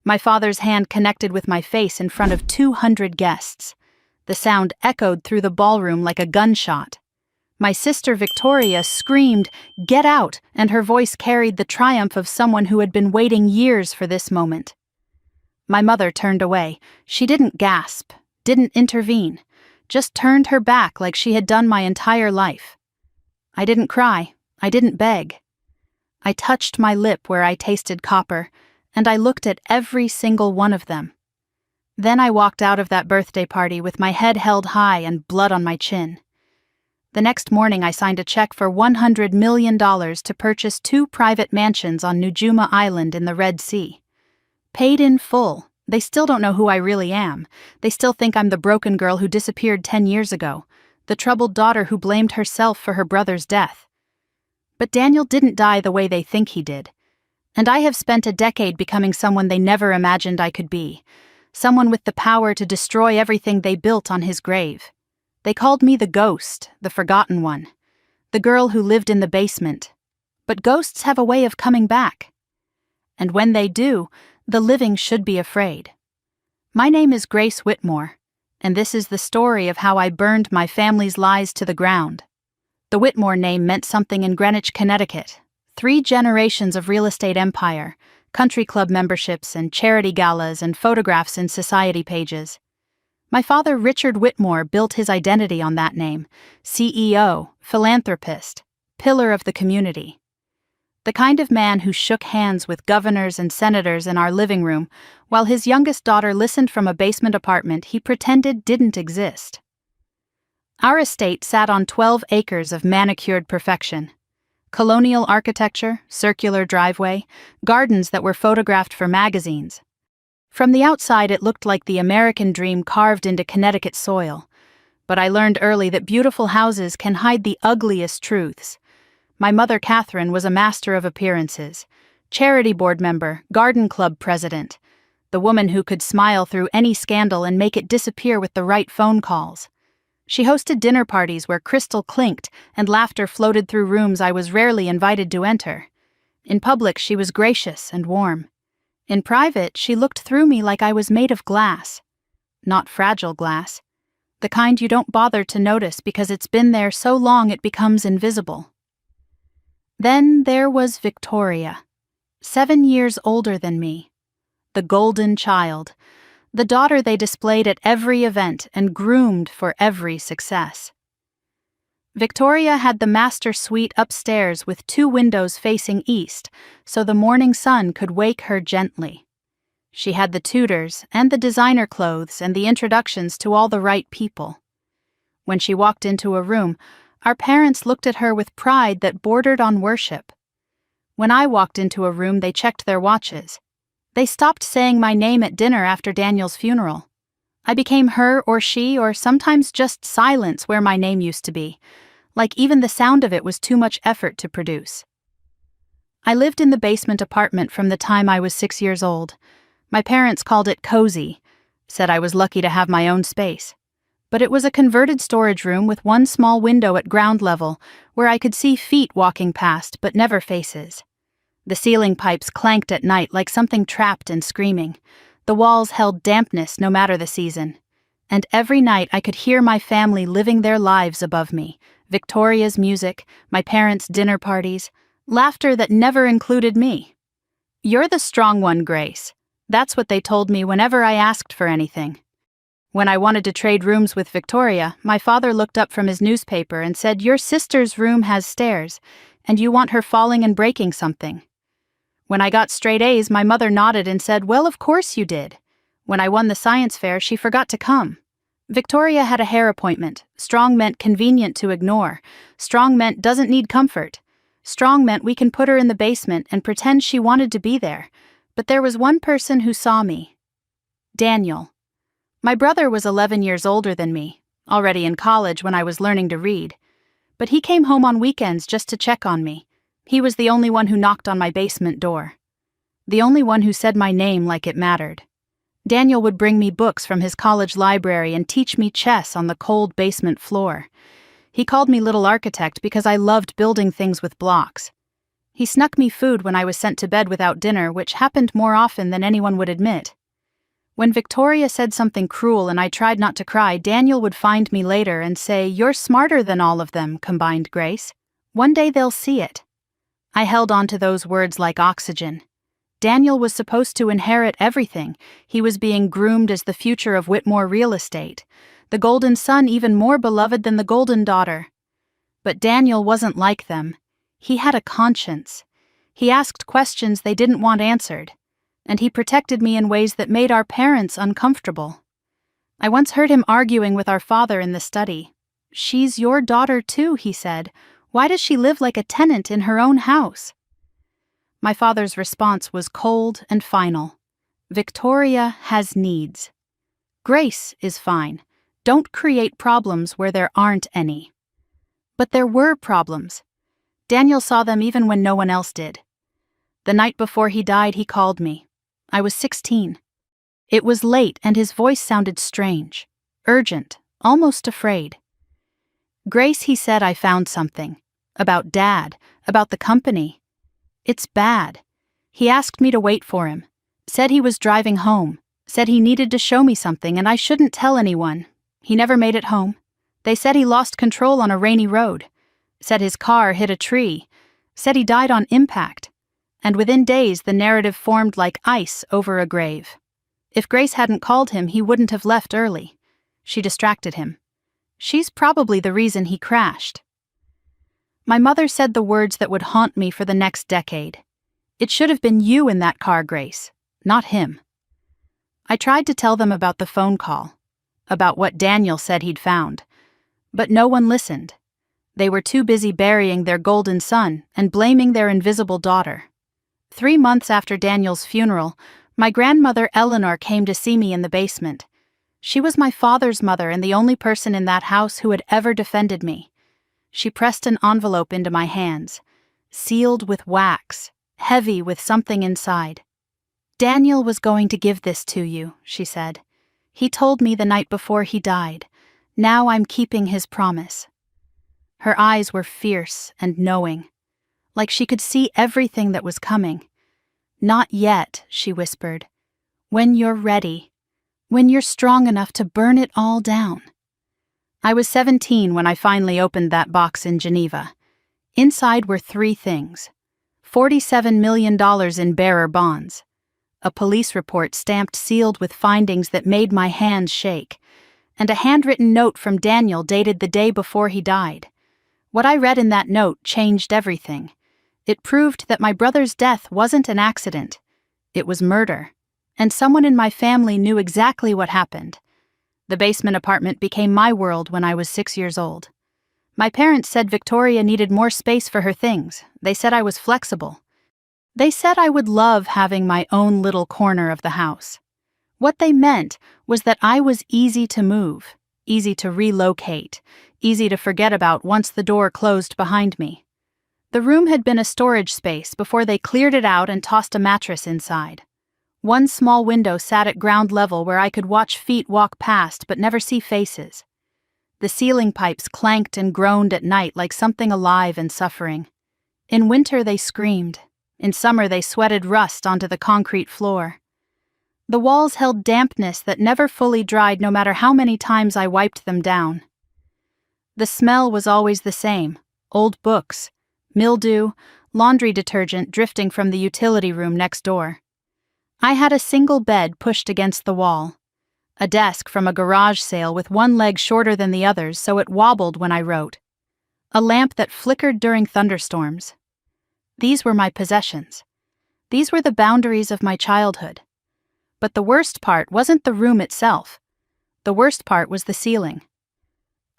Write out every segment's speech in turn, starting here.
My father's hand connected with my face in front of 200 guests. The sound echoed through the ballroom like a gunshot. My sister Victoria screamed, "Get out!" and her voice carried the triumph of someone who had been waiting years for this moment. My mother turned away. She didn't gasp, didn't intervene, just turned her back like she had done my entire life. I didn't cry. I didn't beg. I touched my lip where I tasted copper, and I looked at every single one of them. Then I walked out of that birthday party with my head held high and blood on my chin. The next morning I signed a check for $100 million to purchase 2 private mansions on Nujuma Island in the Red Sea. Paid in full. They still don't know who I really am. They still think I'm the broken girl who disappeared 10 years ago, the troubled daughter who blamed herself for her brother's death. But Daniel didn't die the way they think he did. And I have spent a decade becoming someone they never imagined I could be. Someone with the power to destroy everything they built on his grave. They called me the ghost, the forgotten one, the girl who lived in the basement. But ghosts have a way of coming back. And when they do, the living should be afraid. My name is Grace Whitmore, and this is the story of how I burned my family's lies to the ground. The Whitmore name meant something in Greenwich, Connecticut. 3 generations of real estate empire, country club memberships and charity galas and photographs in society pages. My father, Richard Whitmore, built his identity on that name: CEO, philanthropist, pillar of the community. The kind of man who shook hands with governors and senators in our living room while his youngest daughter listened from a basement apartment he pretended didn't exist. Our estate sat on 12 acres of manicured perfection. Colonial architecture, circular driveway, gardens that were photographed for magazines. From the outside it looked like the American dream carved into Connecticut soil. But I learned early that beautiful houses can hide the ugliest truths. My mother, Catherine, was a master of appearances. Charity board member, garden club president. The woman who could smile through any scandal and make it disappear with the right phone calls. She hosted dinner parties where crystal clinked and laughter floated through rooms I was rarely invited to enter. In public, she was gracious and warm. In private, she looked through me like I was made of glass. Not fragile glass. The kind you don't bother to notice because it's been there so long it becomes invisible. Then there was Victoria, 7 years older than me. The golden child. The daughter they displayed at every event and groomed for every success. Victoria had the master suite upstairs with 2 windows facing east, so the morning sun could wake her gently. She had the tutors and the designer clothes and the introductions to all the right people. When she walked into a room, our parents looked at her with pride that bordered on worship. When I walked into a room, they checked their watches. They stopped saying my name at dinner after Daniel's funeral. I became her or she or sometimes just silence where my name used to be, like even the sound of it was too much effort to produce. I lived in the basement apartment from the time I was 6 years old. My parents called it cozy, said I was lucky to have my own space. But it was a converted storage room with 1 small window at ground level where I could see feet walking past but never faces. The ceiling pipes clanked at night like something trapped and screaming. The walls held dampness no matter the season. And every night I could hear my family living their lives above me. Victoria's music, my parents' dinner parties, laughter that never included me. "You're the strong one, Grace." That's what they told me whenever I asked for anything. When I wanted to trade rooms with Victoria, my father looked up from his newspaper and said, "Your sister's room has stairs, and you want her falling and breaking something." When I got straight A's, my mother nodded and said, "Well, of course you did." When I won the science fair, she forgot to come. Victoria had a hair appointment. Strong meant convenient to ignore. Strong meant doesn't need comfort. Strong meant we can put her in the basement and pretend she wanted to be there. But there was one person who saw me. Daniel. My brother was 11 years older than me, already in college when I was learning to read. But he came home on weekends just to check on me. He was the only one who knocked on my basement door. The only one who said my name like it mattered. Daniel would bring me books from his college library and teach me chess on the cold basement floor. He called me Little Architect because I loved building things with blocks. He snuck me food when I was sent to bed without dinner, which happened more often than anyone would admit. When Victoria said something cruel and I tried not to cry, Daniel would find me later and say, "You're smarter than all of them," combined Grace. "One day they'll see it." I held on to those words like oxygen. Daniel was supposed to inherit everything. He was being groomed as the future of Whitmore real estate, the golden son even more beloved than the golden daughter. But Daniel wasn't like them. He had a conscience. He asked questions they didn't want answered, and he protected me in ways that made our parents uncomfortable. I once heard him arguing with our father in the study. "She's your daughter too," he said. "Why does she live like a tenant in her own house?" My father's response was cold and final. "Victoria has needs. Grace is fine. Don't create problems where there aren't any." But there were problems. Daniel saw them even when no one else did. The night before he died, he called me. I was 16. It was late and his voice sounded strange, urgent, almost afraid. "Grace," he said, "I found something. About Dad, about the company. It's bad." He asked me to wait for him, said he was driving home, said he needed to show me something and I shouldn't tell anyone. He never made it home. They said he lost control on a rainy road, said his car hit a tree, said he died on impact. And within days the narrative formed like ice over a grave. If Grace hadn't called him, he wouldn't have left early. She distracted him. She's probably the reason he crashed. My mother said the words that would haunt me for the next decade. "It should have been you in that car, Grace, not him." I tried to tell them about the phone call, about what Daniel said he'd found, but no one listened. They were too busy burying their golden son and blaming their invisible daughter. 3 months after Daniel's funeral, my grandmother Eleanor came to see me in the basement. She was my father's mother and the only person in that house who had ever defended me. She pressed an envelope into my hands, sealed with wax, heavy with something inside. "Daniel was going to give this to you," she said. "He told me the night before he died. Now I'm keeping his promise." Her eyes were fierce and knowing, like she could see everything that was coming. "Not yet," she whispered. "When you're ready. When you're strong enough to burn it all down." I was 17 when I finally opened that box in Geneva. Inside were 3 things: $47 million in bearer bonds, a police report stamped sealed with findings that made my hands shake, and a handwritten note from Daniel dated the day before he died. What I read in that note changed everything. It proved that my brother's death wasn't an accident. It was murder, and someone in my family knew exactly what happened. The basement apartment became my world when I was 6 years old. My parents said Victoria needed more space for her things. They said I was flexible. They said I would love having my own little corner of the house. What they meant was that I was easy to move, easy to relocate, easy to forget about once the door closed behind me. The room had been a storage space before they cleared it out and tossed a mattress inside. One small window sat at ground level where I could watch feet walk past but never see faces. The ceiling pipes clanked and groaned at night like something alive and suffering. In winter they screamed. In summer they sweated rust onto the concrete floor. The walls held dampness that never fully dried no matter how many times I wiped them down. The smell was always the same: old books, mildew, laundry detergent drifting from the utility room next door. I had a single bed pushed against the wall, a desk from a garage sale with one leg shorter than the others so it wobbled when I wrote, a lamp that flickered during thunderstorms. These were my possessions. These were the boundaries of my childhood. But the worst part wasn't the room itself. The worst part was the ceiling.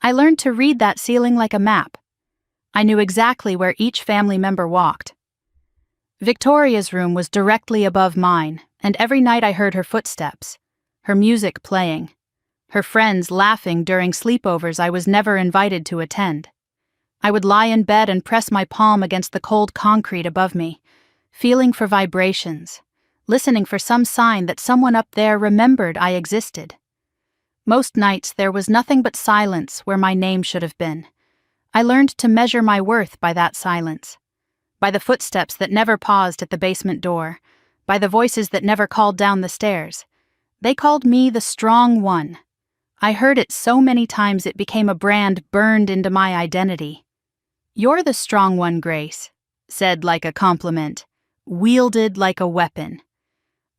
I learned to read that ceiling like a map. I knew exactly where each family member walked. Victoria's room was directly above mine, and every night I heard her footsteps, her music playing, her friends laughing during sleepovers I was never invited to attend. I would lie in bed and press my palm against the cold concrete above me, feeling for vibrations, listening for some sign that someone up there remembered I existed. Most nights there was nothing but silence where my name should have been. I learned to measure my worth by that silence. by the footsteps that never paused at the basement door, by the voices that never called down the stairs. They called me the strong one. I heard it so many times it became a brand burned into my identity. "You're the strong one, Grace," said like a compliment, wielded like a weapon.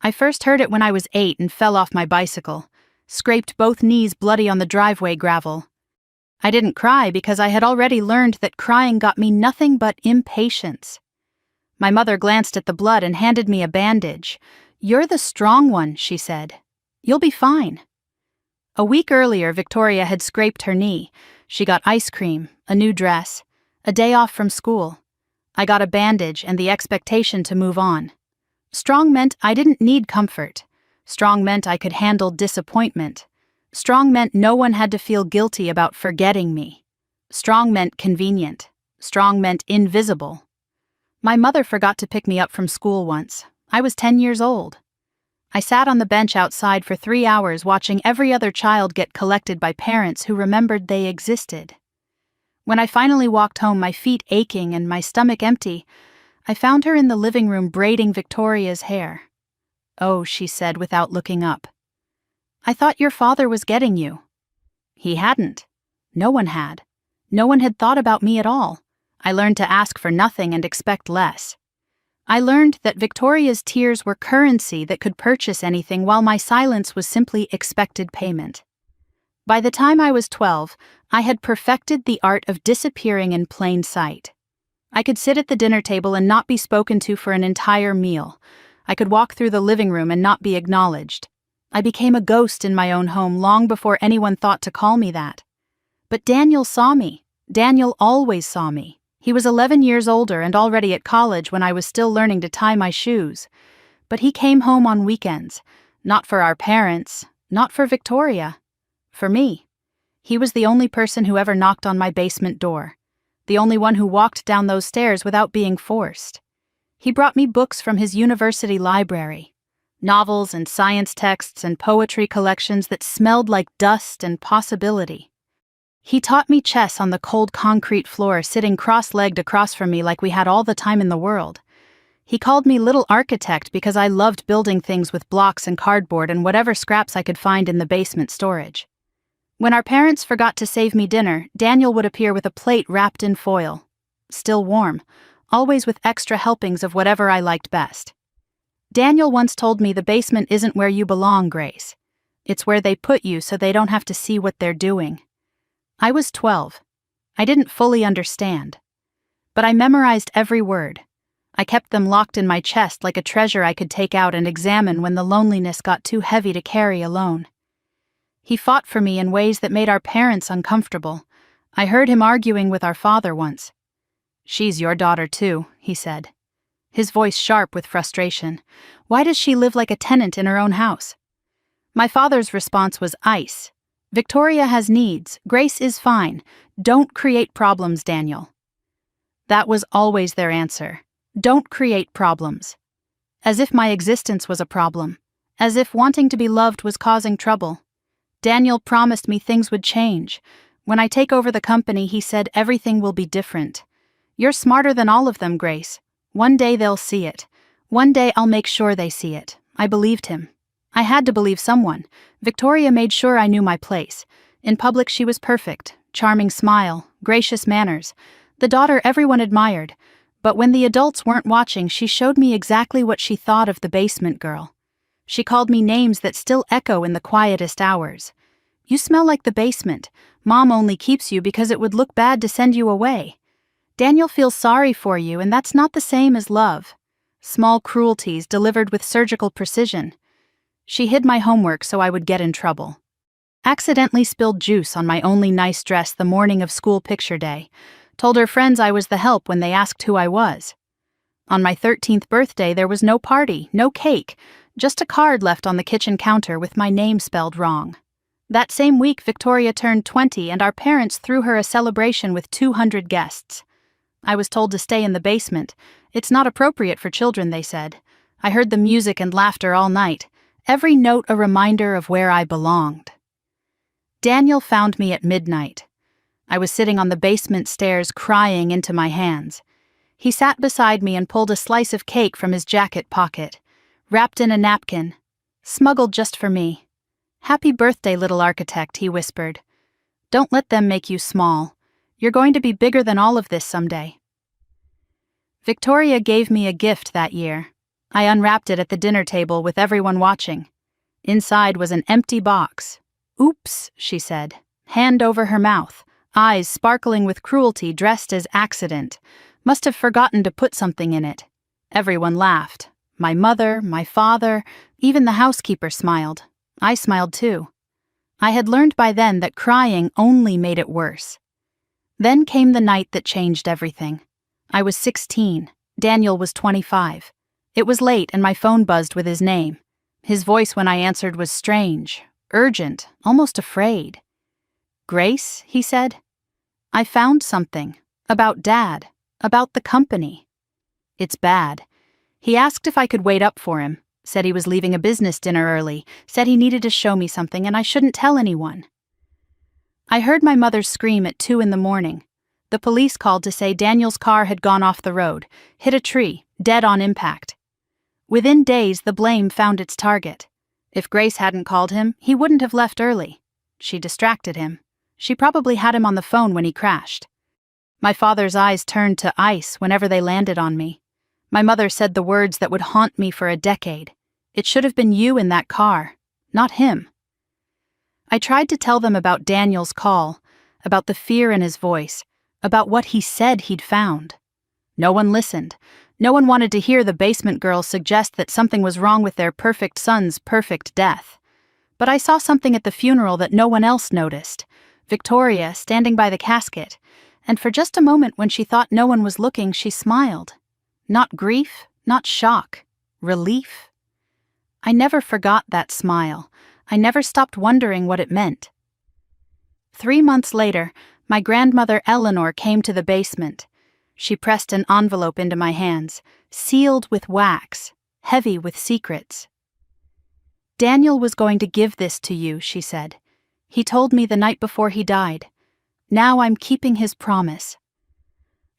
I first heard it when I was 8 and fell off my bicycle, scraped both knees bloody on the driveway gravel. I didn't cry because I had already learned that crying got me nothing but impatience. My mother glanced at the blood and handed me a bandage. "You're the strong one," she said. "You'll be fine." A week earlier, Victoria had scraped her knee. She got ice cream, a new dress, a day off from school. I got a bandage and the expectation to move on. Strong meant I didn't need comfort. Strong meant I could handle disappointment. Strong meant no one had to feel guilty about forgetting me. Strong meant convenient. Strong meant invisible. My mother forgot to pick me up from school once. I was 10 years old. I sat on the bench outside for 3 hours watching every other child get collected by parents who remembered they existed. When I finally walked home, my feet aching and my stomach empty, I found her in the living room braiding Victoria's hair. "Oh," she said without looking up. "I thought your father was getting you." He hadn't. No one had. No one had thought about me at all. I learned to ask for nothing and expect less. I learned that Victoria's tears were currency that could purchase anything while my silence was simply expected payment. By the time I was 12, I had perfected the art of disappearing in plain sight. I could sit at the dinner table and not be spoken to for an entire meal. I could walk through the living room and not be acknowledged. I became a ghost in my own home long before anyone thought to call me that. But Daniel saw me. Daniel always saw me. He was 11 years older and already at college when I was still learning to tie my shoes. But he came home on weekends. Not for our parents, not for Victoria. For me. He was the only person who ever knocked on my basement door. The only one who walked down those stairs without being forced. He brought me books from his university library. Novels and science texts and poetry collections that smelled like dust and possibility. He taught me chess on the cold concrete floor, sitting cross-legged across from me like we had all the time in the world. He called me Little Architect because I loved building things with blocks and cardboard and whatever scraps I could find in the basement storage. When our parents forgot to save me dinner, Daniel would appear with a plate wrapped in foil. Still warm, always with extra helpings of whatever I liked best. Daniel once told me the basement isn't where you belong, Grace. It's where they put you so they don't have to see what they're doing. I was 12. I didn't fully understand. But I memorized every word. I kept them locked in my chest like a treasure I could take out and examine when the loneliness got too heavy to carry alone. He fought for me in ways that made our parents uncomfortable. I heard him arguing with our father once. "She's your daughter too," he said. His voice sharp with frustration. "Why does she live like a tenant in her own house?" My father's response was ice. "Victoria has needs. Grace is fine. Don't create problems, Daniel." That was always their answer. Don't create problems. As if my existence was a problem. As if wanting to be loved was causing trouble. Daniel promised me things would change. When I take over the company, he said everything will be different. "You're smarter than all of them, Grace. One day they'll see it. One day I'll make sure they see it." I believed him. I had to believe someone. Victoria made sure I knew my place. In public she was perfect. Charming smile, gracious manners. The daughter everyone admired. But when the adults weren't watching, she showed me exactly what she thought of the basement girl. She called me names that still echo in the quietest hours. "You smell like the basement. Mom only keeps you because it would look bad to send you away. Daniel feels sorry for you, and that's not the same as love." Small cruelties delivered with surgical precision. She hid my homework so I would get in trouble. Accidentally spilled juice on my only nice dress the morning of school picture day. Told her friends I was the help when they asked who I was. On my 13th birthday there was no party, no cake, just a card left on the kitchen counter with my name spelled wrong. That same week Victoria turned 20 and our parents threw her a celebration with 200 guests. I was told to stay in the basement. It's not appropriate for children, they said. I heard the music and laughter all night. Every note a reminder of where I belonged. Daniel found me at midnight. I was sitting on the basement stairs crying into my hands. He sat beside me and pulled a slice of cake from his jacket pocket, wrapped in a napkin, smuggled just for me. "Happy birthday, little architect," he whispered. "Don't let them make you small. You're going to be bigger than all of this someday." Victoria gave me a gift that year. I unwrapped it at the dinner table with everyone watching. Inside was an empty box. "Oops," she said, hand over her mouth, eyes sparkling with cruelty dressed as accident. Must have forgotten to put something in it. Everyone laughed. My mother, my father, even the housekeeper smiled. I smiled too. I had learned by then that crying only made it worse. Then came the night that changed everything. I was 16. Daniel was 25. It was late and my phone buzzed with his name. His voice when I answered was strange, urgent, almost afraid. "Grace," he said. "I found something. About Dad. About the company." "It's bad." He asked if I could wait up for him, said he was leaving a business dinner early, said he needed to show me something and I shouldn't tell anyone. I heard my mother scream at 2 a.m. The police called to say Daniel's car had gone off the road, hit a tree, dead on impact. Within days, the blame found its target. If Grace hadn't called him, he wouldn't have left early. She distracted him. She probably had him on the phone when he crashed. My father's eyes turned to ice whenever they landed on me. My mother said the words that would haunt me for a decade. "It should have been you in that car, not him." I tried to tell them about Daniel's call, about the fear in his voice, about what he said he'd found. No one listened. No one wanted to hear the basement girls suggest that something was wrong with their perfect son's perfect death. But I saw something at the funeral that no one else noticed. Victoria standing by the casket, and for just a moment when she thought no one was looking, she smiled. Not grief, not shock, relief. I never forgot that smile. I never stopped wondering what it meant. 3 months later, my grandmother Eleanor came to the basement. She pressed an envelope into my hands, sealed with wax, heavy with secrets. "Daniel was going to give this to you," she said. "He told me the night before he died. Now I'm keeping his promise."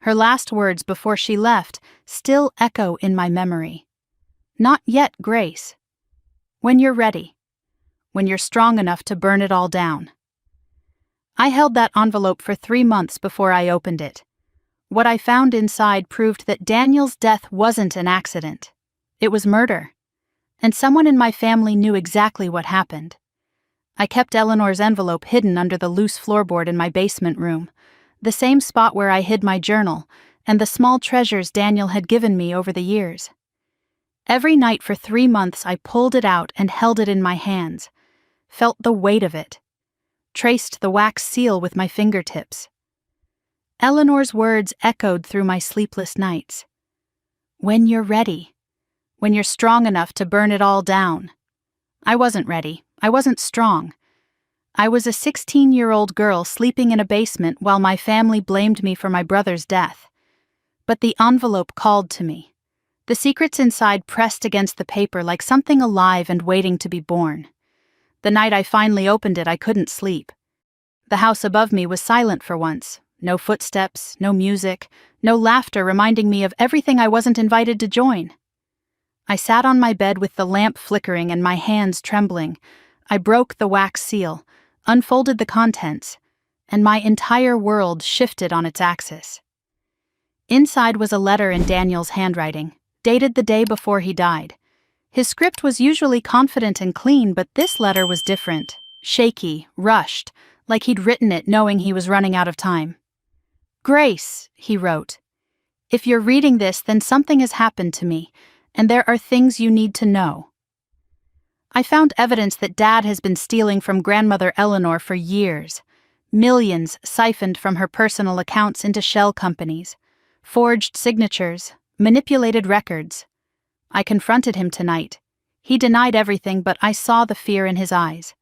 Her last words before she left still echo in my memory. "Not yet, Grace. When you're ready. When you're strong enough to burn it all down." I held that envelope for 3 months before I opened it. What I found inside proved that Daniel's death wasn't an accident. It was murder. And someone in my family knew exactly what happened. I kept Eleanor's envelope hidden under the loose floorboard in my basement room, the same spot where I hid my journal and the small treasures Daniel had given me over the years. Every night for 3 months I pulled it out and held it in my hands, felt the weight of it, traced the wax seal with my fingertips. Eleanor's words echoed through my sleepless nights. "When you're ready. When you're strong enough to burn it all down." I wasn't ready. I wasn't strong. I was a 16-year-old girl sleeping in a basement while my family blamed me for my brother's death. But the envelope called to me. The secrets inside pressed against the paper like something alive and waiting to be born. The night I finally opened it, I couldn't sleep. The house above me was silent for once. No footsteps, no music, no laughter reminding me of everything I wasn't invited to join. I sat on my bed with the lamp flickering and my hands trembling. I broke the wax seal, unfolded the contents, and my entire world shifted on its axis. Inside was a letter in Daniel's handwriting, dated the day before he died. His script was usually confident and clean, but this letter was different, shaky, rushed, like he'd written it knowing he was running out of time. "Grace," he wrote, "if you're reading this, then something has happened to me, and there are things you need to know." I found evidence that Dad has been stealing from grandmother Eleanor for years. Millions siphoned from her personal accounts into shell companies, forged signatures, manipulated records. I confronted him tonight. He denied everything, but I saw the fear in his eyes.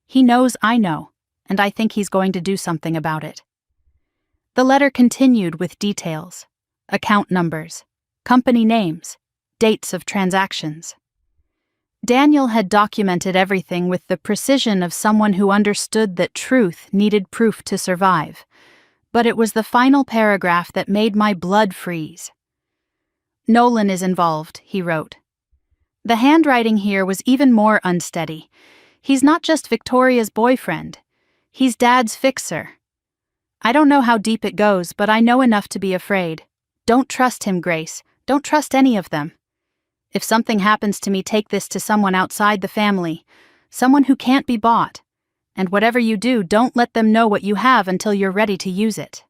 He knows I know, and I think he's going to do something about it. The letter continued with details, account numbers, company names, dates of transactions. Daniel had documented everything with the precision of someone who understood that truth needed proof to survive. But it was the final paragraph that made my blood freeze. Nolan is involved, he wrote. The handwriting here was even more unsteady. He's not just Victoria's boyfriend. He's Dad's fixer. I don't know how deep it goes, but I know enough to be afraid. Don't trust him, Grace. Don't trust any of them. If something happens to me, take this to someone outside the family, someone who can't be bought. And whatever you do, don't let them know what you have until you're ready to use it.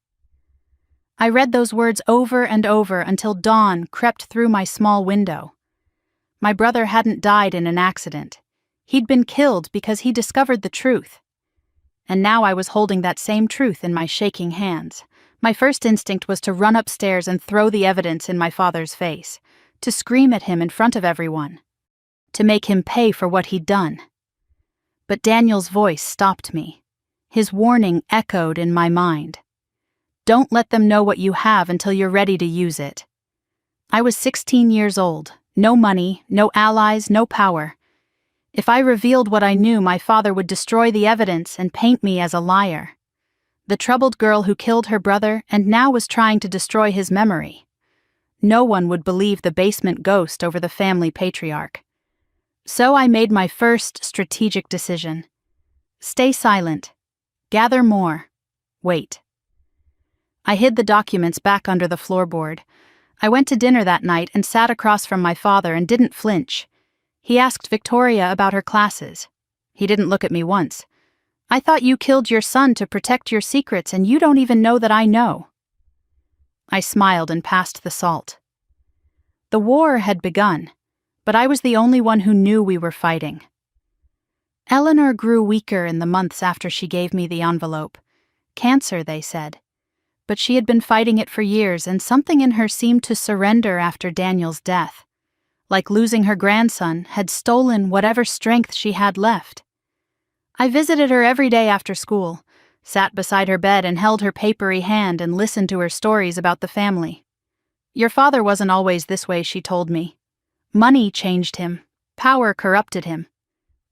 I read those words over and over until dawn crept through my small window. My brother hadn't died in an accident. He'd been killed because he discovered the truth. And now I was holding that same truth in my shaking hands. My first instinct was to run upstairs and throw the evidence in my father's face, to scream at him in front of everyone, to make him pay for what he'd done. But Daniel's voice stopped me. His warning echoed in my mind. Don't let them know what you have until you're ready to use it. I was 16 years old, no money, no allies, no power. If I revealed what I knew, my father would destroy the evidence and paint me as a liar. The troubled girl who killed her brother and now was trying to destroy his memory. No one would believe the basement ghost over the family patriarch. So I made my first strategic decision. Stay silent. Gather more. Wait. I hid the documents back under the floorboard. I went to dinner that night and sat across from my father and didn't flinch. He asked Victoria about her classes. He didn't look at me once. I thought you killed your son to protect your secrets and you don't even know that I know. I smiled and passed the salt. The war had begun, but I was the only one who knew we were fighting. Eleanor grew weaker in the months after she gave me the envelope. Cancer, they said. But she had been fighting it for years, and something in her seemed to surrender after Daniel's death. Like losing her grandson had stolen whatever strength she had left. I visited her every day after school, sat beside her bed and held her papery hand and listened to her stories about the family. Your father wasn't always this way, she told me. Money changed him. Power corrupted him.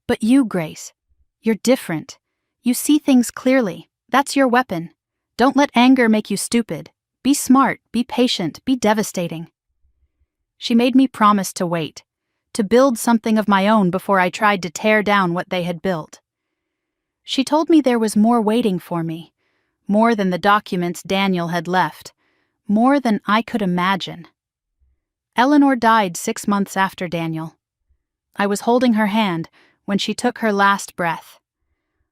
But you, Grace, you're different. You see things clearly. That's your weapon. Don't let anger make you stupid. Be smart, be patient, be devastating. She made me promise to wait, to build something of my own before I tried to tear down what they had built. She told me there was more waiting for me, more than the documents Daniel had left, more than I could imagine. Eleanor died 6 months after Daniel. I was holding her hand when she took her last breath.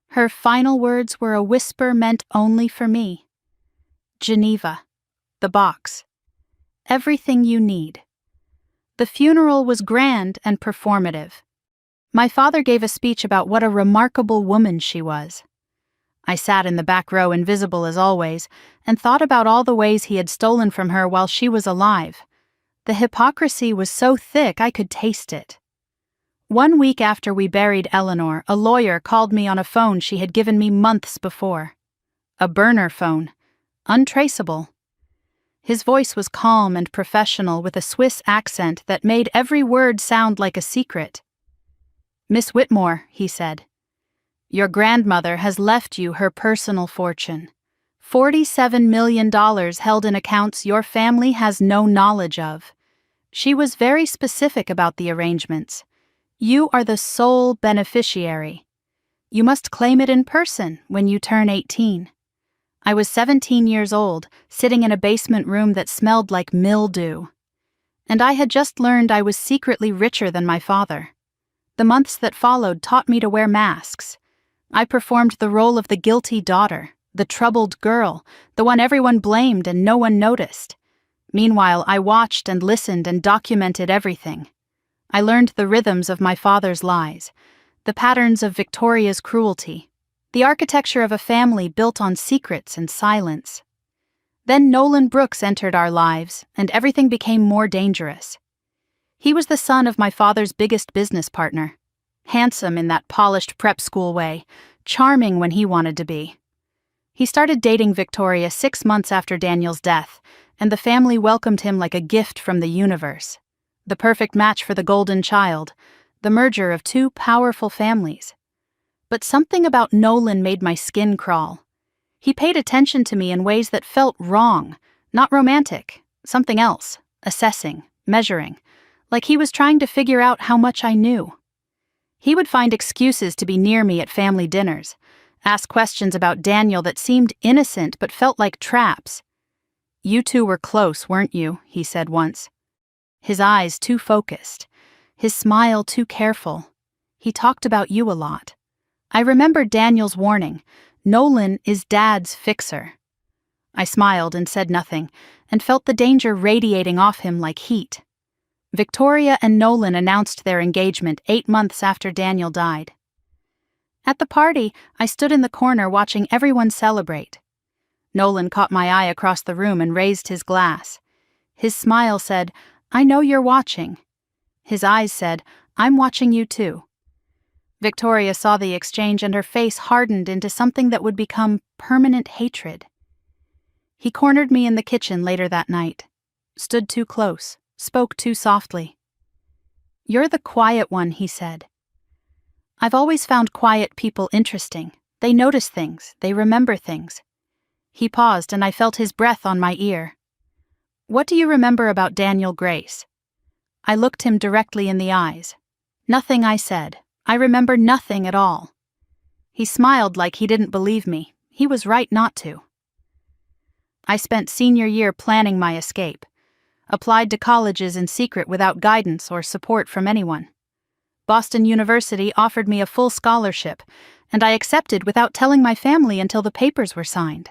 Her final words were a whisper meant only for me. Geneva. The box. Everything you need. The funeral was grand and performative. My father gave a speech about what a remarkable woman she was. I sat in the back row, invisible as always, and thought about all the ways he had stolen from her while she was alive. The hypocrisy was so thick I could taste it. 1 week after we buried Eleanor, a lawyer called me on a phone she had given me months before. A burner phone. Untraceable. His voice was calm and professional with a Swiss accent that made every word sound like a secret. Miss Whitmore, he said, your grandmother has left you her personal fortune. $47 million held in accounts your family has no knowledge of. She was very specific about the arrangements. You are the sole beneficiary. You must claim it in person when you turn 18. I was 17 years old, sitting in a basement room that smelled like mildew. And I had just learned I was secretly richer than my father. The months that followed taught me to wear masks. I performed the role of the guilty daughter, the troubled girl, the one everyone blamed and no one noticed. Meanwhile, I watched and listened and documented everything. I learned the rhythms of my father's lies, the patterns of Victoria's cruelty, the architecture of a family built on secrets and silence. Then Nolan Brooks entered our lives, and everything became more dangerous. He was the son of my father's biggest business partner, handsome in that polished prep school way, charming when he wanted to be. He started dating Victoria 6 months after Daniel's death, and the family welcomed him like a gift from the universe. The perfect match for the golden child, the merger of two powerful families. But something about Nolan made my skin crawl. He paid attention to me in ways that felt wrong, not romantic, something else, assessing, measuring, like he was trying to figure out how much I knew. He would find excuses to be near me at family dinners, ask questions about Daniel that seemed innocent but felt like traps. "You two were close, weren't you?" he said once. His eyes too focused, his smile too careful. He talked about you a lot. I remembered Daniel's warning, "Nolan is Dad's fixer." I smiled and said nothing, and felt the danger radiating off him like heat. Victoria and Nolan announced their engagement 8 months after Daniel died. At the party, I stood in the corner watching everyone celebrate. Nolan caught my eye across the room and raised his glass. His smile said, "I know you're watching." His eyes said, "I'm watching you too." Victoria saw the exchange and her face hardened into something that would become permanent hatred. He cornered me in the kitchen later that night, stood too close, spoke too softly. "You're the quiet one," he said. "I've always found quiet people interesting. They notice things, they remember things." He paused and I felt his breath on my ear. "What do you remember about Daniel Grace?" I looked him directly in the eyes. "Nothing," I said. "I remember nothing at all." He smiled like he didn't believe me. He was right not to. I spent senior year planning my escape. Applied to colleges in secret without guidance or support from anyone. Boston University offered me a full scholarship, and I accepted without telling my family until the papers were signed.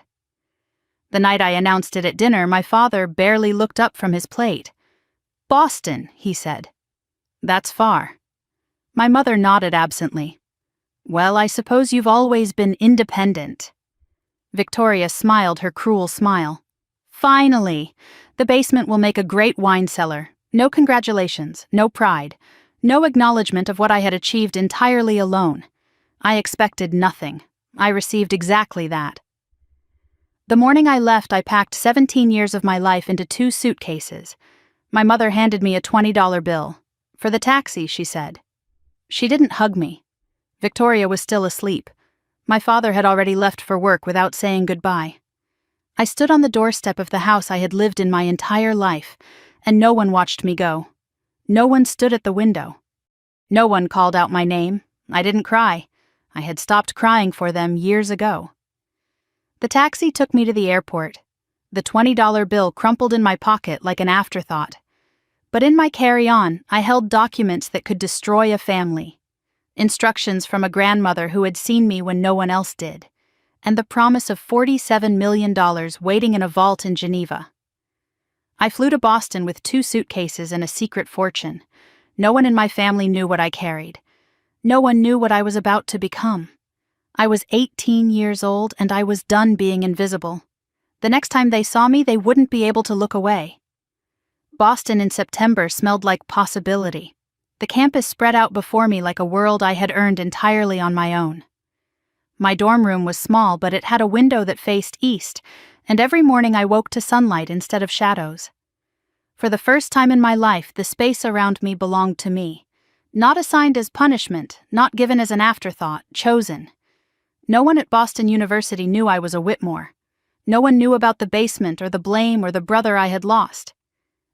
The night I announced it at dinner, my father barely looked up from his plate. "Boston," he said. "That's far." My mother nodded absently. "Well, I suppose you've always been independent." Victoria smiled her cruel smile. "Finally! The basement will make a great wine cellar. No congratulations, no pride, no acknowledgement of what I had achieved entirely alone. I expected nothing. I received exactly that." The morning I left, I packed 17 years of my life into 2 suitcases. My mother handed me a $20 bill. "For the taxi," she said. She didn't hug me. Victoria was still asleep. My father had already left for work without saying goodbye. I stood on the doorstep of the house I had lived in my entire life, and no one watched me go. No one stood at the window. No one called out my name. I didn't cry. I had stopped crying for them years ago. The taxi took me to the airport. The $20 bill crumpled in my pocket like an afterthought. But in my carry-on, I held documents that could destroy a family. Instructions from a grandmother who had seen me when no one else did, and the promise of $47 million waiting in a vault in Geneva. I flew to Boston with 2 suitcases and a secret fortune. No one in my family knew what I carried. No one knew what I was about to become. I was 18 years old and I was done being invisible. The next time they saw me, they wouldn't be able to look away. Boston in September smelled like possibility. The campus spread out before me like a world I had earned entirely on my own. My dorm room was small, but it had a window that faced east, and every morning I woke to sunlight instead of shadows. For the first time in my life, the space around me belonged to me. Not assigned as punishment, not given as an afterthought, chosen. No one at Boston University knew I was a Whitmore. No one knew about the basement or the blame or the brother I had lost.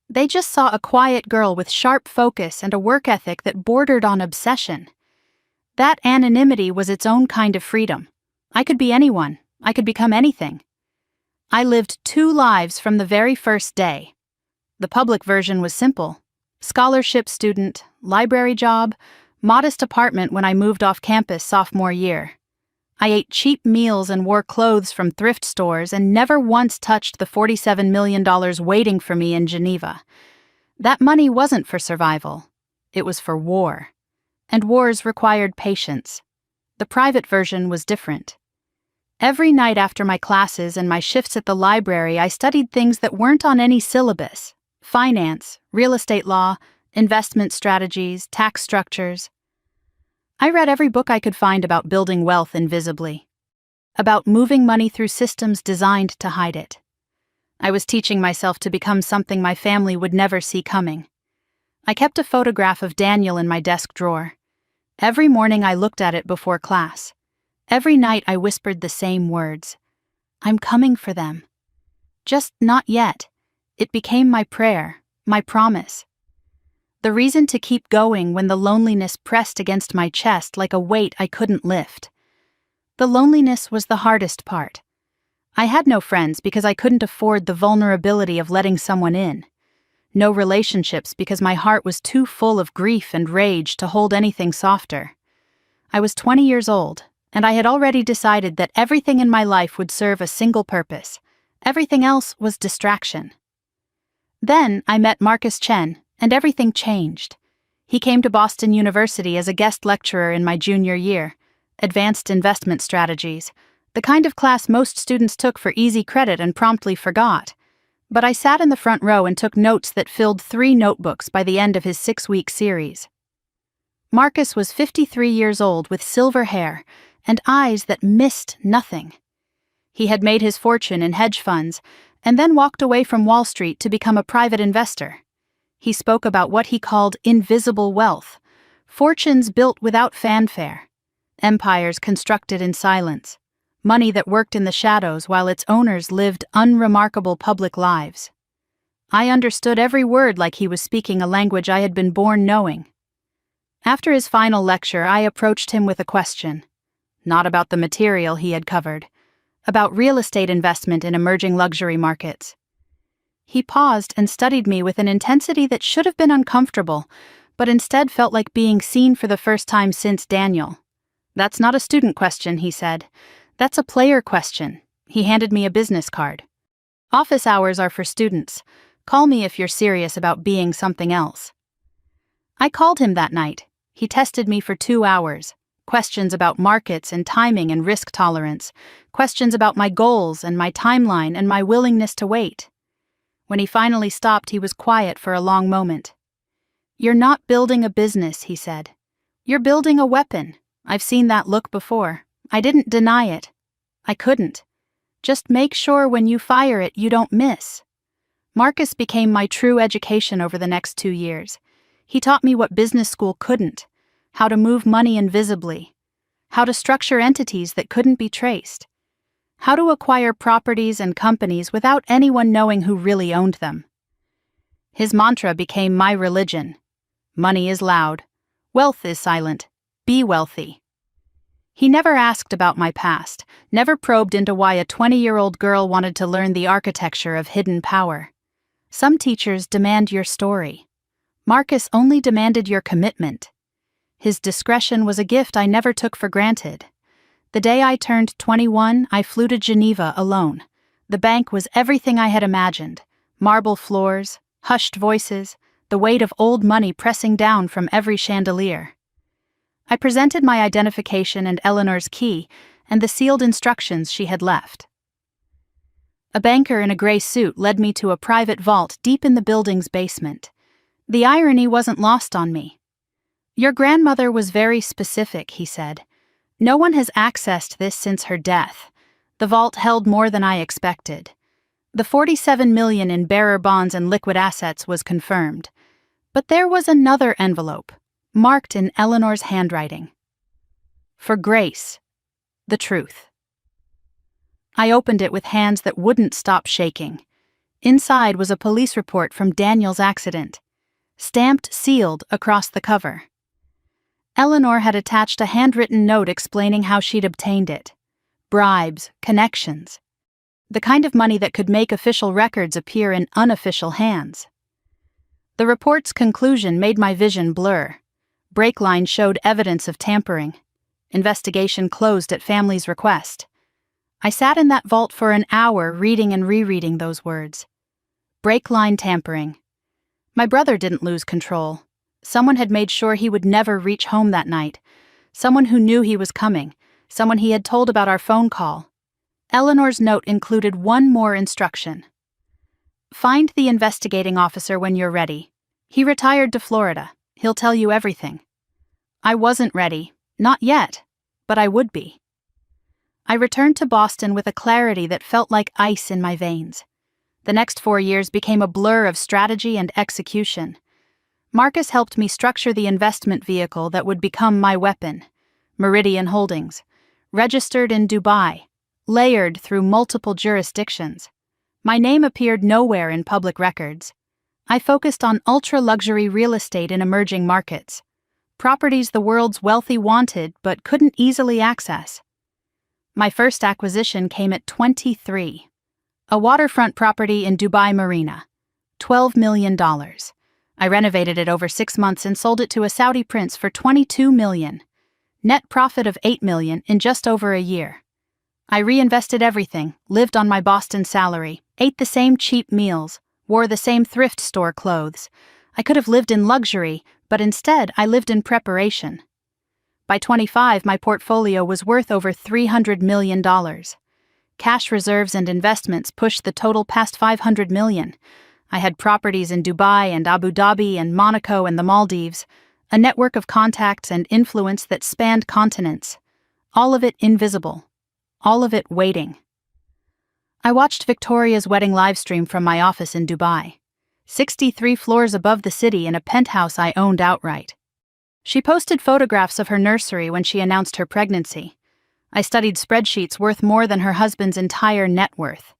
They just saw a quiet girl with sharp focus and a work ethic that bordered on obsession. That anonymity was its own kind of freedom. I could be anyone. I could become anything. I lived 2 lives from the very first day. The public version was simple. Scholarship student, library job, modest apartment when I moved off campus sophomore year. I ate cheap meals and wore clothes from thrift stores and never once touched the $47 million waiting for me in Geneva. That money wasn't for survival. It was for war. And wars required patience. The private version was different. Every night after my classes and my shifts at the library, I studied things that weren't on any syllabus. Finance, real estate law, investment strategies, tax structures. I read every book I could find about building wealth invisibly, about moving money through systems designed to hide it. I was teaching myself to become something my family would never see coming. I kept a photograph of Daniel in my desk drawer. Every morning I looked at it before class. Every night I whispered the same words. "I'm coming for them." Just not yet. It became my prayer, my promise, The reason to keep going when the loneliness pressed against my chest like a weight I couldn't lift. The loneliness was the hardest part. I had no friends because I couldn't afford the vulnerability of letting someone in. No relationships because my heart was too full of grief and rage to hold anything softer. I was 20 years old, and I had already decided that everything in my life would serve a single purpose. Everything else was distraction. Then I met Marcus Chen, and everything changed. He came to Boston University as a guest lecturer in my junior year, advanced investment strategies, the kind of class most students took for easy credit and promptly forgot. But I sat in the front row and took notes that filled 3 notebooks by the end of his 6-week series. Marcus was 53 years old with silver hair and eyes that missed nothing. He had made his fortune in hedge funds and then walked away from Wall Street to become a private investor. He spoke about what he called invisible wealth, fortunes built without fanfare, empires constructed in silence, money that worked in the shadows while its owners lived unremarkable public lives. I understood every word like he was speaking a language I had been born knowing. After his final lecture, I approached him with a question. Not about the material he had covered, about real estate investment in emerging luxury markets. He paused and studied me with an intensity that should have been uncomfortable, but instead felt like being seen for the first time since Daniel. "That's not a student question," he said. "That's a player question." He handed me a business card. "Office hours are for students. Call me if you're serious about being something else." I called him that night. He tested me for 2 hours. Questions about markets and timing and risk tolerance. Questions about my goals and my timeline and my willingness to wait. When he finally stopped, he was quiet for a long moment. "You're not building a business," he said. "You're building a weapon. I've seen that look before. I didn't deny it. I couldn't. Just make sure when you fire it, you don't miss." Marcus became my true education over the next 2 years. He taught me what business school couldn't, how to move money invisibly, how to structure entities that couldn't be traced, how to acquire properties and companies without anyone knowing who really owned them. His mantra became my religion. Money is loud. Wealth is silent. Be wealthy. He never asked about my past, never probed into why a 20-year-old girl wanted to learn the architecture of hidden power. Some teachers demand your story. Marcus only demanded your commitment. His discretion was a gift I never took for granted. The day I turned 21, I flew to Geneva alone. The bank was everything I had imagined. Marble floors, hushed voices, the weight of old money pressing down from every chandelier. I presented my identification and Eleanor's key and the sealed instructions she had left. A banker in a gray suit led me to a private vault deep in the building's basement. The irony wasn't lost on me. "Your grandmother was very specific," he said. "No one has accessed this since her death. The vault held more than I expected. The $47 million in bearer bonds and liquid assets was confirmed. But there was another envelope, marked in Eleanor's handwriting. For Grace, the truth." I opened it with hands that wouldn't stop shaking. Inside was a police report from Daniel's accident, stamped sealed across the cover. Eleanor had attached a handwritten note explaining how she'd obtained it. Bribes, connections. The kind of money that could make official records appear in unofficial hands. The report's conclusion made my vision blur. Break line showed evidence of tampering. Investigation closed at family's request. I sat in that vault for an hour reading and rereading those words. Break line tampering. My brother didn't lose control. Someone had made sure he would never reach home that night. Someone who knew he was coming. Someone he had told about our phone call. Eleanor's note included one more instruction. "Find the investigating officer when you're ready. He retired to Florida. He'll tell you everything." I wasn't ready. Not yet. But I would be. I returned to Boston with a clarity that felt like ice in my veins. The next 4 years became a blur of strategy and execution. Marcus helped me structure the investment vehicle that would become my weapon. Meridian Holdings. Registered in Dubai. Layered through multiple jurisdictions. My name appeared nowhere in public records. I focused on ultra-luxury real estate in emerging markets, properties the world's wealthy wanted but couldn't easily access. My first acquisition came at 23. A waterfront property in Dubai Marina. $12 million. I renovated it over 6 months and sold it to a Saudi prince for $22 million. Net profit of $8 million in just over a year. I reinvested everything, lived on my Boston salary, ate the same cheap meals, wore the same thrift store clothes. I could have lived in luxury, but instead I lived in preparation. By 25, my portfolio was worth over $300 million. Cash reserves and investments pushed the total past $500 million. I had properties in Dubai and Abu Dhabi and Monaco and the Maldives, a network of contacts and influence that spanned continents. All of it invisible. All of it waiting. I watched Victoria's wedding livestream from my office in Dubai, 63 floors above the city in a penthouse I owned outright. She posted photographs of her nursery when she announced her pregnancy. I studied spreadsheets worth more than her husband's entire net worth.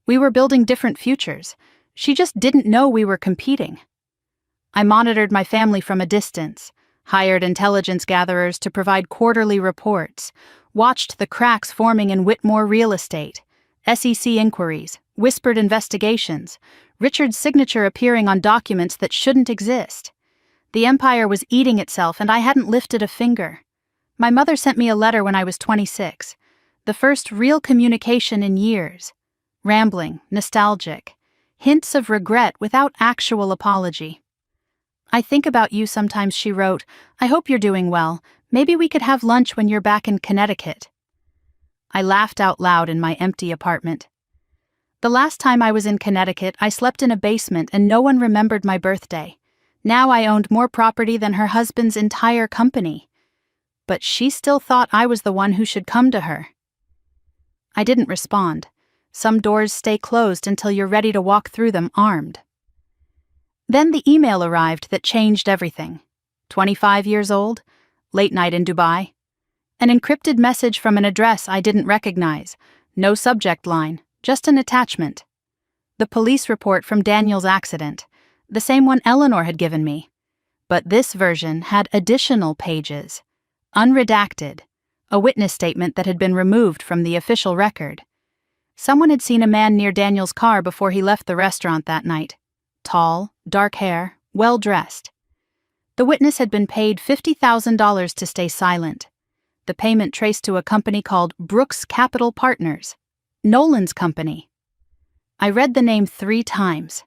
We were building different futures. She just didn't know we were competing. I monitored my family from a distance, hired intelligence gatherers to provide quarterly reports, watched the cracks forming in Whitmore real estate, SEC inquiries, whispered investigations, Richard's signature appearing on documents that shouldn't exist. The empire was eating itself and I hadn't lifted a finger. My mother sent me a letter when I was 26, the first real communication in years. Rambling, nostalgic, hints of regret without actual apology. "I think about you sometimes," she wrote. "I hope you're doing well. Maybe we could have lunch when you're back in Connecticut." I laughed out loud in my empty apartment. The last time I was in Connecticut, I slept in a basement and no one remembered my birthday. Now I owned more property than her husband's entire company. But she still thought I was the one who should come to her. I didn't respond. Some doors stay closed until you're ready to walk through them armed. Then the email arrived that changed everything. 25 years old, late night in Dubai. An encrypted message from an address I didn't recognize. No subject line, just an attachment. The police report from Daniel's accident, the same one Eleanor had given me. But this version had additional pages. Unredacted, a witness statement that had been removed from the official record. Someone had seen a man near Daniel's car before he left the restaurant that night. Tall, dark hair, well-dressed. The witness had been paid $50,000 to stay silent. The payment traced to a company called Brooks Capital Partners, Nolan's company. I read the name 3 times.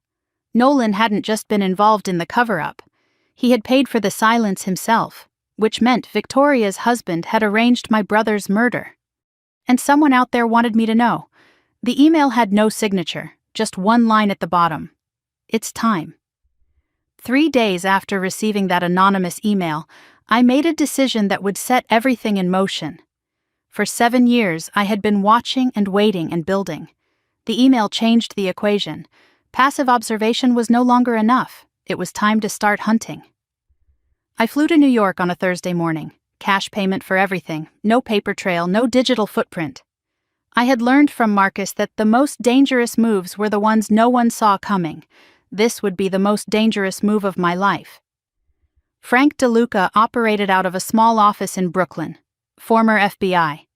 Nolan hadn't just been involved in the cover-up. He had paid for the silence himself, which meant Victoria's husband had arranged my brother's murder. And someone out there wanted me to know. The email had no signature, just one line at the bottom. "It's time." 3 days after receiving that anonymous email, I made a decision that would set everything in motion. For 7 years, I had been watching and waiting and building. The email changed the equation. Passive observation was no longer enough. It was time to start hunting. I flew to New York on a Thursday morning. Cash payment for everything. No paper trail, no digital footprint. I had learned from Marcus that the most dangerous moves were the ones no one saw coming. This would be the most dangerous move of my life. Frank DeLuca operated out of a small office in Brooklyn. Former FBI.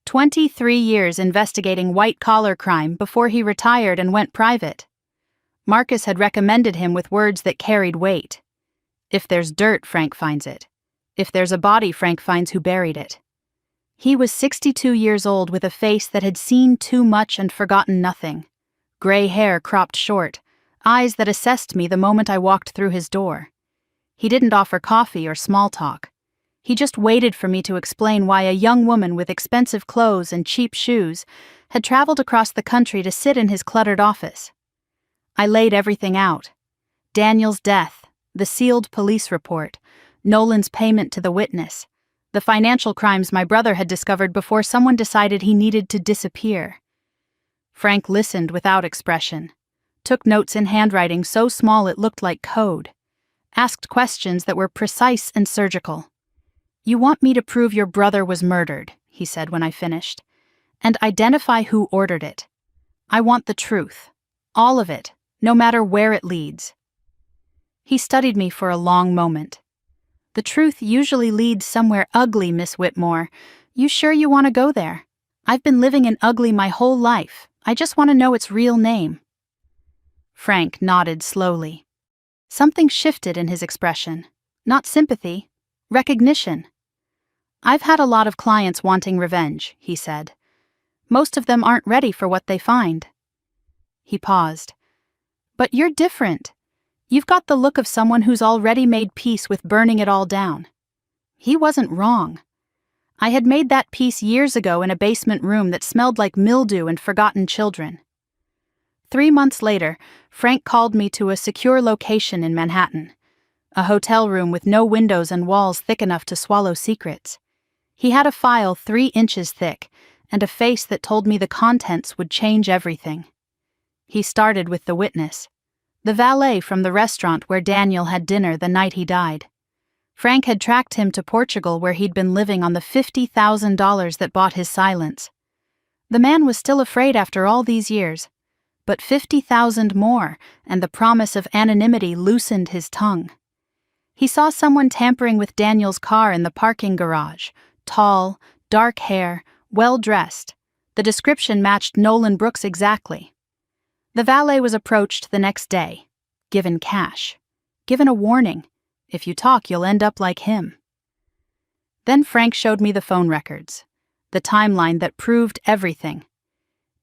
23 years investigating white-collar crime before he retired and went private. Marcus had recommended him with words that carried weight. If there's dirt, Frank finds it. If there's a body, Frank finds who buried it. He was 62 years old with a face that had seen too much and forgotten nothing. Gray hair cropped short, eyes that assessed me the moment I walked through his door. He didn't offer coffee or small talk. He just waited for me to explain why a young woman with expensive clothes and cheap shoes had traveled across the country to sit in his cluttered office. I laid everything out. Daniel's death, the sealed police report, Nolan's payment to the witness, the financial crimes my brother had discovered before someone decided he needed to disappear. Frank listened without expression, took notes in handwriting so small it looked like code, asked questions that were precise and surgical. "You want me to prove your brother was murdered," he said when I finished, "and identify who ordered it. I want the truth. All of it, no matter where it leads." He studied me for a long moment. "The truth usually leads somewhere ugly, Miss Whitmore. You sure you want to go there? I've been living in ugly my whole life. I just want to know its real name." Frank nodded slowly. Something shifted in his expression. Not sympathy, recognition. "I've had a lot of clients wanting revenge," he said. "Most of them aren't ready for what they find." He paused. "But you're different. You've got the look of someone who's already made peace with burning it all down." He wasn't wrong. I had made that peace years ago in a basement room that smelled like mildew and forgotten children. 3 months later, Frank called me to a secure location in Manhattan, a hotel room with no windows and walls thick enough to swallow secrets. He had a file 3 inches thick and a face that told me the contents would change everything. He started with the witness, the valet from the restaurant where Daniel had dinner the night he died. Frank had tracked him to Portugal, where he'd been living on the $50,000 that bought his silence. The man was still afraid after all these years, but 50,000 more, and the promise of anonymity loosened his tongue. He saw someone tampering with Daniel's car in the parking garage. Tall, dark hair, well-dressed. The description matched Nolan Brooks exactly. The valet was approached the next day, given cash, given a warning. "If you talk, you'll end up like him." Then Frank showed me the phone records, the timeline that proved everything.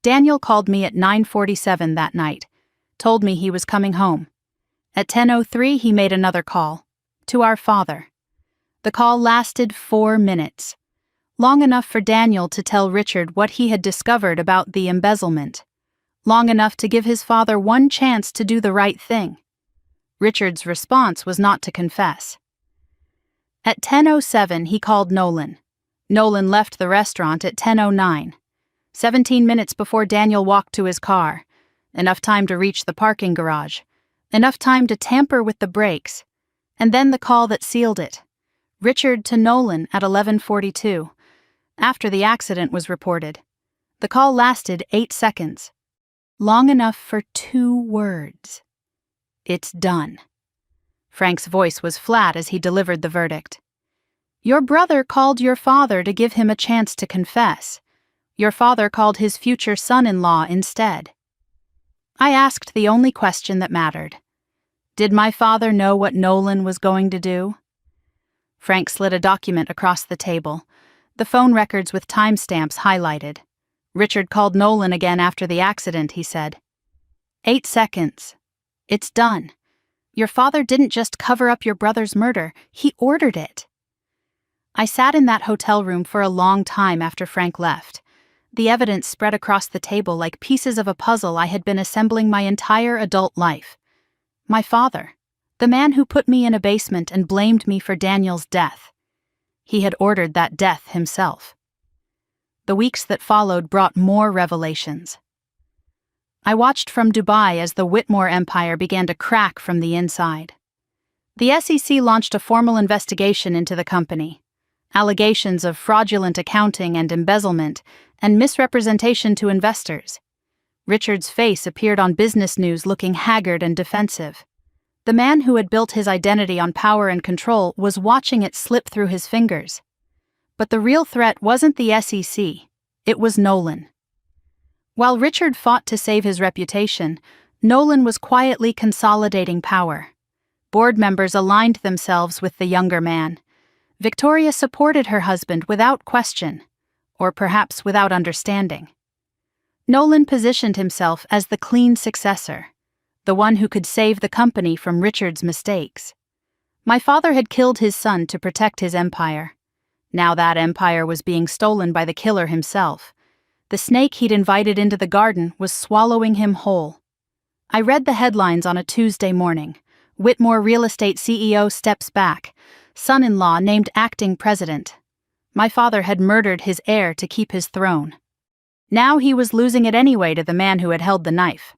Daniel called me at 9:47 that night, told me he was coming home. At 10:03 he made another call, to our father. The call lasted 4 minutes, long enough for Daniel to tell Richard what he had discovered about the embezzlement, long enough to give his father one chance to do the right thing. Richard's response was not to confess. At 10:07 he called Nolan. Nolan left the restaurant at 10:09. 17 minutes before Daniel walked to his car. Enough time to reach the parking garage. Enough time to tamper with the brakes. And then the call that sealed it. Richard to Nolan at 11:42, after the accident was reported. The call lasted 8 seconds. Long enough for 2 words. "It's done." Frank's voice was flat as he delivered the verdict. "Your brother called your father to give him a chance to confess. Your father called his future son-in-law instead." I asked the only question that mattered. Did my father know what Nolan was going to do? Frank slid a document across the table, the phone records with timestamps highlighted. Richard called Nolan again after the accident, he said. 8 seconds. It's done. Your father didn't just cover up your brother's murder, he ordered it. I sat in that hotel room for a long time after Frank left. The evidence spread across the table like pieces of a puzzle I had been assembling my entire adult life. My father, the man who put me in a basement and blamed me for Daniel's death. He had ordered that death himself. The weeks that followed brought more revelations. I watched from Dubai as the Whitmore empire began to crack from the inside. The SEC launched a formal investigation into the company. Allegations of fraudulent accounting and embezzlement, and misrepresentation to investors. Richard's face appeared on business news looking haggard and defensive. The man who had built his identity on power and control was watching it slip through his fingers. But the real threat wasn't the SEC, it was Nolan. While Richard fought to save his reputation, Nolan was quietly consolidating power. Board members aligned themselves with the younger man. Victoria supported her husband without question, or perhaps without understanding. Nolan positioned himself as the clean successor, the one who could save the company from Richard's mistakes. My father had killed his son to protect his empire. Now that empire was being stolen by the killer himself. The snake he'd invited into the garden was swallowing him whole. I read the headlines on a Tuesday morning. Whitmore real estate CEO steps back. Son-in-law named acting president. My father had murdered his heir to keep his throne. Now he was losing it anyway to the man who had held the knife.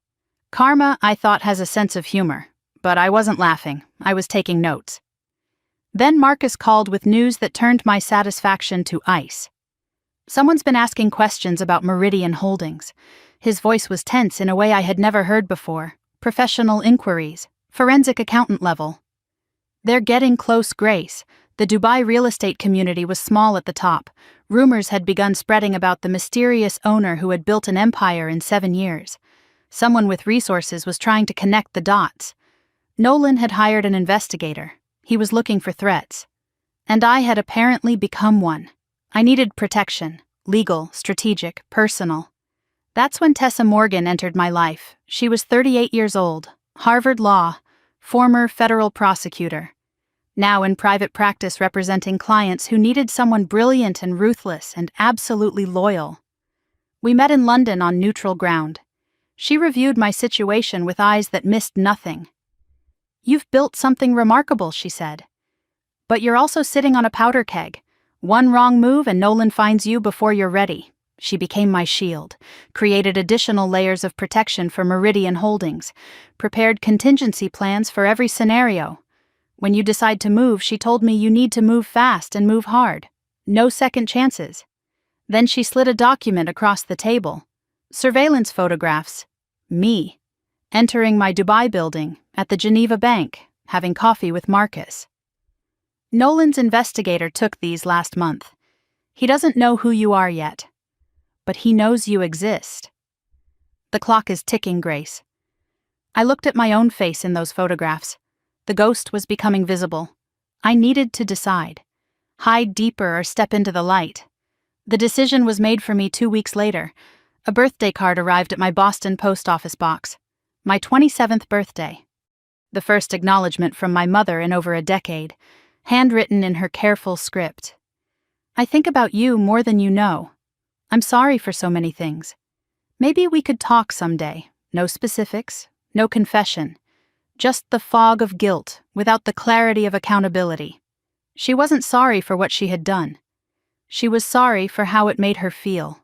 Karma, I thought, has a sense of humor, but I wasn't laughing. I was taking notes. Then Marcus called with news that turned my satisfaction to ice. Someone's been asking questions about Meridian Holdings. His voice was tense in a way I had never heard before. Professional inquiries. Forensic accountant level. They're getting close, Grace. The Dubai real estate community was small at the top. Rumors had begun spreading about the mysterious owner who had built an empire in 7 years. Someone with resources was trying to connect the dots. Nolan had hired an investigator. He was looking for threats. And I had apparently become one. I needed protection, legal, strategic, personal. That's when Tessa Morgan entered my life. She was 38 years old, Harvard Law, former federal prosecutor. Now in private practice representing clients who needed someone brilliant and ruthless and absolutely loyal. We met in London on neutral ground. She reviewed my situation with eyes that missed nothing. "You've built something remarkable," she said. "But you're also sitting on a powder keg. One wrong move and Nolan finds you before you're ready." She became my shield, created additional layers of protection for Meridian Holdings, prepared contingency plans for every scenario. When you decide to move, she told me you need to move fast and move hard. No second chances. Then she slid a document across the table. Surveillance photographs. Me. Entering my Dubai building, at the Geneva Bank, having coffee with Marcus. Nolan's investigator took these last month. He doesn't know who you are yet. But he knows you exist. The clock is ticking, Grace. I looked at my own face in those photographs. The ghost was becoming visible. I needed to decide. Hide deeper or step into the light. The decision was made for me 2 weeks later. A birthday card arrived at my Boston post office box. My 27th birthday. The first acknowledgement from my mother in over a decade, handwritten in her careful script. "I think about you more than you know. I'm sorry for so many things. Maybe we could talk someday. No specifics, no confession. Just the fog of guilt, without the clarity of accountability." She wasn't sorry for what she had done. She was sorry for how it made her feel.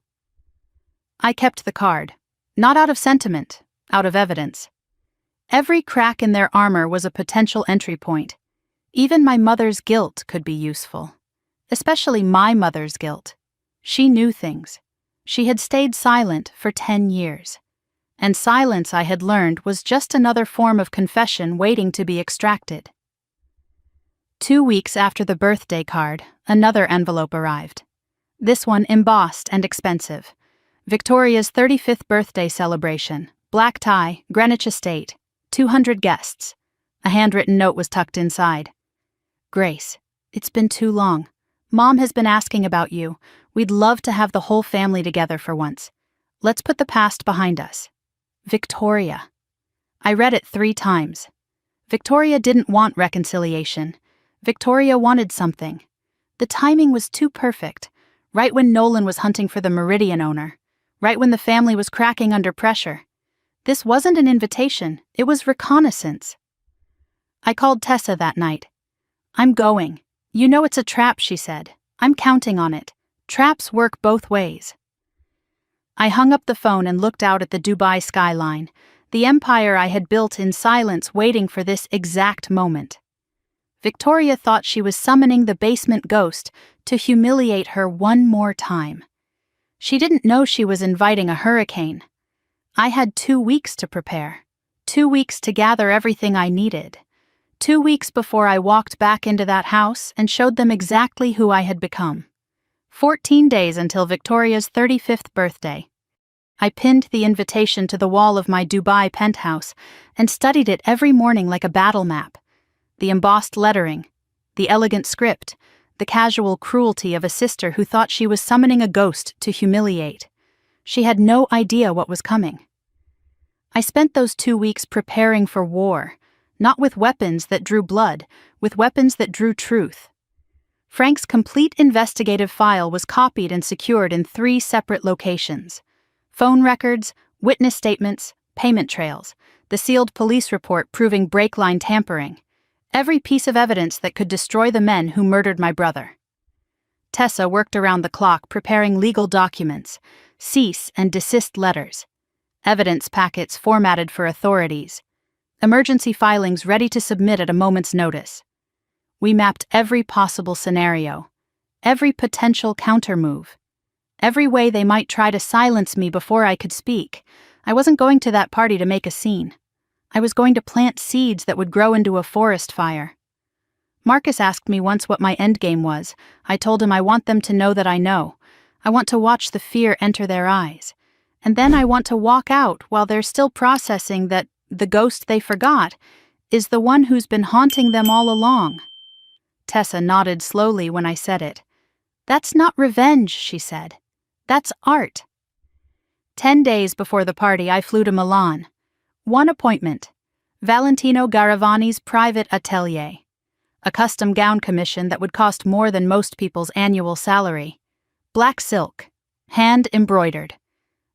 I kept the card, not out of sentiment, out of evidence. Every crack in their armor was a potential entry point. Even my mother's guilt could be useful. Especially my mother's guilt. She knew things. She had stayed silent for 10 years. And silence, I had learned, was just another form of confession waiting to be extracted. 2 weeks after the birthday card, another envelope arrived. This one embossed and expensive. Victoria's 35th birthday celebration, black tie, Greenwich Estate, 200 guests. A handwritten note was tucked inside. "Grace, it's been too long. Mom has been asking about you. We'd love to have the whole family together for once. Let's put the past behind us. Victoria." I read it 3 times. Victoria didn't want reconciliation. Victoria wanted something. The timing was too perfect, right when Nolan was hunting for the Meridian owner, right when the family was cracking under pressure. This wasn't an invitation, it was reconnaissance. I called Tessa that night. "I'm going. You know it's a trap," she said. "I'm counting on it. Traps work both ways." I hung up the phone and looked out at the Dubai skyline, the empire I had built in silence waiting for this exact moment. Victoria thought she was summoning the basement ghost to humiliate her one more time. She didn't know she was inviting a hurricane. I had 2 weeks to prepare, 2 weeks to gather everything I needed, 2 weeks before I walked back into that house and showed them exactly who I had become. 14 days until Victoria's 35th birthday. I pinned the invitation to the wall of my Dubai penthouse and studied it every morning like a battle map. The embossed lettering, the elegant script, the casual cruelty of a sister who thought she was summoning a ghost to humiliate. She had no idea what was coming. I spent those 2 weeks preparing for war, not with weapons that drew blood, with weapons that drew truth. Frank's complete investigative file was copied and secured in 3 separate locations. Phone records, witness statements, payment trails, the sealed police report proving brake line tampering. Every piece of evidence that could destroy the men who murdered my brother. Tessa worked around the clock preparing legal documents, cease and desist letters, evidence packets formatted for authorities, emergency filings ready to submit at a moment's notice. We mapped every possible scenario, every potential countermove, every way they might try to silence me before I could speak. I wasn't going to that party to make a scene. I was going to plant seeds that would grow into a forest fire. Marcus asked me once what my endgame was. I told him I want them to know that I know. I want to watch the fear enter their eyes. And then I want to walk out while they're still processing that the ghost they forgot is the one who's been haunting them all along. Tessa nodded slowly when I said it. That's not revenge, she said. That's art. 10 days before the party, I flew to Milan. One appointment. Valentino Garavani's private atelier. A custom gown commission that would cost more than most people's annual salary. Black silk. Hand embroidered.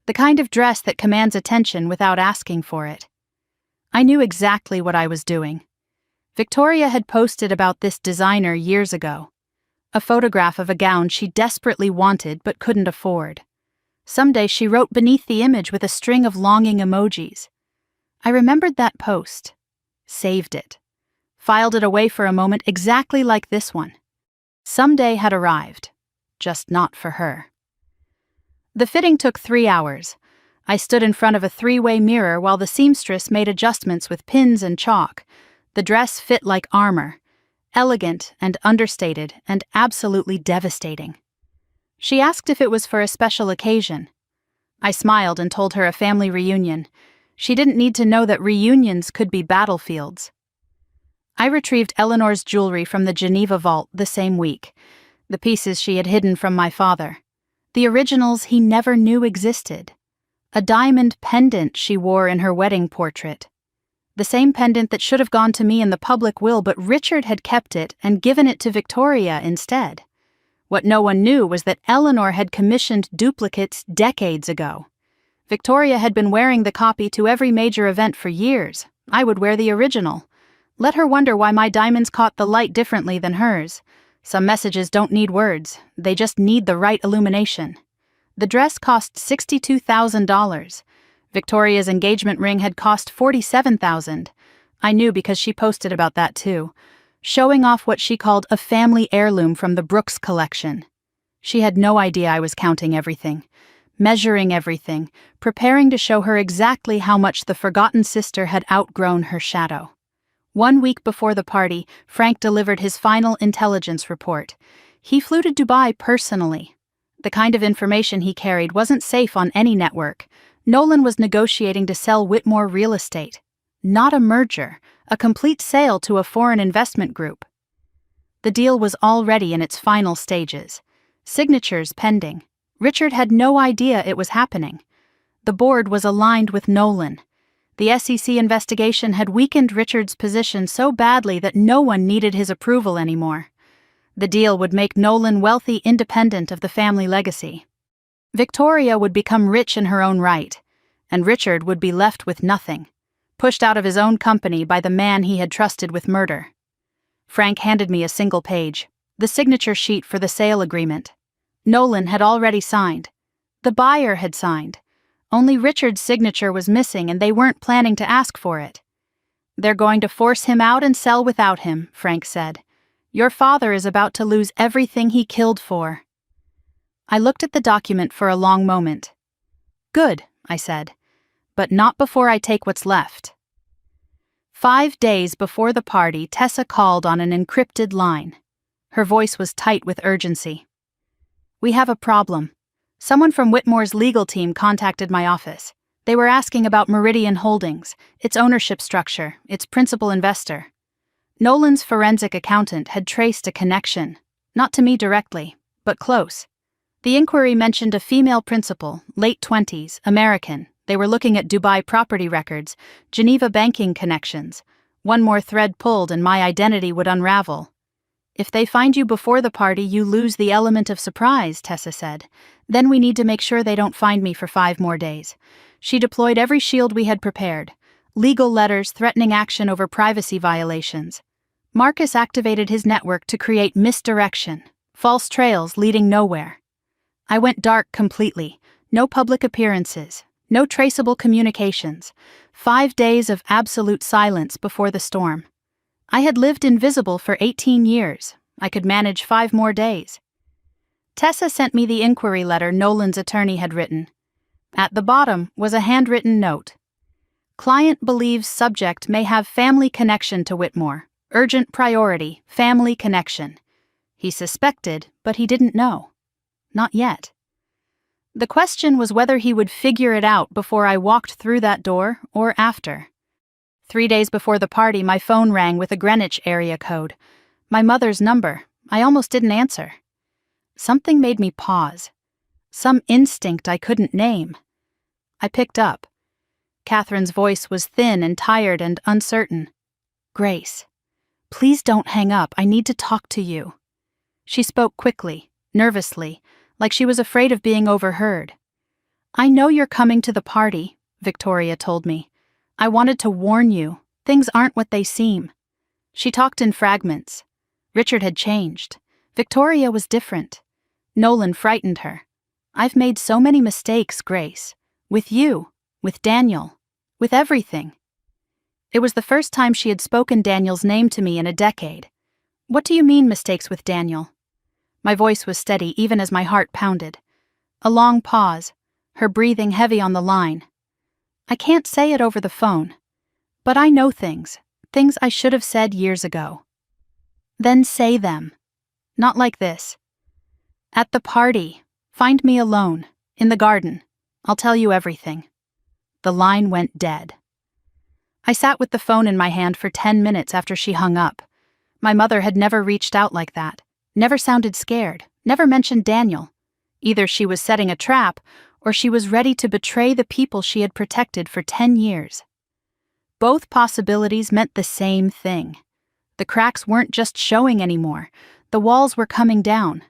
The kind of dress that commands attention without asking for it. I knew exactly what I was doing. Victoria had posted about this designer years ago. A photograph of a gown she desperately wanted but couldn't afford. Someday she wrote beneath the image with a string of longing emojis. I remembered that post. Saved it. Filed it away for a moment exactly like this one. Someday had arrived. Just not for her. The fitting took 3 hours. I stood in front of a 3-way mirror while the seamstress made adjustments with pins and chalk. The dress fit like armor. Elegant and understated and absolutely devastating. She asked if it was for a special occasion. I smiled and told her a family reunion. She didn't need to know that reunions could be battlefields. I retrieved Eleanor's jewelry from the Geneva vault the same week. The pieces she had hidden from my father. The originals he never knew existed. A diamond pendant she wore in her wedding portrait. The same pendant that should have gone to me in the public will, but Richard had kept it and given it to Victoria instead. What no one knew was that Eleanor had commissioned duplicates decades ago. Victoria had been wearing the copy to every major event for years. I would wear the original. Let her wonder why my diamonds caught the light differently than hers. Some messages don't need words, they just need the right illumination. The dress cost $62,000. Victoria's engagement ring had cost $47,000. I knew because she posted about that too, showing off what she called a family heirloom from the Brooks collection. She had no idea I was counting everything, measuring everything, preparing to show her exactly how much the forgotten sister had outgrown her shadow. 1 week before the party, Frank delivered his final intelligence report. He flew to Dubai personally. The kind of information he carried wasn't safe on any network. Nolan was negotiating to sell Whitmore real estate. Not a merger, a complete sale to a foreign investment group. The deal was already in its final stages. Signatures pending. Richard had no idea it was happening. The board was aligned with Nolan. The SEC investigation had weakened Richard's position so badly that no one needed his approval anymore. The deal would make Nolan wealthy independent of the family legacy. Victoria would become rich in her own right, and Richard would be left with nothing, pushed out of his own company by the man he had trusted with murder. Frank handed me a single page, the signature sheet for the sale agreement. Nolan had already signed. The buyer had signed. Only Richard's signature was missing and they weren't planning to ask for it. They're going to force him out and sell without him, Frank said. Your father is about to lose everything he killed for. I looked at the document for a long moment. Good, I said, but not before I take what's left. 5 days before the party, Tessa called on an encrypted line. Her voice was tight with urgency. We have a problem. Someone from Whitmore's legal team contacted my office. They were asking about Meridian Holdings, its ownership structure, its principal investor. Nolan's forensic accountant had traced a connection, not to me directly, but close. The inquiry mentioned a female principal, late 20s, American. They were looking at Dubai property records, Geneva banking connections. One more thread pulled and my identity would unravel. If they find you before the party, you lose the element of surprise, Tessa said. Then we need to make sure they don't find me for 5 more days. She deployed every shield we had prepared. Legal letters threatening action over privacy violations. Marcus activated his network to create misdirection, false trails leading nowhere. I went dark completely. No public appearances. No traceable communications. 5 days of absolute silence before the storm. I had lived invisible for 18 years. I could manage 5 more days. Tessa sent me the inquiry letter Nolan's attorney had written. At the bottom was a handwritten note. Client believes subject may have family connection to Whitmore. Urgent priority, family connection. He suspected, but he didn't know. Not yet. The question was whether he would figure it out before I walked through that door or after. 3 days before the party, my phone rang with a Greenwich area code. My mother's number. I almost didn't answer. Something made me pause. Some instinct I couldn't name. I picked up. Catherine's voice was thin and tired and uncertain. "Grace, please don't hang up. I need to talk to you." She spoke quickly, nervously, like she was afraid of being overheard. "I know you're coming to the party," Victoria told me. "I wanted to warn you. Things aren't what they seem." She talked in fragments. Richard had changed. Victoria was different. Nolan frightened her. "I've made so many mistakes, Grace. With you, with Daniel, with everything." It was the first time she had spoken Daniel's name to me in a decade. "What do you mean, mistakes with Daniel?" My voice was steady even as my heart pounded. A long pause, her breathing heavy on the line. "I can't say it over the phone. But I know things I should have said years ago." "Then say them. Not like this." "At the party. Find me alone, in the garden. I'll tell you everything." The line went dead. I sat with the phone in my hand for 10 minutes after she hung up. My mother had never reached out like that, never sounded scared, never mentioned Daniel. Either she was setting a trap, or she was ready to betray the people she had protected for 10 years. Both possibilities meant the same thing. The cracks weren't just showing anymore, the walls were coming down.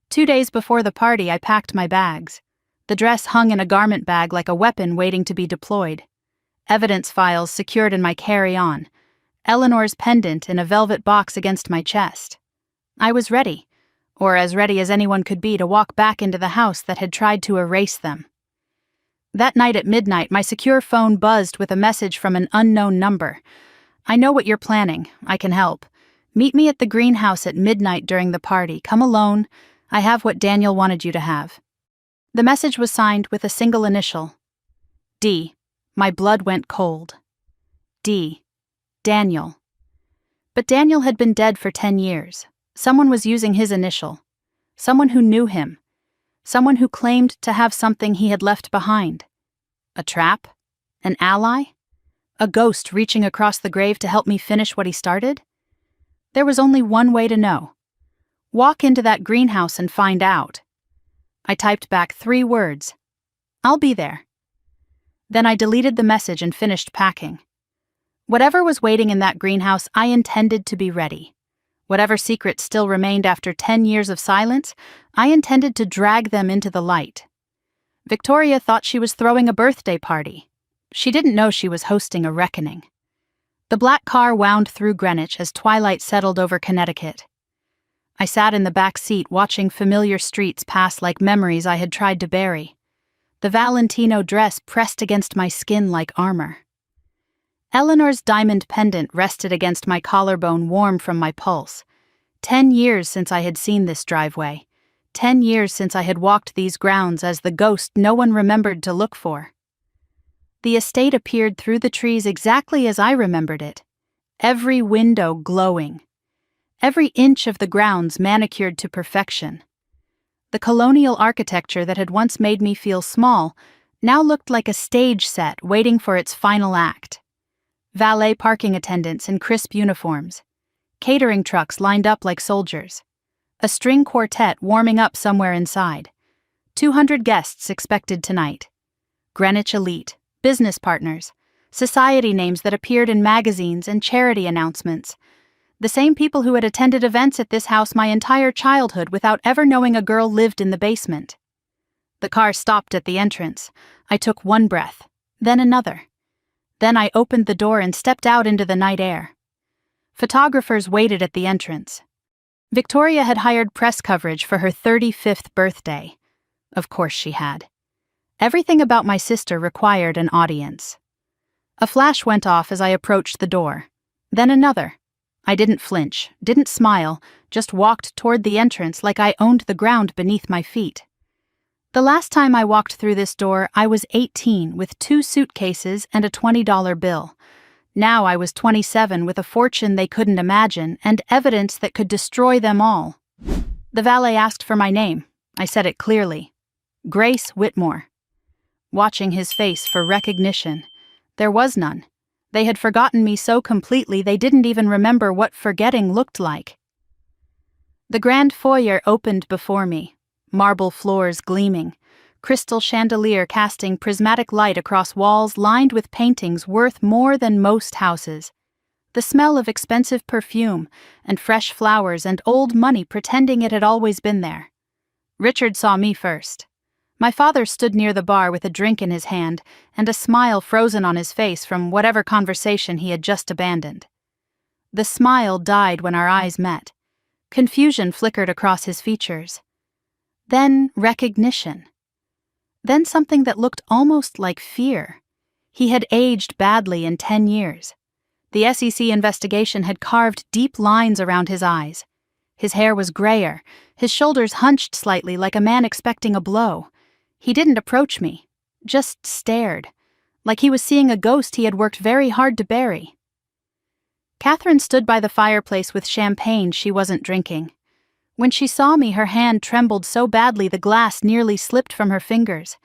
2 days before the party, I packed my bags. The dress hung in a garment bag like a weapon waiting to be deployed. Evidence files secured in my carry-on. Eleanor's pendant in a velvet box against my chest. I was ready, or as ready as anyone could be to walk back into the house that had tried to erase them. That night at midnight, my secure phone buzzed with a message from an unknown number. "I know what you're planning. I can help. Meet me at the greenhouse at midnight during the party. Come alone. I have what Daniel wanted you to have." The message was signed with a single initial. D. My blood went cold. D. Daniel. But Daniel had been dead for 10 years. Someone was using his initial. Someone who knew him. Someone who claimed to have something he had left behind. A trap? An ally? A ghost reaching across the grave to help me finish what he started? There was only one way to know. Walk into that greenhouse and find out. I typed back 3 words. "I'll be there." Then I deleted the message and finished packing. Whatever was waiting in that greenhouse, I intended to be ready. Whatever secrets still remained after 10 years of silence, I intended to drag them into the light. Victoria thought she was throwing a birthday party. She didn't know she was hosting a reckoning. The black car wound through Greenwich as twilight settled over Connecticut. I sat in the back seat watching familiar streets pass like memories I had tried to bury. The Valentino dress pressed against my skin like armor. Eleanor's diamond pendant rested against my collarbone, warm from my pulse. 10 years since I had seen this driveway. 10 years since I had walked these grounds as the ghost no one remembered to look for. The estate appeared through the trees exactly as I remembered it. Every window glowing. Every inch of the grounds manicured to perfection. The colonial architecture that had once made me feel small now looked like a stage set waiting for its final act. Valet parking attendants in crisp uniforms. Catering trucks lined up like soldiers. A string quartet warming up somewhere inside. 200 guests expected tonight. Greenwich elite, business partners, society names that appeared in magazines and charity announcements. The same people who had attended events at this house my entire childhood without ever knowing a girl lived in the basement. The car stopped at the entrance. I took one breath, then another. Then I opened the door and stepped out into the night air. Photographers waited at the entrance. Victoria had hired press coverage for her 35th birthday. Of course she had. Everything about my sister required an audience. A flash went off as I approached the door. Then another. I didn't flinch, didn't smile, just walked toward the entrance like I owned the ground beneath my feet. The last time I walked through this door, I was 18 with 2 suitcases and a $20 bill. Now I was 27 with a fortune they couldn't imagine and evidence that could destroy them all. The valet asked for my name. I said it clearly. Grace Whitmore. Watching his face for recognition. There was none. They had forgotten me so completely they didn't even remember what forgetting looked like. The grand foyer opened before me, marble floors gleaming, crystal chandelier casting prismatic light across walls lined with paintings worth more than most houses. The smell of expensive perfume and fresh flowers and old money pretending it had always been there. Richard saw me first. My father stood near the bar with a drink in his hand and a smile frozen on his face from whatever conversation he had just abandoned. The smile died when our eyes met. Confusion flickered across his features. Then recognition. Then something that looked almost like fear. He had aged badly in 10 years. The SEC investigation had carved deep lines around his eyes. His hair was grayer, his shoulders hunched slightly like a man expecting a blow. He didn't approach me, just stared, like he was seeing a ghost he had worked very hard to bury. Catherine stood by the fireplace with champagne she wasn't drinking. When she saw me, her hand trembled so badly the glass nearly slipped from her fingers.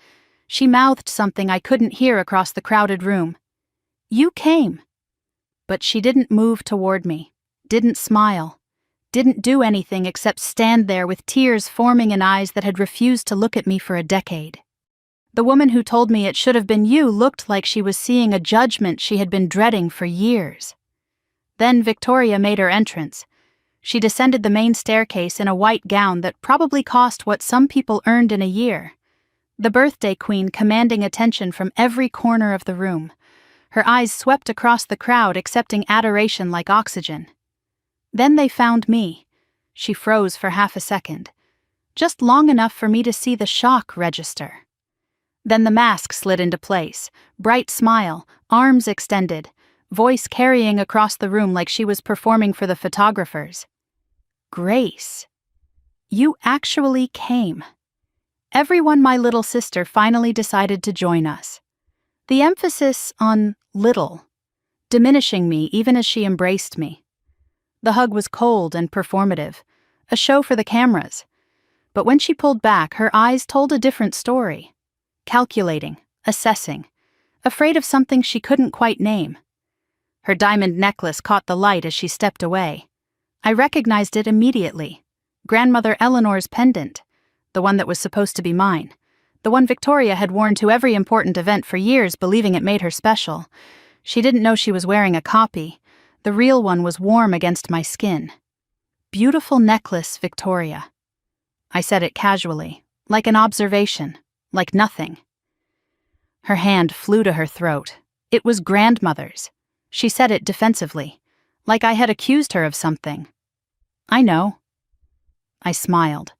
She mouthed something I couldn't hear across the crowded room. "You came." But she didn't move toward me, didn't smile, didn't do anything except stand there with tears forming in eyes that had refused to look at me for a decade. The woman who told me it should have been you looked like she was seeing a judgment she had been dreading for years. Then Victoria made her entrance. She descended the main staircase in a white gown that probably cost what some people earned in a year. The birthday queen commanding attention from every corner of the room. Her eyes swept across the crowd, accepting adoration like oxygen. Then they found me. She froze for half a second, just long enough for me to see the shock register. Then the mask slid into place, bright smile, arms extended, voice carrying across the room like she was performing for the photographers. Grace, you actually came. Everyone, my little sister, finally decided to join us. The emphasis on little, diminishing me even as she embraced me. The hug was cold and performative, a show for the cameras. But when she pulled back, her eyes told a different story. Calculating, assessing, afraid of something she couldn't quite name. Her diamond necklace caught the light as she stepped away. I recognized it immediately. Grandmother Eleanor's pendant, the one that was supposed to be mine. The one Victoria had worn to every important event for years, believing it made her special. She didn't know she was wearing a copy. The real one was warm against my skin. Beautiful necklace, Victoria. I said it casually, like an observation, like nothing. Her hand flew to her throat. It was grandmother's. She said it defensively, like I had accused her of something. I know. I smiled.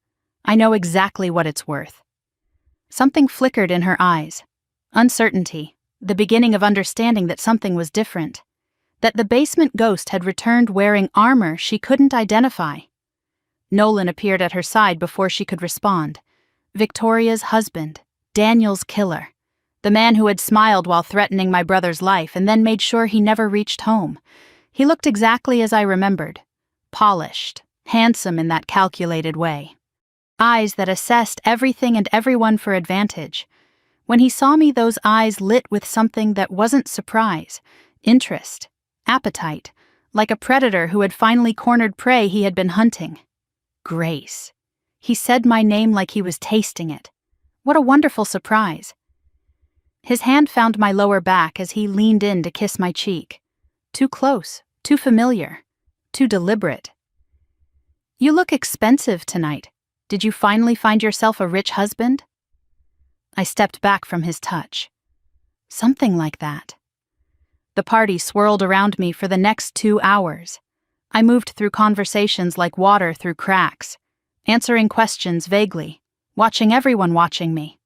I know exactly what it's worth. Something flickered in her eyes. Uncertainty, the beginning of understanding that something was different. That the basement ghost had returned wearing armor she couldn't identify. Nolan appeared at her side before she could respond. Victoria's husband, Daniel's killer. The man who had smiled while threatening my brother's life and then made sure he never reached home. He looked exactly as I remembered. Polished, handsome in that calculated way. Eyes that assessed everything and everyone for advantage. When he saw me, those eyes lit with something that wasn't surprise, interest, appetite, like a predator who had finally cornered prey he had been hunting. Grace. He said my name like he was tasting it. What a wonderful surprise. His hand found my lower back as he leaned in to kiss my cheek. Too close, too familiar, too deliberate. You look expensive tonight. Did you finally find yourself a rich husband? I stepped back from his touch. Something like that. The party swirled around me for the next 2 hours. I moved through conversations like water through cracks, answering questions vaguely, watching everyone watching me.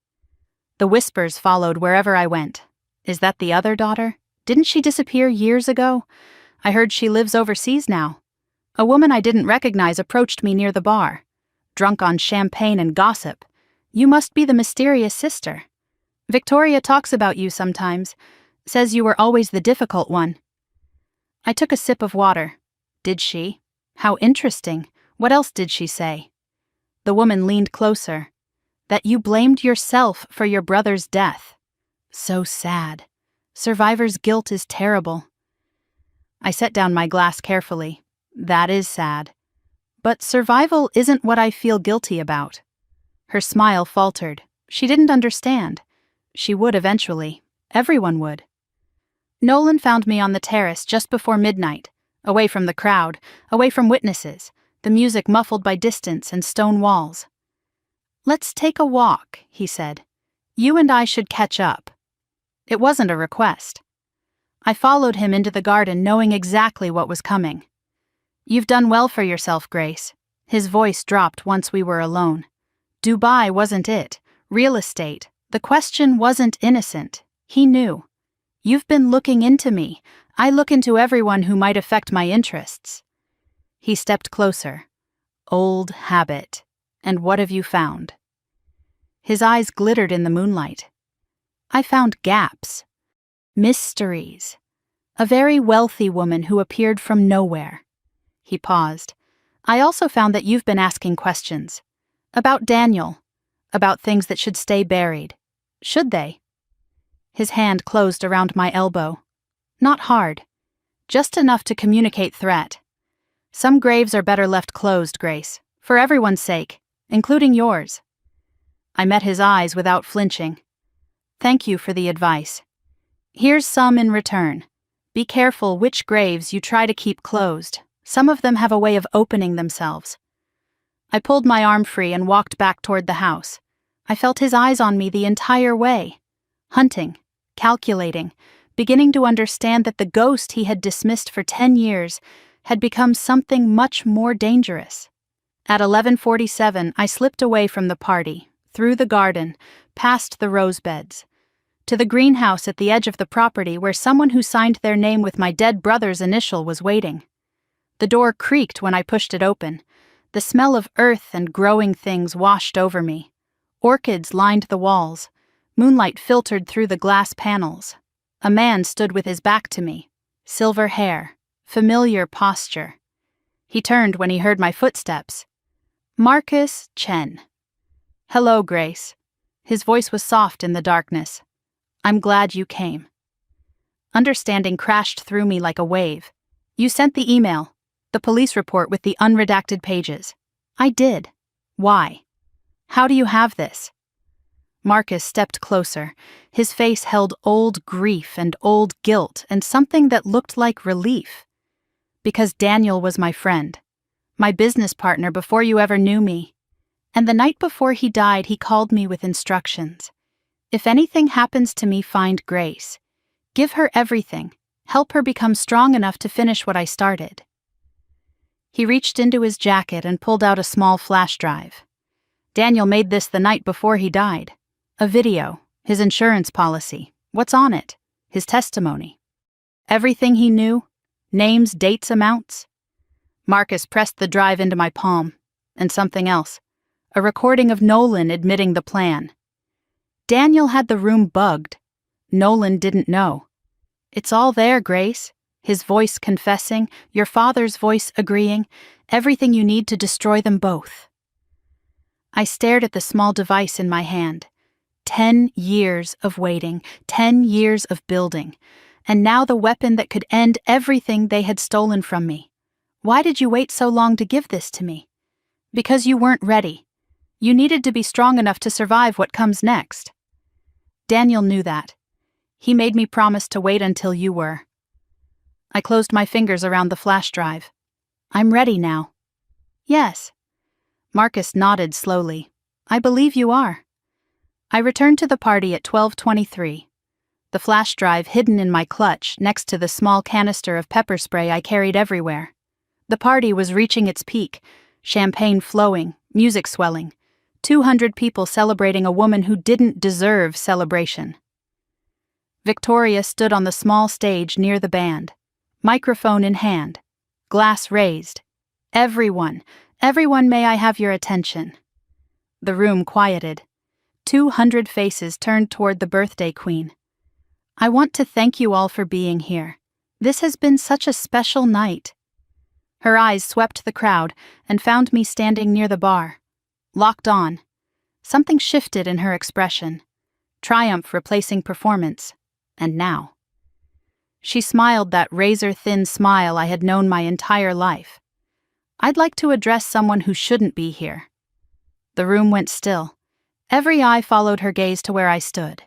The whispers followed wherever I went. Is that the other daughter? Didn't she disappear years ago? I heard she lives overseas now. A woman I didn't recognize approached me near the bar, drunk on champagne and gossip. You must be the mysterious sister. Victoria talks about you sometimes, says you were always the difficult one." I took a sip of water. Did she? How interesting. What else did she say? The woman leaned closer. "That you blamed yourself for your brother's death. So sad. Survivor's guilt is terrible." I set down my glass carefully. That is sad. But survival isn't what I feel guilty about. Her smile faltered. She didn't understand. She would eventually. Everyone would. Nolan found me on the terrace just before midnight, away from the crowd, away from witnesses, the music muffled by distance and stone walls. "Let's take a walk," he said. "You and I should catch up." It wasn't a request. I followed him into the garden knowing exactly what was coming. "You've done well for yourself, Grace." His voice dropped once we were alone. Dubai wasn't it. Real estate. The question wasn't innocent. He knew. "You've been looking into me. I look into everyone who might affect my interests." He stepped closer. "Old habit. And what have you found?" His eyes glittered in the moonlight. "I found gaps. Mysteries. A very wealthy woman who appeared from nowhere." He paused. "I also found that you've been asking questions. About Daniel. About things that should stay buried. Should they?" His hand closed around my elbow. Not hard. Just enough to communicate threat. "Some graves are better left closed, Grace. For everyone's sake, including yours." I met his eyes without flinching. "Thank you for the advice. Here's some in return. Be careful which graves you try to keep closed. Some of them have a way of opening themselves." I pulled my arm free and walked back toward the house. I felt his eyes on me the entire way. Hunting, calculating, beginning to understand that the ghost he had dismissed for 10 years had become something much more dangerous. At 11:47, I slipped away from the party, through the garden, past the rose beds, to the greenhouse at the edge of the property where someone who signed their name with my dead brother's initial was waiting. The door creaked when I pushed it open. The smell of earth and growing things washed over me. Orchids lined the walls. Moonlight filtered through the glass panels. A man stood with his back to me. Silver hair. Familiar posture. He turned when he heard my footsteps. "Marcus Chen." "Hello, Grace." His voice was soft in the darkness. "I'm glad you came." Understanding crashed through me like a wave. "You sent the email. The police report with the unredacted pages." "I did. Why? How do you have this?" Marcus stepped closer. His face held old grief and old guilt and something that looked like relief. "Because Daniel was my friend. My business partner before you ever knew me. And the night before he died, he called me with instructions. If anything happens to me, find Grace. Give her everything. Help her become strong enough to finish what I started." He reached into his jacket and pulled out a small flash drive. "Daniel made this the night before he died. A video, his insurance policy, what's on it, his testimony. Everything he knew, names, dates, amounts." Marcus pressed the drive into my palm. And something else. A recording of Nolan admitting the plan. Daniel had the room bugged. Nolan didn't know. "It's all there, Grace." His voice confessing, your father's voice agreeing, everything you need to destroy them both. I stared at the small device in my hand. 10 years of waiting, 10 years of building, and now the weapon that could end everything they had stolen from me. "Why did you wait so long to give this to me?" "Because you weren't ready. You needed to be strong enough to survive what comes next." Daniel knew that. He made me promise to wait until you were. I closed my fingers around the flash drive. "I'm ready now." "Yes." Marcus nodded slowly. "I believe you are." I returned to the party at 12:23. The flash drive hidden in my clutch next to the small canister of pepper spray I carried everywhere. The party was reaching its peak, champagne flowing, music swelling, 200 people celebrating a woman who didn't deserve celebration. Victoria stood on the small stage near the band. Microphone in hand, glass raised. Everyone, may I have your attention?" The room quieted. 200 faces turned toward the birthday queen. I want to thank you all for being here. This has been such a special night. Her eyes swept the crowd and found me standing near the bar. Locked on. Something shifted in her expression. Triumph replacing performance. And now. She smiled that razor-thin smile I had known my entire life. I'd like to address someone who shouldn't be here. The room went still. Every eye followed her gaze to where I stood.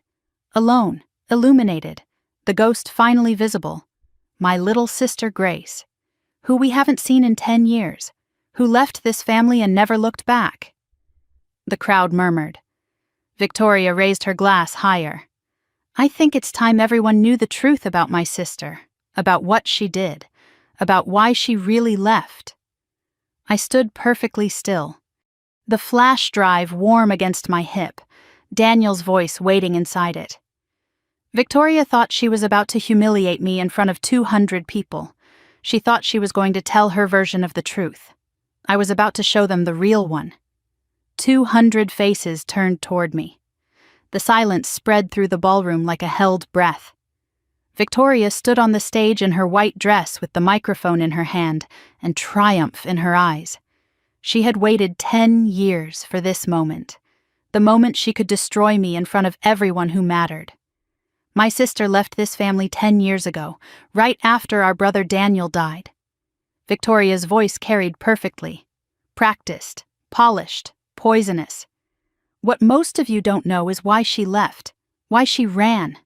Alone, illuminated, the ghost finally visible. My little sister Grace, who we haven't seen in 10 years, who left this family and never looked back. The crowd murmured. Victoria raised her glass higher. I think it's time everyone knew the truth about my sister, about what she did, about why she really left. I stood perfectly still. The flash drive warm against my hip, Daniel's voice waiting inside it. Victoria thought she was about to humiliate me in front of 200 people. She thought she was going to tell her version of the truth. I was about to show them the real one. 200 faces turned toward me. The silence spread through the ballroom like a held breath. Victoria stood on the stage in her white dress with the microphone in her hand and triumph in her eyes. She had waited 10 years for this moment, the moment she could destroy me in front of everyone who mattered. My sister left this family 10 years ago, right after our brother Daniel died. Victoria's voice carried perfectly. Practiced, polished, poisonous. What most of you don't know is why she left, why she ran.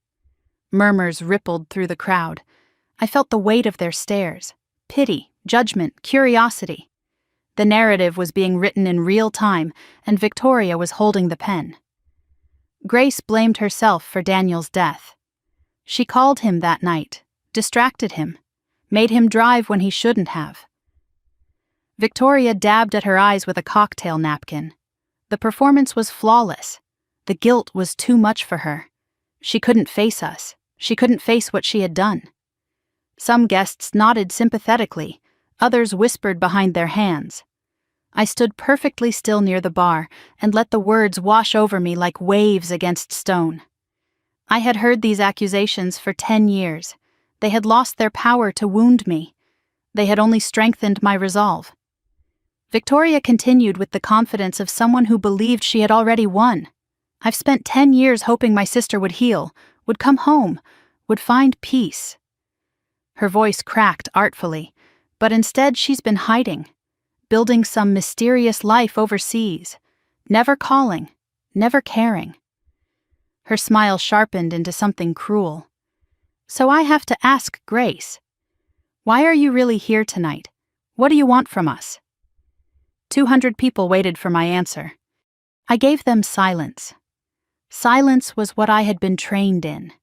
Murmurs rippled through the crowd. I felt the weight of their stares. Pity, judgment, curiosity. The narrative was being written in real time, and Victoria was holding the pen. Grace blamed herself for Daniel's death. She called him that night, distracted him, made him drive when he shouldn't have. Victoria dabbed at her eyes with a cocktail napkin. The performance was flawless. The guilt was too much for her. She couldn't face us. She couldn't face what she had done. Some guests nodded sympathetically, others whispered behind their hands. I stood perfectly still near the bar and let the words wash over me like waves against stone. I had heard these accusations for 10 years. They had lost their power to wound me. They had only strengthened my resolve. Victoria continued with the confidence of someone who believed she had already won. I've spent 10 years hoping my sister would heal, would come home, would find peace. Her voice cracked artfully, but instead she's been hiding, building some mysterious life overseas, never calling, never caring. Her smile sharpened into something cruel. So I have to ask Grace, why are you really here tonight? What do you want from us? 200 people waited for my answer. I gave them silence. Silence was what I had been trained in.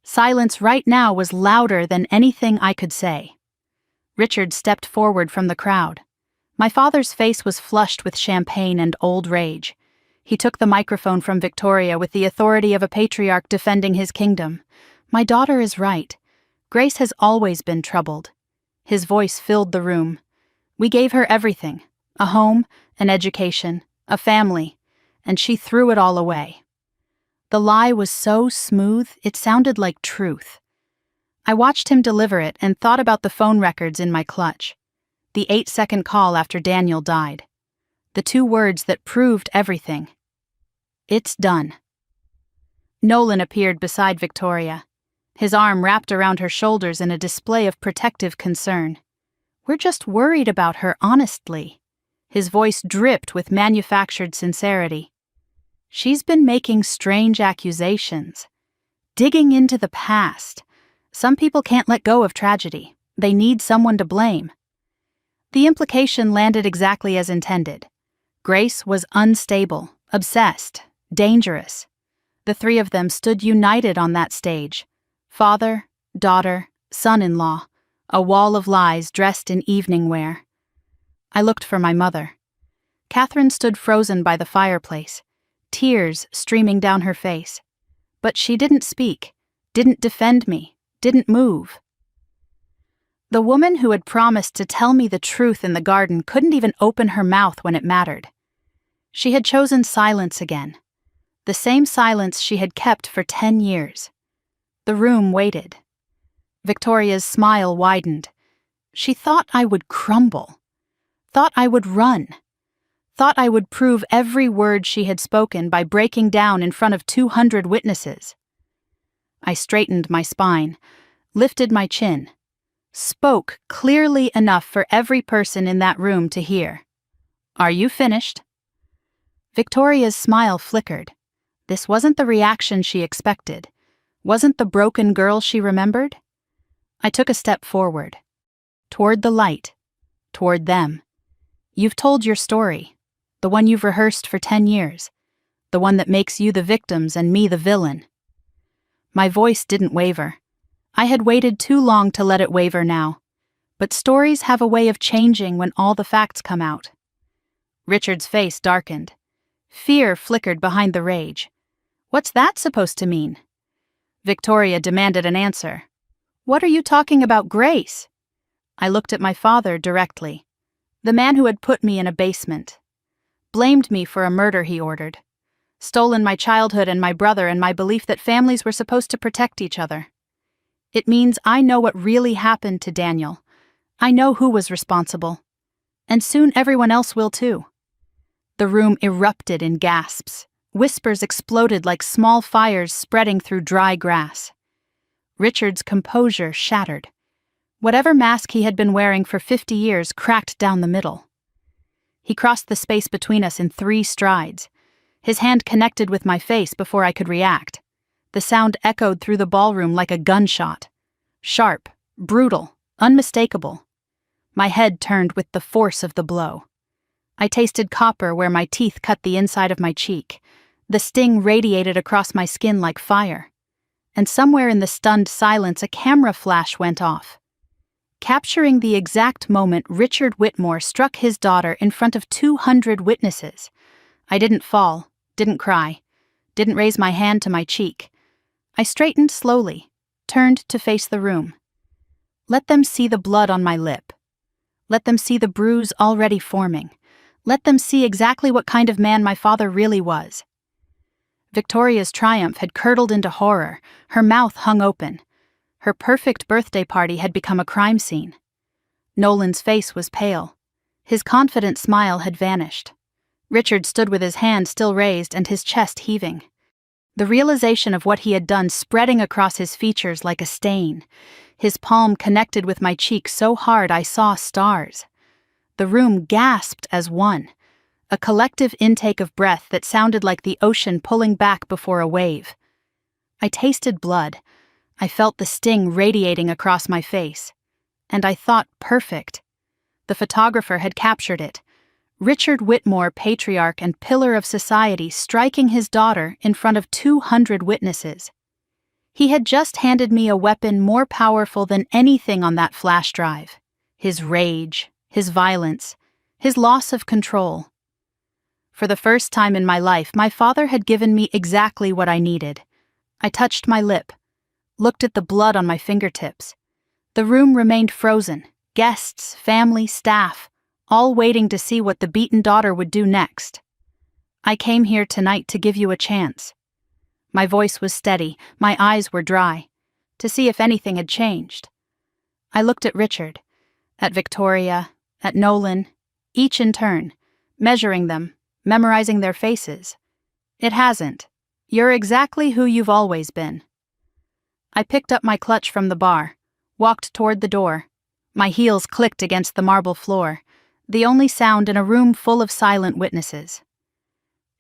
Silence right now was louder than anything I could say. Richard stepped forward from the crowd. My father's face was flushed with champagne and old rage. He took the microphone from Victoria with the authority of a patriarch defending his kingdom. My daughter is right. Grace has always been troubled. His voice filled the room. We gave her everything, a home, an education, a family, and she threw it all away. The lie was so smooth, it sounded like truth. I watched him deliver it and thought about the phone records in my clutch. The 8-second call after Daniel died. The 2 words that proved everything. It's done. Nolan appeared beside Victoria, his arm wrapped around her shoulders in a display of protective concern. We're just worried about her, honestly. His voice dripped with manufactured sincerity. She's been making strange accusations, digging into the past. Some people can't let go of tragedy. They need someone to blame. The implication landed exactly as intended. Grace was unstable, obsessed, dangerous. The 3 of them stood united on that stage. Father, daughter, son-in-law, a wall of lies dressed in evening wear. I looked for my mother. Catherine stood frozen by the fireplace, tears streaming down her face. But she didn't speak, didn't defend me, didn't move. The woman who had promised to tell me the truth in the garden couldn't even open her mouth when it mattered. She had chosen silence again. the same silence she had kept for 10 years. The room waited. Victoria's smile widened. She thought I would crumble, thought I would run, thought I would prove every word she had spoken by breaking down in front of 200 witnesses. I straightened my spine, lifted my chin, spoke clearly enough for every person in that room to hear. "Are you finished?" Victoria's smile flickered. This wasn't the reaction she expected, wasn't the broken girl she remembered. I took a step forward, toward the light, toward them. "You've told your story, the one you've rehearsed for 10 years, the one that makes you the victims and me the villain." My voice didn't waver. I had waited too long to let it waver now. But stories have a way of changing when all the facts come out. Richard's face darkened. Fear flickered behind the rage. "What's that supposed to mean?" Victoria demanded an answer. "What are you talking about, Grace?" I looked at my father directly. The man who had put me in a basement. Blamed me for a murder he ordered. Stolen my childhood and my brother and my belief that families were supposed to protect each other. It means I know what really happened to Daniel. I know who was responsible. And soon everyone else will too. The room erupted in gasps. Whispers exploded like small fires spreading through dry grass. Richard's composure shattered. Whatever mask he had been wearing for 50 years cracked down the middle. He crossed the space between us in 3 strides. His hand connected with my face before I could react. The sound echoed through the ballroom like a gunshot. Sharp, brutal, unmistakable. My head turned with the force of the blow. I tasted copper where my teeth cut the inside of my cheek. The sting radiated across my skin like fire. And somewhere in the stunned silence a camera flash went off. Capturing the exact moment Richard Whitmore struck his daughter in front of 200 witnesses. I didn't fall, didn't cry, didn't raise my hand to my cheek. I straightened slowly, turned to face the room. Let them see the blood on my lip. Let them see the bruise already forming. Let them see exactly what kind of man my father really was. Victoria's triumph had curdled into horror, her mouth hung open. Her perfect birthday party had become a crime scene. Nolan's face was pale. His confident smile had vanished. Richard stood with his hand still raised and his chest heaving. The realization of what he had done spreading across his features like a stain. His palm connected with my cheek so hard I saw stars. The room gasped as one, a collective intake of breath that sounded like the ocean pulling back before a wave. I tasted blood. I felt the sting radiating across my face. And I thought perfect. The photographer had captured it. Richard Whitmore, patriarch and pillar of society, striking his daughter in front of 200 witnesses. He had just handed me a weapon more powerful than anything on that flash drive. His rage, his violence, his loss of control. For the first time in my life, my father had given me exactly what I needed. I touched my lip, looked at the blood on my fingertips. The room remained frozen, guests, family, staff, all waiting to see what the beaten daughter would do next. "I came here tonight to give you a chance." My voice was steady, my eyes were dry, to see if anything had changed. I looked at Richard, at Victoria, at Nolan, each in turn, measuring them, memorizing their faces. "It hasn't. You're exactly who you've always been." I picked up my clutch from the bar, walked toward the door. My heels clicked against the marble floor, the only sound in a room full of silent witnesses.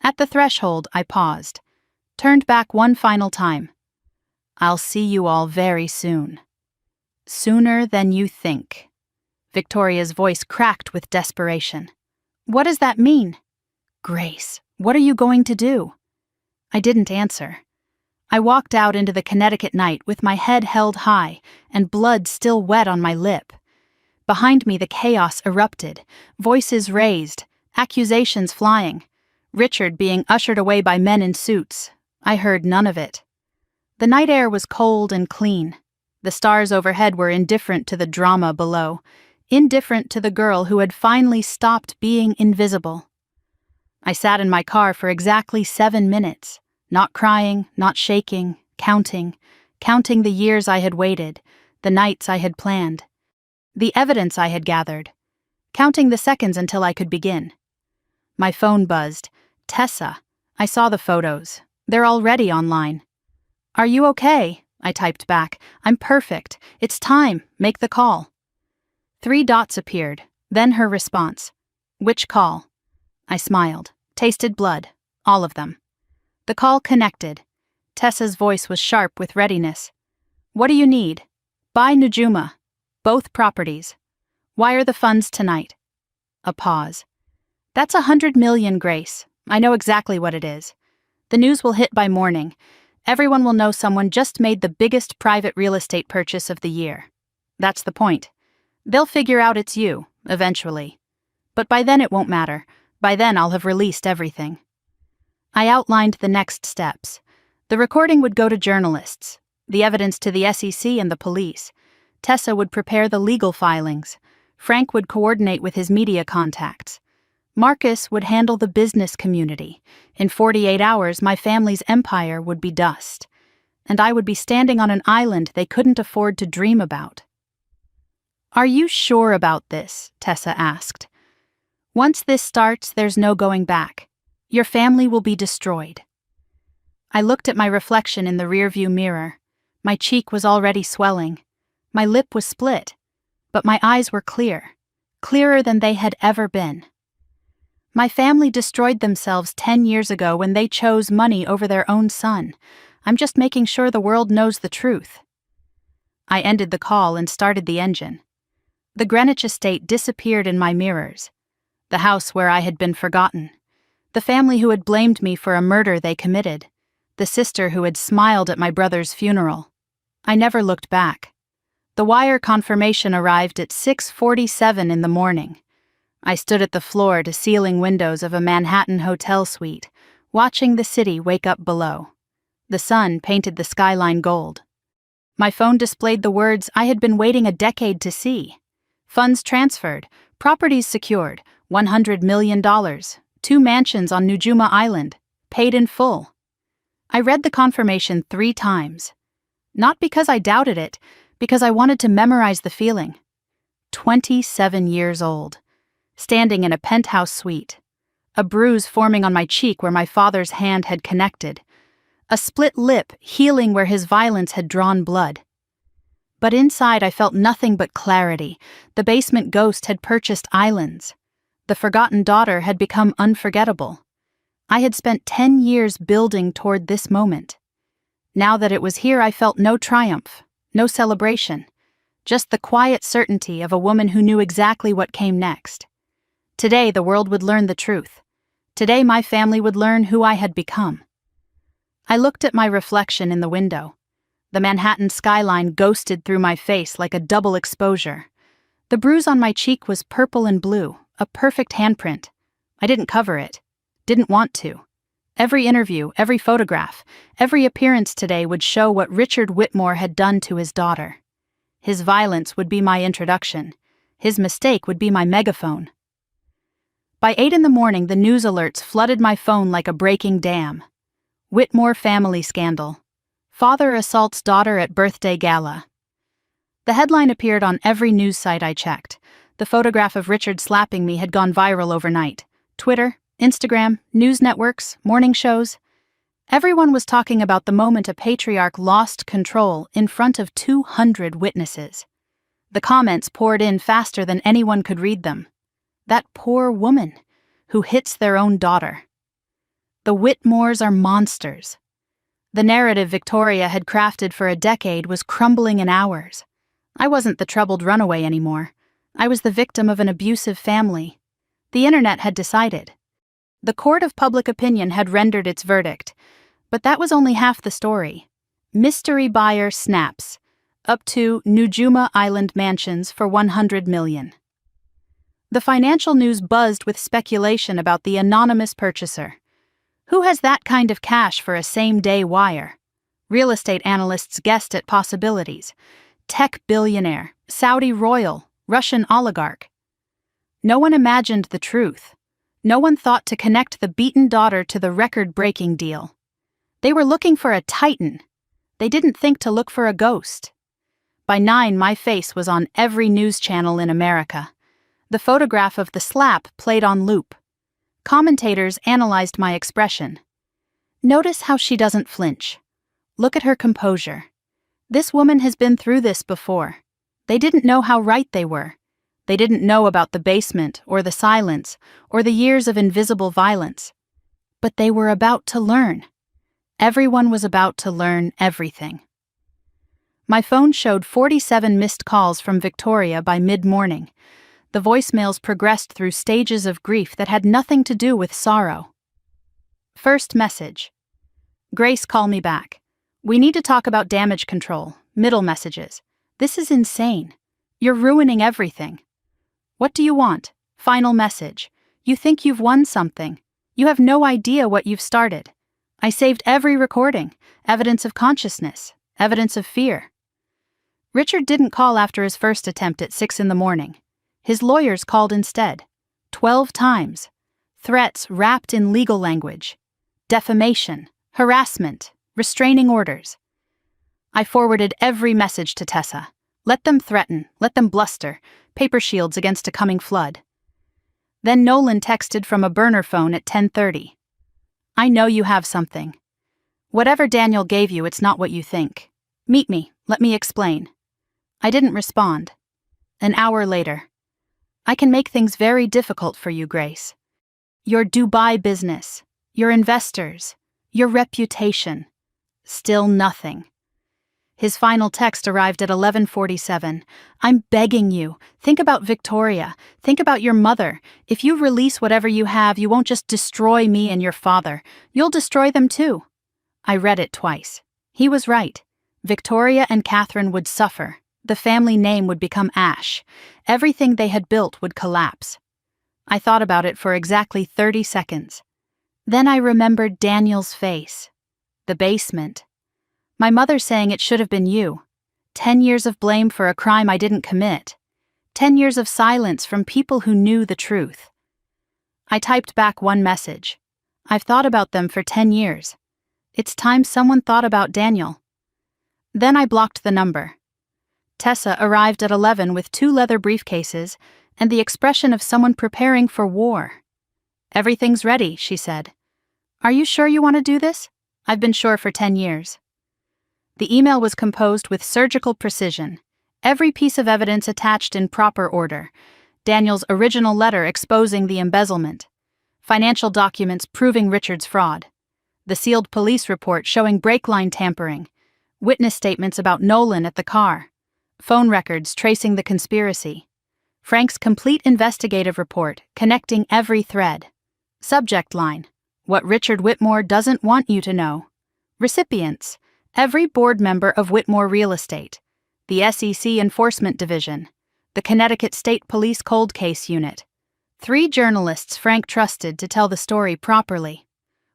At the threshold, I paused, turned back one final time. "I'll see you all very soon." "Sooner than you think." Victoria's voice cracked with desperation. "What does that mean?" "Grace, what are you going to do?" I didn't answer. I walked out into the Connecticut night with my head held high and blood still wet on my lip. Behind me the chaos erupted, voices raised, accusations flying, Richard being ushered away by men in suits. I heard none of it. The night air was cold and clean. The stars overhead were indifferent to the drama below, indifferent to the girl who had finally stopped being invisible. I sat in my car for exactly 7 minutes, Not crying, not shaking, counting the years I had waited, the nights I had planned, the evidence I had gathered, counting the seconds until I could begin. My phone buzzed. Tessa, I saw the photos. They're already online. Are you okay? I typed back. I'm perfect. It's time. Make the call. 3 dots appeared, then her response. Which call? I smiled. Tasted blood. All of them. The call connected. Tessa's voice was sharp with readiness. What do you need? Buy Nujuma. Both properties. Wire the funds tonight. A pause. That's 100 million, Grace. I know exactly what it is. The news will hit by morning. Everyone will know someone just made the biggest private real estate purchase of the year. That's the point. They'll figure out it's you, eventually. But by then it won't matter. By then I'll have released everything. I outlined the next steps. The recording would go to journalists, the evidence to the SEC and the police. Tessa would prepare the legal filings. Frank would coordinate with his media contacts. Marcus would handle the business community. In 48 hours, my family's empire would be dust. And I would be standing on an island they couldn't afford to dream about. Are you sure about this? Tessa asked. Once this starts, there's no going back. Your family will be destroyed. I looked at my reflection in the rearview mirror. My cheek was already swelling. My lip was split. But my eyes were clear. Clearer than they had ever been. My family destroyed themselves 10 years ago when they chose money over their own son. I'm just making sure the world knows the truth. I ended the call and started the engine. The Greenwich estate disappeared in my mirrors. The house where I had been forgotten. The family who had blamed me for a murder they committed. The sister who had smiled at my brother's funeral. I never looked back. The wire confirmation arrived at 6:47 in the morning. I stood at the floor-to-ceiling windows of a Manhattan hotel suite, watching the city wake up below. The sun painted the skyline gold. My phone displayed the words I had been waiting a decade to see. Funds transferred, properties secured, $100 million, 2 mansions on Nujuma Island, paid in full. I read the confirmation 3 times. Not because I doubted it, because I wanted to memorize the feeling. 27 years old. Standing in a penthouse suite. A bruise forming on my cheek where my father's hand had connected. A split lip healing where his violence had drawn blood. But inside I felt nothing but clarity. The basement ghost had purchased islands. The forgotten daughter had become unforgettable. I had spent 10 years building toward this moment. Now that it was here, I felt no triumph, no celebration. Just the quiet certainty of a woman who knew exactly what came next. Today, the world would learn the truth. Today, my family would learn who I had become. I looked at my reflection in the window. The Manhattan skyline ghosted through my face like a double exposure. The bruise on my cheek was purple and blue, a perfect handprint. I didn't cover it. Didn't want to. Every interview, every photograph, every appearance today would show what Richard Whitmore had done to his daughter. His violence would be my introduction. His mistake would be my megaphone. By 8 in the morning, the news alerts flooded my phone like a breaking dam. Whitmore family scandal. Father assaults daughter at birthday gala. The headline appeared on every news site I checked. The photograph of Richard slapping me had gone viral overnight. Twitter, Instagram, news networks, morning shows. Everyone was talking about the moment a patriarch lost control in front of 200 witnesses. The comments poured in faster than anyone could read them. That poor woman who hits their own daughter. The Whitmores are monsters. The narrative Victoria had crafted for a decade was crumbling in hours. I wasn't the troubled runaway anymore. I was the victim of an abusive family. The internet had decided. The court of public opinion had rendered its verdict. But that was only half the story. Mystery buyer snaps. Up to Nujuma Island mansions for $100 million. The financial news buzzed with speculation about the anonymous purchaser. Who has that kind of cash for a same-day wire? Real estate analysts guessed at possibilities. Tech billionaire, Saudi royal, Russian oligarch. No one imagined the truth. No one thought to connect the beaten daughter to the record-breaking deal. They were looking for a titan. They didn't think to look for a ghost. By 9, my face was on every news channel in America. The photograph of the slap played on loop. Commentators analyzed my expression. Notice how she doesn't flinch. Look at her composure. This woman has been through this before. They didn't know how right they were. They didn't know about the basement or the silence or the years of invisible violence. But they were about to learn. Everyone was about to learn everything. My phone showed 47 missed calls from Victoria by mid-morning. The voicemails progressed through stages of grief that had nothing to do with sorrow. First message. Grace, call me back. We need to talk about damage control. Middle messages. This is insane. You're ruining everything. What do you want? Final message. You think you've won something. You have no idea what you've started. I saved every recording. Evidence of consciousness. Evidence of fear. Richard didn't call after his first attempt at 6 a.m. His lawyers called instead. 12 times. Threats wrapped in legal language. Defamation, harassment, restraining orders. I forwarded every message to Tessa. Let them threaten, let them bluster, paper shields against a coming flood. Then Nolan texted from a burner phone at 10:30. I know you have something. Whatever Daniel gave you, it's not what you think. Meet me, let me explain. I didn't respond. An hour later. I can make things very difficult for you, Grace. Your Dubai business, your investors, your reputation. Still nothing. His final text arrived at 11:47. I'm begging you, think about Victoria, think about your mother. If you release whatever you have, you won't just destroy me and your father, you'll destroy them too. I read it twice. He was right. Victoria and Catherine would suffer. The family name would become ash. Everything they had built would collapse. I thought about it for exactly 30 seconds. Then I remembered Daniel's face. The basement. My mother saying it should have been you. 10 years of blame for a crime I didn't commit. 10 years of silence from people who knew the truth. I typed back one message. I've thought about them for 10 years. It's time someone thought about Daniel. Then I blocked the number. Tessa arrived at 11 with 2 leather briefcases and the expression of someone preparing for war. Everything's ready, she said. Are you sure you want to do this? I've been sure for 10 years. The email was composed with surgical precision, every piece of evidence attached in proper order. Daniel's original letter exposing the embezzlement, financial documents proving Richard's fraud, the sealed police report showing brake line tampering, witness statements about Nolan at the car, phone records tracing the conspiracy, Frank's complete investigative report connecting every thread. Subject line: what Richard Whitmore doesn't want you to know. Recipients: every board member of Whitmore Real Estate, the SEC Enforcement Division, the Connecticut State Police Cold Case Unit, 3 journalists Frank trusted to tell the story properly,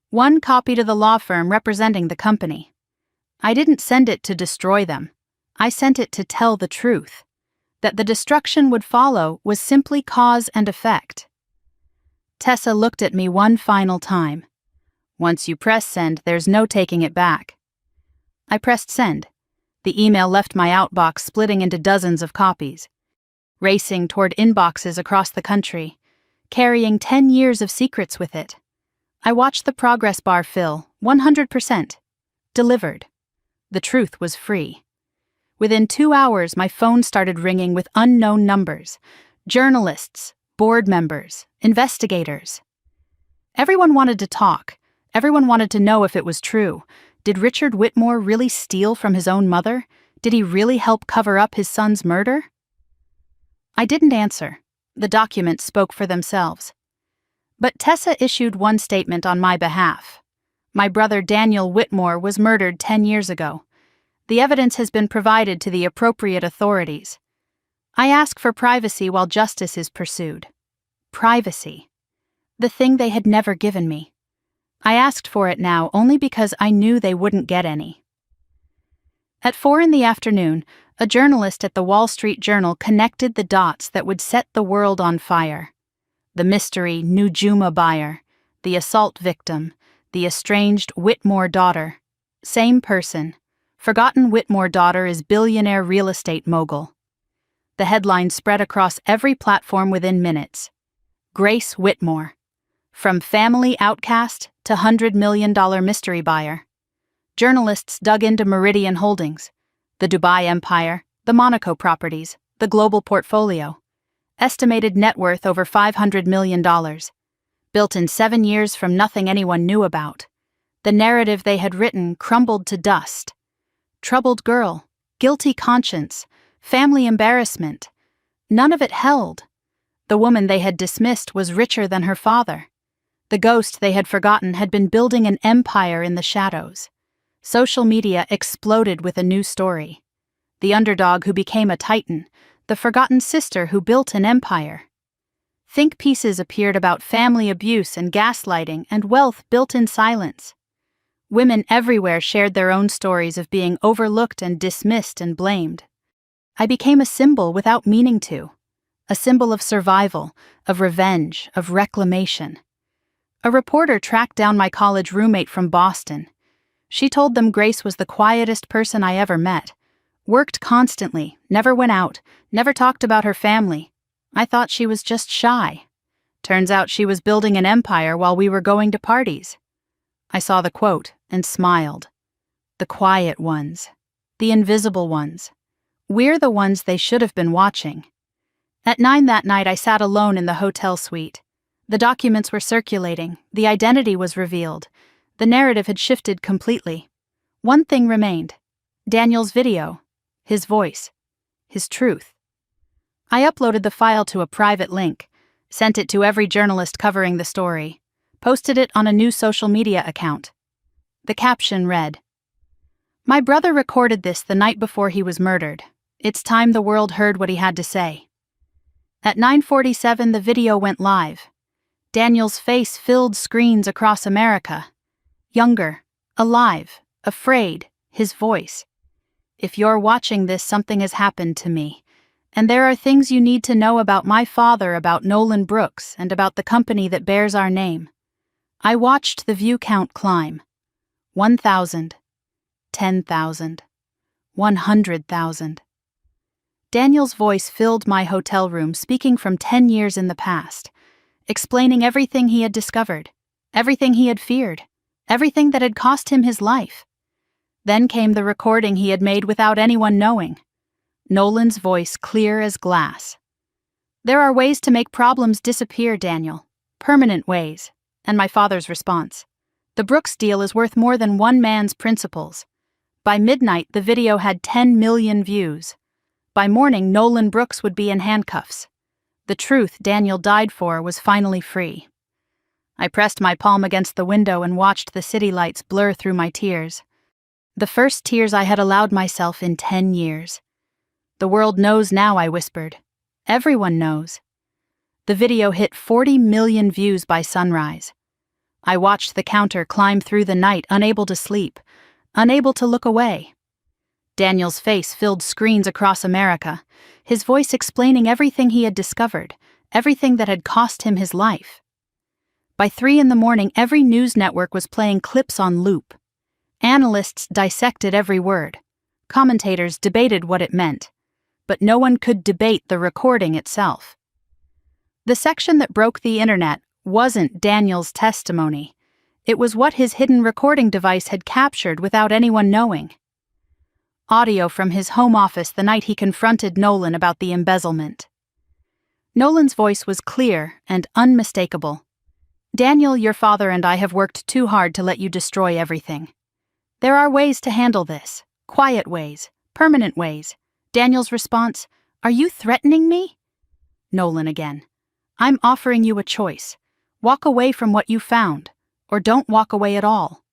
1 copy to the law firm representing the company. I didn't send it to destroy them. I sent it to tell the truth. That the destruction would follow was simply cause and effect. Tessa looked at me one final time. Once you press send, there's no taking it back. I pressed send. The email left my outbox splitting into dozens of copies, racing toward inboxes across the country, carrying 10 years of secrets with it. I watched the progress bar fill, 100%. Delivered. The truth was free. Within 2 hours, my phone started ringing with unknown numbers. Journalists, board members, investigators. Everyone wanted to talk. Everyone wanted to know if it was true. Did Richard Whitmore really steal from his own mother? Did he really help cover up his son's murder? I didn't answer. The documents spoke for themselves. But Tessa issued one statement on my behalf. My brother Daniel Whitmore was murdered 10 years ago. The evidence has been provided to the appropriate authorities. I ask for privacy while justice is pursued. Privacy. The thing they had never given me. I asked for it now only because I knew they wouldn't get any. At 4 p.m, a journalist at the Wall Street Journal connected the dots that would set the world on fire. The mystery Nujuma buyer, the assault victim, The estranged Whitmore daughter. Same person. Forgotten Whitmore daughter is billionaire real estate mogul. The headline spread across every platform within minutes. Grace Whitmore. From family outcast to $100 million mystery buyer. Journalists dug into Meridian Holdings, the Dubai empire, the Monaco properties, the global portfolio. Estimated net worth over $500 million. Built in 7 years from nothing anyone knew about. The narrative they had written crumbled to dust. Troubled girl, guilty conscience, family embarrassment. None of it held. The woman they had dismissed was richer than her father. The ghost they had forgotten had been building an empire in the shadows. Social media exploded with a new story. The underdog who became a titan, the forgotten sister who built an empire. Think pieces appeared about family abuse and gaslighting and wealth built in silence. Women everywhere shared their own stories of being overlooked and dismissed and blamed. I became a symbol without meaning to. A symbol of survival, of revenge, of reclamation. A reporter tracked down my college roommate from Boston. She told them Grace was the quietest person I ever met. Worked constantly, never went out, never talked about her family. I thought she was just shy. Turns out she was building an empire while we were going to parties. I saw the quote and smiled. The quiet ones. The invisible ones. We're the ones they should have been watching. At 9 that night I sat alone in the hotel suite. The documents were circulating, the identity was revealed. The narrative had shifted completely. One thing remained. Daniel's video. His voice. His truth. I uploaded the file to a private link, sent it to every journalist covering the story, posted it on a new social media account. The caption read, "My brother recorded this the night before he was murdered. It's time the world heard what he had to say." At 9:47 the video went live. Daniel's face filled screens across America. Younger, alive, afraid, his voice. "If you're watching this, something has happened to me. And there are things you need to know about my father, about Nolan Brooks, and about the company that bears our name." I watched the view count climb. 1,000. 10,000. 100,000. Daniel's voice filled my hotel room, speaking from 10 years in the past, explaining everything he had discovered, everything he had feared, everything that had cost him his life. Then came the recording he had made without anyone knowing. Nolan's voice clear as glass. "There are ways to make problems disappear, Daniel. Permanent ways." And my father's response. "The Brooks deal is worth more than one man's principles." By midnight, the video had 10 million views. By morning, Nolan Brooks would be in handcuffs. The truth Daniel died for was finally free. I pressed my palm against the window and watched the city lights blur through my tears. The first tears I had allowed myself in 10 years. "The world knows now," I whispered. "Everyone knows." The video hit 40 million views by sunrise. I watched the counter climb through the night, unable to sleep, unable to look away. Daniel's face filled screens across America, his voice explaining everything he had discovered, everything that had cost him his life. By 3 in the morning, every news network was playing clips on loop. Analysts dissected every word. Commentators debated what it meant. But no one could debate the recording itself. The section that broke the internet wasn't Daniel's testimony. It was what his hidden recording device had captured without anyone knowing. Audio from his home office the night he confronted Nolan about the embezzlement. Nolan's voice was clear and unmistakable. "Daniel, your father and I have worked too hard to let you destroy everything. There are ways to handle this, quiet ways, permanent ways." Daniel's response, "Are you threatening me?" Nolan again, "I'm offering you a choice. Walk away from what you found, or don't walk away at all."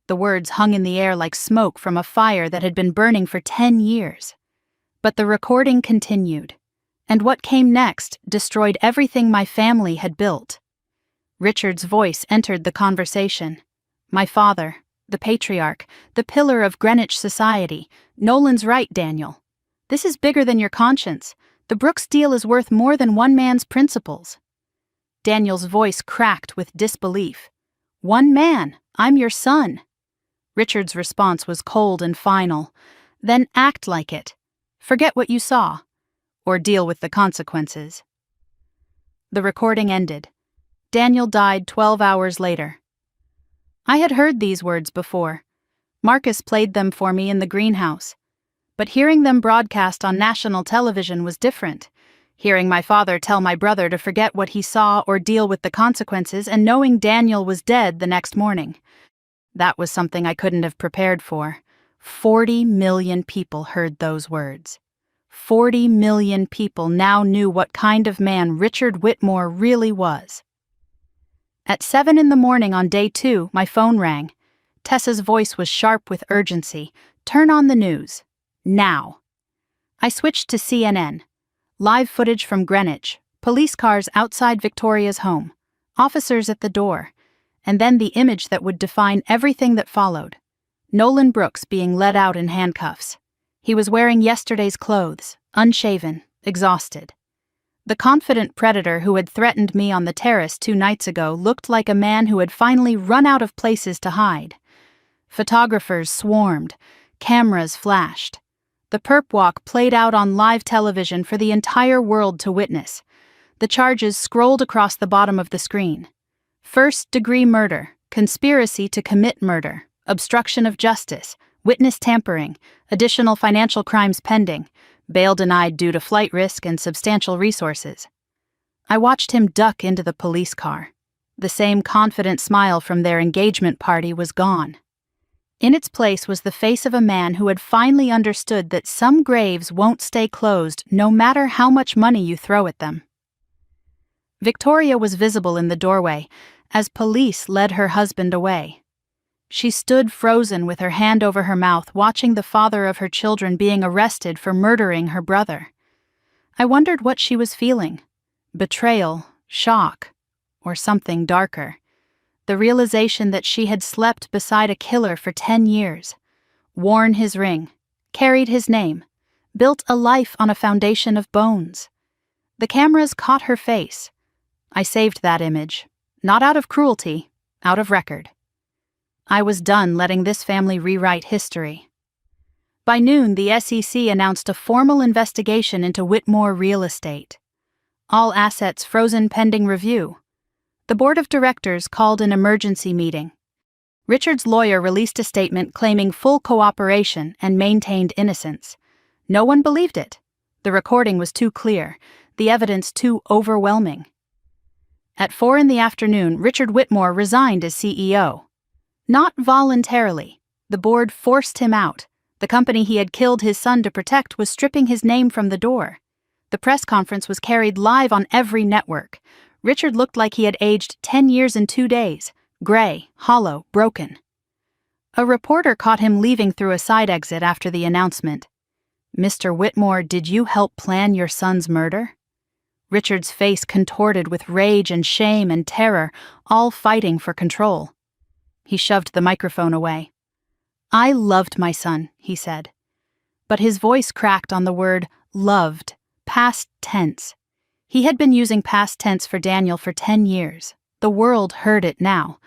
The words hung in the air like smoke from a fire that had been burning for 10 years. But the recording continued, and what came next destroyed everything my family had built. Richard's voice entered the conversation. My father, the patriarch, the pillar of Greenwich society. "Nolan's right, Daniel. This is bigger than your conscience. The Brooks deal is worth more than one man's principles." Daniel's voice cracked with disbelief. "One man, I'm your son." Richard's response was cold and final. "Then act like it. Forget what you saw, or deal with the consequences." The recording ended. Daniel died 12 hours later. I had heard these words before. Marcus played them for me in the greenhouse. But hearing them broadcast on national television was different. Hearing my father tell my brother to forget what he saw or deal with the consequences, and knowing Daniel was dead the next morning. That was something I couldn't have prepared for. 40 million people heard those words. 40 million people now knew what kind of man Richard Whitmore really was. At 7 a.m. on day 2, my phone rang. Tessa's voice was sharp with urgency. "Turn on the news. Now." I switched to CNN. Live footage from Greenwich, police cars outside Victoria's home, officers at the door, and then the image that would define everything that followed. Nolan Brooks being led out in handcuffs. He was wearing yesterday's clothes, unshaven, exhausted. The confident predator who had threatened me on the terrace 2 nights ago looked like a man who had finally run out of places to hide. Photographers swarmed, cameras flashed. The perp walk played out on live television for the entire world to witness. The charges scrolled across the bottom of the screen. First-degree murder, conspiracy to commit murder, obstruction of justice, witness tampering, additional financial crimes pending, bail denied due to flight risk and substantial resources. I watched him duck into the police car. The same confident smile from their engagement party was gone. In its place was the face of a man who had finally understood that some graves won't stay closed no matter how much money you throw at them. Victoria was visible in the doorway as police led her husband away. She stood frozen with her hand over her mouth, watching the father of her children being arrested for murdering her brother. I wondered what she was feeling: betrayal, shock, or something darker. The realization that she had slept beside a killer for 10 years, worn his ring, carried his name, built a life on a foundation of bones. The cameras caught her face. I saved that image, not out of cruelty, out of record. I was done letting this family rewrite history. By noon, the SEC announced a formal investigation into Whitmore real estate. All assets frozen pending review. The board of directors called an emergency meeting. Richard's lawyer released a statement claiming full cooperation and maintained innocence. No one believed it. The recording was too clear, the evidence too overwhelming. At 4 p.m, Richard Whitmore resigned as CEO. Not voluntarily. The board forced him out. The company he had killed his son to protect was stripping his name from the door. The press conference was carried live on every network. Richard looked like he had aged 10 years in 2 days, gray, hollow, broken. A reporter caught him leaving through a side exit after the announcement. "Mr. Whitmore, did you help plan your son's murder?" Richard's face contorted with rage and shame and terror, all fighting for control. He shoved the microphone away. "I loved my son," he said. But his voice cracked on the word loved, past tense. He had been using past tense for Daniel for 10 years. The world heard it now.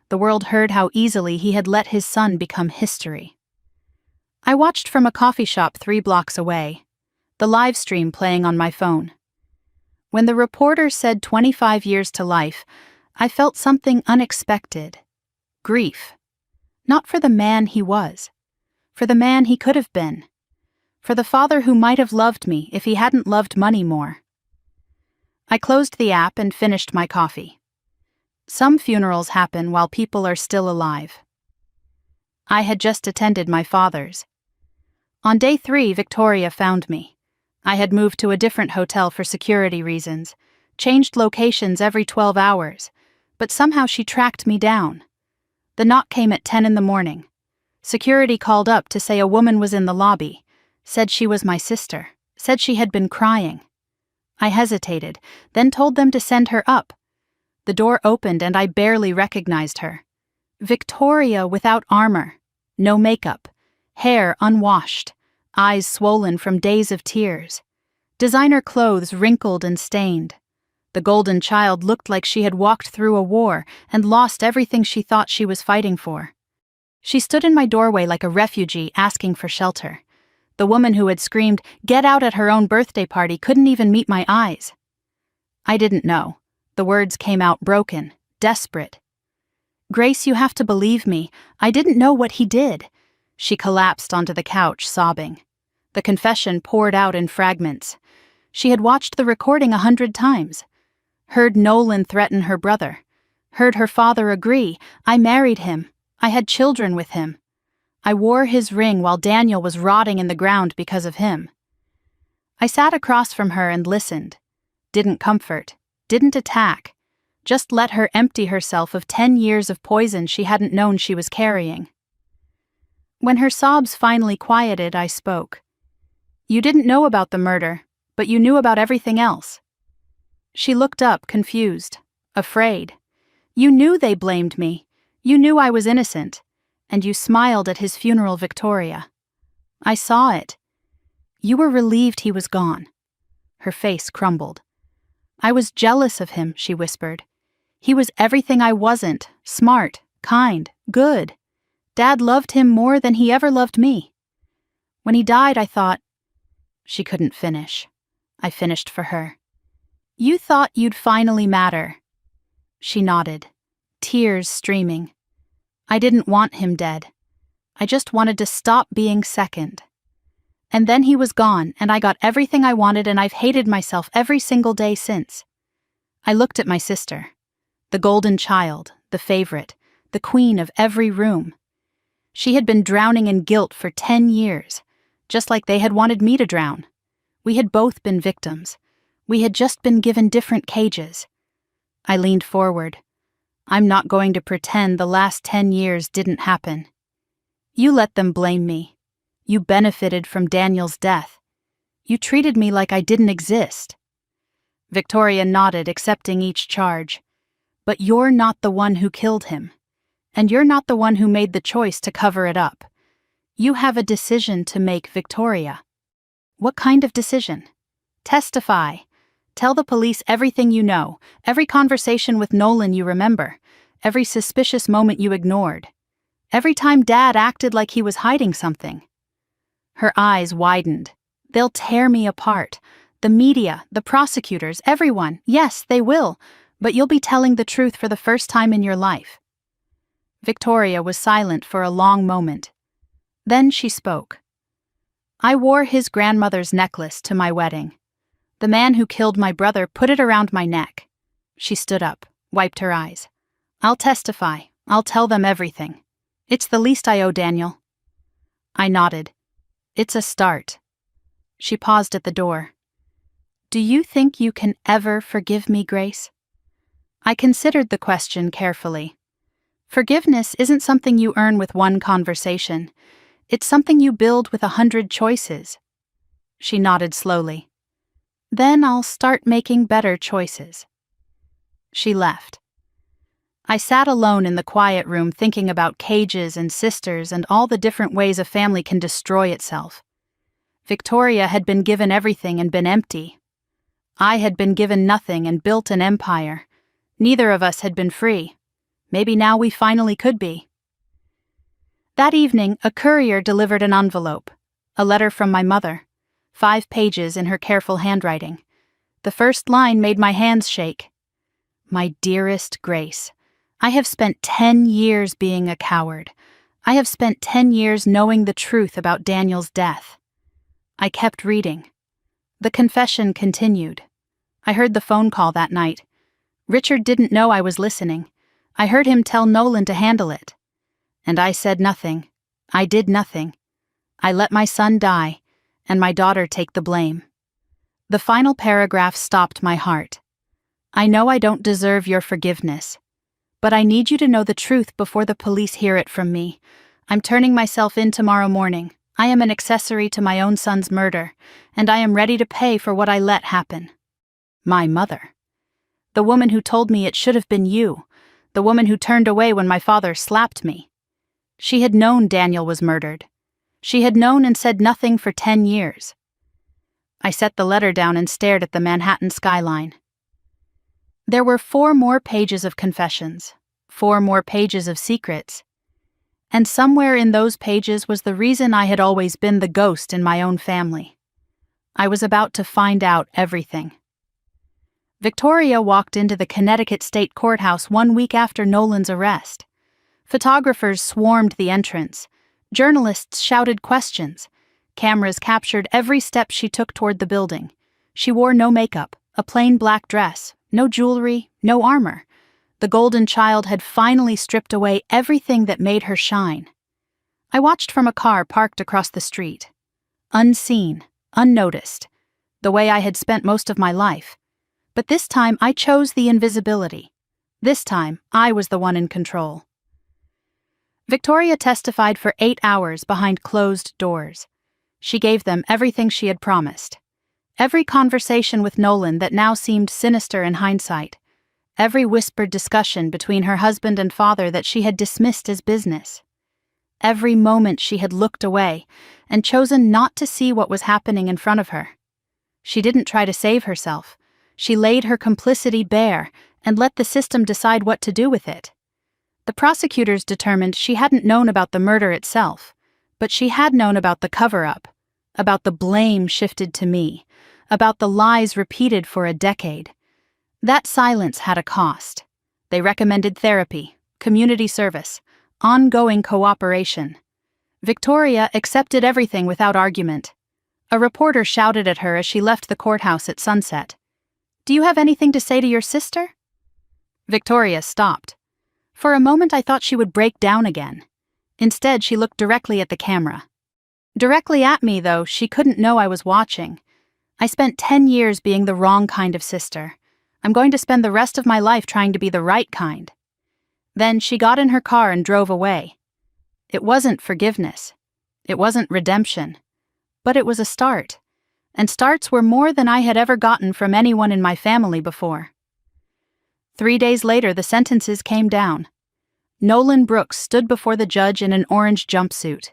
The world heard how easily he had let his son become history. I watched from a coffee shop 3 blocks away, the live stream playing on my phone. When the reporter said 25 years to life, I felt something unexpected. Grief. Not for the man he was. For the man he could have been. For the father who might have loved me if he hadn't loved money more. I closed the app and finished my coffee. Some funerals happen while people are still alive. I had just attended my father's. On day 3, Victoria found me. I had moved to a different hotel for security reasons, changed locations every 12 hours, but somehow she tracked me down. The knock came at 10 a.m. Security called up to say a woman was in the lobby, said she was my sister, said she had been crying. I hesitated, then told them to send her up. The door opened and I barely recognized her. Victoria without armor, no makeup, hair unwashed, eyes swollen from days of tears, designer clothes wrinkled and stained. The golden child looked like she had walked through a war and lost everything she thought she was fighting for. She stood in my doorway like a refugee asking for shelter. The woman who had screamed, "Get out," at her own birthday party couldn't even meet my eyes. I didn't know. The words came out broken, desperate. "Grace, you have to believe me. I didn't know what he did." She collapsed onto the couch, sobbing. The confession poured out in fragments. She had watched the recording 100 times. Heard Nolan threaten her brother. Heard her father agree. I married him. I had children with him. I wore his ring while Daniel was rotting in the ground because of him. I sat across from her and listened. Didn't comfort. Didn't attack. Just let her empty herself of 10 years of poison she hadn't known she was carrying. When her sobs finally quieted, I spoke. "You didn't know about the murder, but you knew about everything else." She looked up, confused, afraid. "You knew they blamed me. You knew I was innocent. And you smiled at his funeral, Victoria. I saw it. You were relieved he was gone." Her face crumbled. "I was jealous of him," she whispered. "He was everything I wasn't, smart, kind, good. Dad loved him more than he ever loved me. When he died, I thought—" She couldn't finish. I finished for her. "You thought you'd finally matter." She nodded, tears streaming. "I didn't want him dead. I just wanted to stop being second. And then he was gone, and I got everything I wanted, and I've hated myself every single day since." I looked at my sister. The golden child, the favorite, the queen of every room. She had been drowning in guilt for 10 years, just like they had wanted me to drown. We had both been victims. We had just been given different cages. I leaned forward. "I'm not going to pretend the last 10 years didn't happen. You let them blame me. You benefited from Daniel's death. You treated me like I didn't exist." Victoria nodded, accepting each charge. "But you're not the one who killed him. And you're not the one who made the choice to cover it up. You have a decision to make, Victoria." "What kind of decision?" "Testify. Tell the police everything you know, every conversation with Nolan you remember, every suspicious moment you ignored, every time Dad acted like he was hiding something." Her eyes widened. "They'll tear me apart. The media, the prosecutors, everyone. Yes, they will. But you'll be telling the truth for the first time in your life." Victoria was silent for a long moment. Then she spoke. "I wore his grandmother's necklace to my wedding. The man who killed my brother put it around my neck." She stood up, wiped her eyes. "I'll testify. I'll tell them everything. It's the least I owe Daniel." I nodded. "It's a start." She paused at the door. "Do you think you can ever forgive me, Grace?" I considered the question carefully. Forgiveness isn't something you earn with one conversation. It's something you build with 100 choices. She nodded slowly. "Then I'll start making better choices." She left. I sat alone in the quiet room thinking about cages and sisters and all the different ways a family can destroy itself. Victoria had been given everything and been empty. I had been given nothing and built an empire. Neither of us had been free. Maybe now we finally could be. That evening, a courier delivered an envelope, a letter from my mother, 5 pages in her careful handwriting. The first line made my hands shake. "My dearest Grace, I have spent 10 years being a coward. I have spent 10 years knowing the truth about Daniel's death." I kept reading. The confession continued. I heard the phone call that night. Richard didn't know I was listening. I heard him tell Nolan to handle it. And I said nothing. I did nothing. I let my son die, and my daughter take the blame. The final paragraph stopped my heart. "I know I don't deserve your forgiveness, but I need you to know the truth before the police hear it from me. I'm turning myself in tomorrow morning. I am an accessory to my own son's murder, and I am ready to pay for what I let happen." My mother. The woman who told me it should have been you. The woman who turned away when my father slapped me. She had known Daniel was murdered. She had known and said nothing for 10 years. I set the letter down and stared at the Manhattan skyline. There were 4 more pages of confessions, 4 more pages of secrets. And somewhere in those pages was the reason I had always been the ghost in my own family. I was about to find out everything. Victoria walked into the Connecticut State Courthouse 1 week after Nolan's arrest. Photographers swarmed the entrance. Journalists shouted questions. Cameras captured every step she took toward the building. She wore no makeup, a plain black dress, no jewelry, no armor. The golden child had finally stripped away everything that made her shine. I watched from a car parked across the street. Unseen, unnoticed, the way I had spent most of my life. But this time I chose the invisibility. This time I was the one in control. Victoria testified for 8 hours behind closed doors. She gave them everything she had promised. Every conversation with Nolan that now seemed sinister in hindsight. Every whispered discussion between her husband and father that she had dismissed as business. Every moment she had looked away and chosen not to see what was happening in front of her. She didn't try to save herself. She laid her complicity bare and let the system decide what to do with it. The prosecutors determined she hadn't known about the murder itself, but she had known about the cover-up, about the blame shifted to me, about the lies repeated for a decade. That silence had a cost. They recommended therapy, community service, ongoing cooperation. Victoria accepted everything without argument. A reporter shouted at her as she left the courthouse at sunset. "Do you have anything to say to your sister?" Victoria stopped. For a moment I thought she would break down again. Instead, she looked directly at the camera. Directly at me, though, she couldn't know I was watching. I spent 10 years being the wrong kind of sister. I'm going to spend the rest of my life trying to be the right kind. Then she got in her car and drove away. It wasn't forgiveness. It wasn't redemption. But it was a start. And starts were more than I had ever gotten from anyone in my family before. 3 days later, the sentences came down. Nolan Brooks stood before the judge in an orange jumpsuit.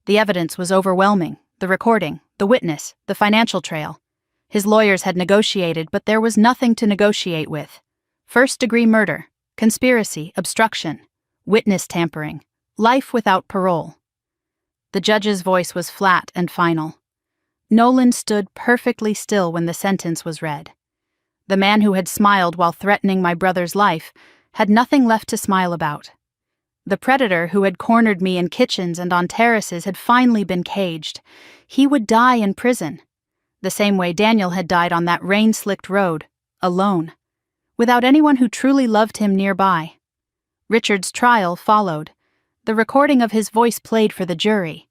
The evidence was overwhelming. The recording, the witness, the financial trail. His lawyers had negotiated, but there was nothing to negotiate with. First-degree murder, conspiracy, obstruction, witness tampering, life without parole. The judge's voice was flat and final. Nolan stood perfectly still when the sentence was read. The man who had smiled while threatening my brother's life had nothing left to smile about. The predator who had cornered me in kitchens and on terraces had finally been caged. He would die in prison, the same way Daniel had died on that rain-slicked road, alone, without anyone who truly loved him nearby. Richard's trial followed. The recording of his voice played for the jury.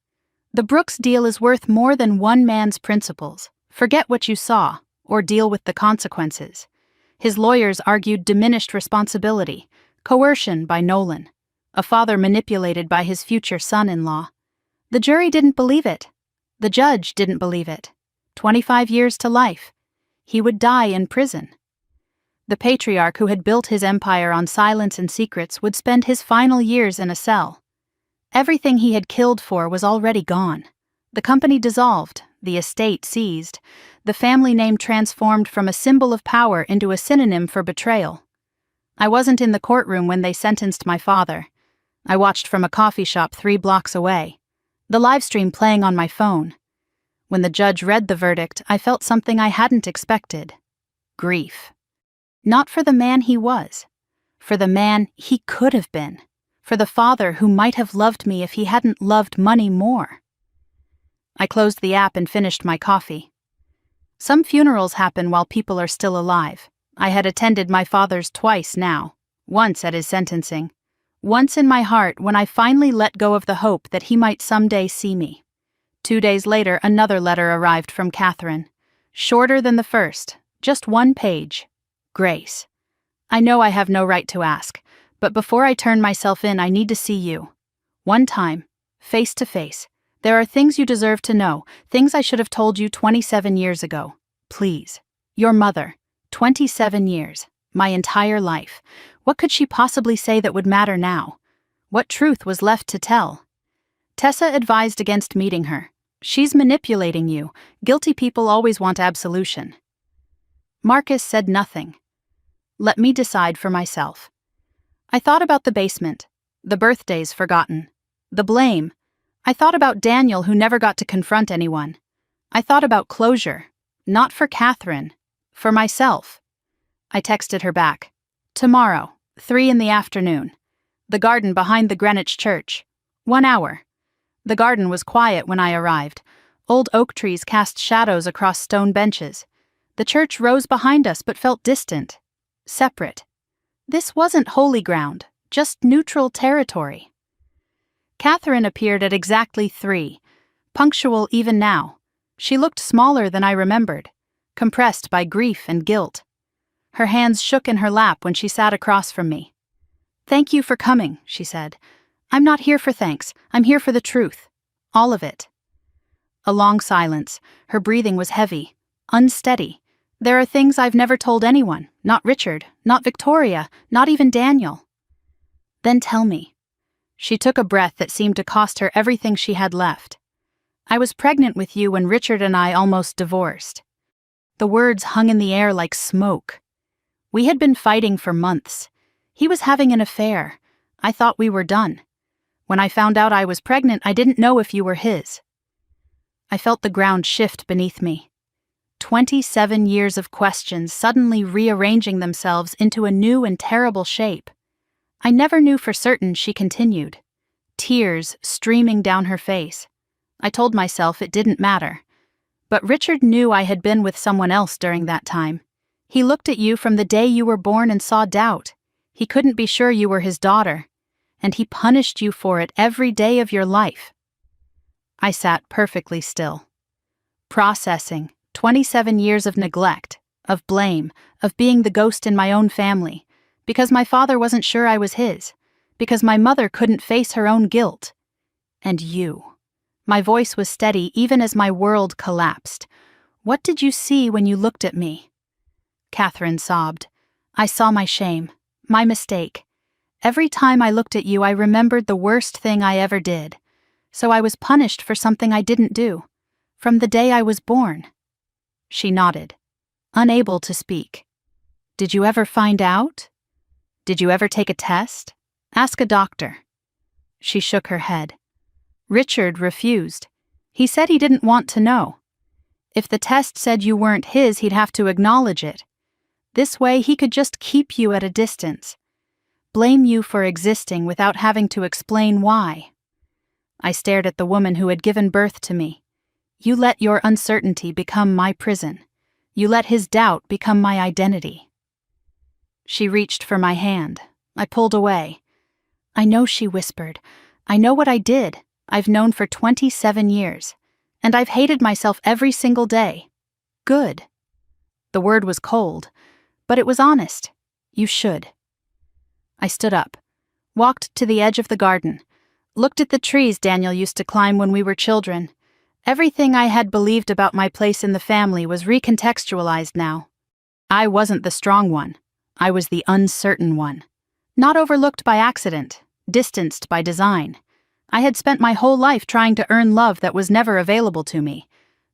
The Brooks deal is worth more than one man's principles. Forget what you saw, or deal with the consequences. His lawyers argued diminished responsibility, coercion by Nolan, a father manipulated by his future son-in-law. The jury didn't believe it. The judge didn't believe it. 25 years to life. He would die in prison. The patriarch who had built his empire on silence and secrets would spend his final years in a cell. Everything he had killed for was already gone. The company dissolved, the estate seized, the family name transformed from a symbol of power into a synonym for betrayal. I wasn't in the courtroom when they sentenced my father. I watched from a coffee shop 3 blocks away, the live stream playing on my phone. When the judge read the verdict, I felt something I hadn't expected. Grief. Not for the man he was, for the man he could have been, for the father who might have loved me if he hadn't loved money more. I closed the app and finished my coffee. Some funerals happen while people are still alive. I had attended my father's twice now, once at his sentencing, once in my heart when I finally let go of the hope that he might someday see me. 2 days later, another letter arrived from Catherine. Shorter than the first, just 1 page. Grace. I know I have no right to ask, but before I turn myself in, I need to see you. One time, face to face. There are things you deserve to know, things I should have told you 27 years ago. Please. Your mother. 27 years. My entire life. What could she possibly say that would matter now? What truth was left to tell? Tessa advised against meeting her. She's manipulating you. Guilty people always want absolution. Marcus said nothing. Let me decide for myself. I thought about the basement, the birthdays forgotten, the blame. I thought about Daniel who never got to confront anyone. I thought about closure, not for Catherine, for myself. I texted her back. Tomorrow, 3 in the afternoon. The garden behind the Greenwich Church. 1 hour. The garden was quiet when I arrived. Old oak trees cast shadows across stone benches. The church rose behind us but felt distant, separate. This wasn't holy ground, just neutral territory. Catherine appeared at exactly 3, punctual even now. She looked smaller than I remembered, compressed by grief and guilt. Her hands shook in her lap when she sat across from me. "Thank you for coming," she said. "I'm not here for thanks, I'm here for the truth. All of it." A long silence. Her breathing was heavy, unsteady. There are things I've never told anyone, not Richard, not Victoria, not even Daniel. "Then tell me." She took a breath that seemed to cost her everything she had left. "I was pregnant with you when Richard and I almost divorced." The words hung in the air like smoke. We had been fighting for months. He was having an affair. I thought we were done. When I found out I was pregnant, I didn't know if you were his. I felt the ground shift beneath me. 27 years of questions suddenly rearranging themselves into a new and terrible shape. I never knew for certain, she continued, tears streaming down her face. I told myself it didn't matter. But Richard knew I had been with someone else during that time. He looked at you from the day you were born and saw doubt. He couldn't be sure you were his daughter. And he punished you for it every day of your life. I sat perfectly still, processing 27 years of neglect, of blame, of being the ghost in my own family, because my father wasn't sure I was his, because my mother couldn't face her own guilt. And you. My voice was steady even as my world collapsed. "What did you see when you looked at me?" Catherine sobbed. "I saw my shame, my mistake. Every time I looked at you, I remembered the worst thing I ever did. So I was punished for something I didn't do, from the day I was born." She nodded, unable to speak. "Did you ever find out? Did you ever take a test? Ask a doctor." She shook her head. "Richard refused. He said he didn't want to know. If the test said you weren't his, he'd have to acknowledge it. This way, he could just keep you at a distance, blame you for existing without having to explain why." I stared at the woman who had given birth to me. "You let your uncertainty become my prison. You let his doubt become my identity." She reached for my hand. I pulled away. "I know," she whispered. "I know what I did. I've known for 27 years. And I've hated myself every single day. Good." The word was cold, but it was honest. "You should." I stood up, walked to the edge of the garden, looked at the trees Daniel used to climb when we were children. Everything I had believed about my place in the family was recontextualized now. I wasn't the strong one. I was the uncertain one. Not overlooked by accident, distanced by design. I had spent my whole life trying to earn love that was never available to me.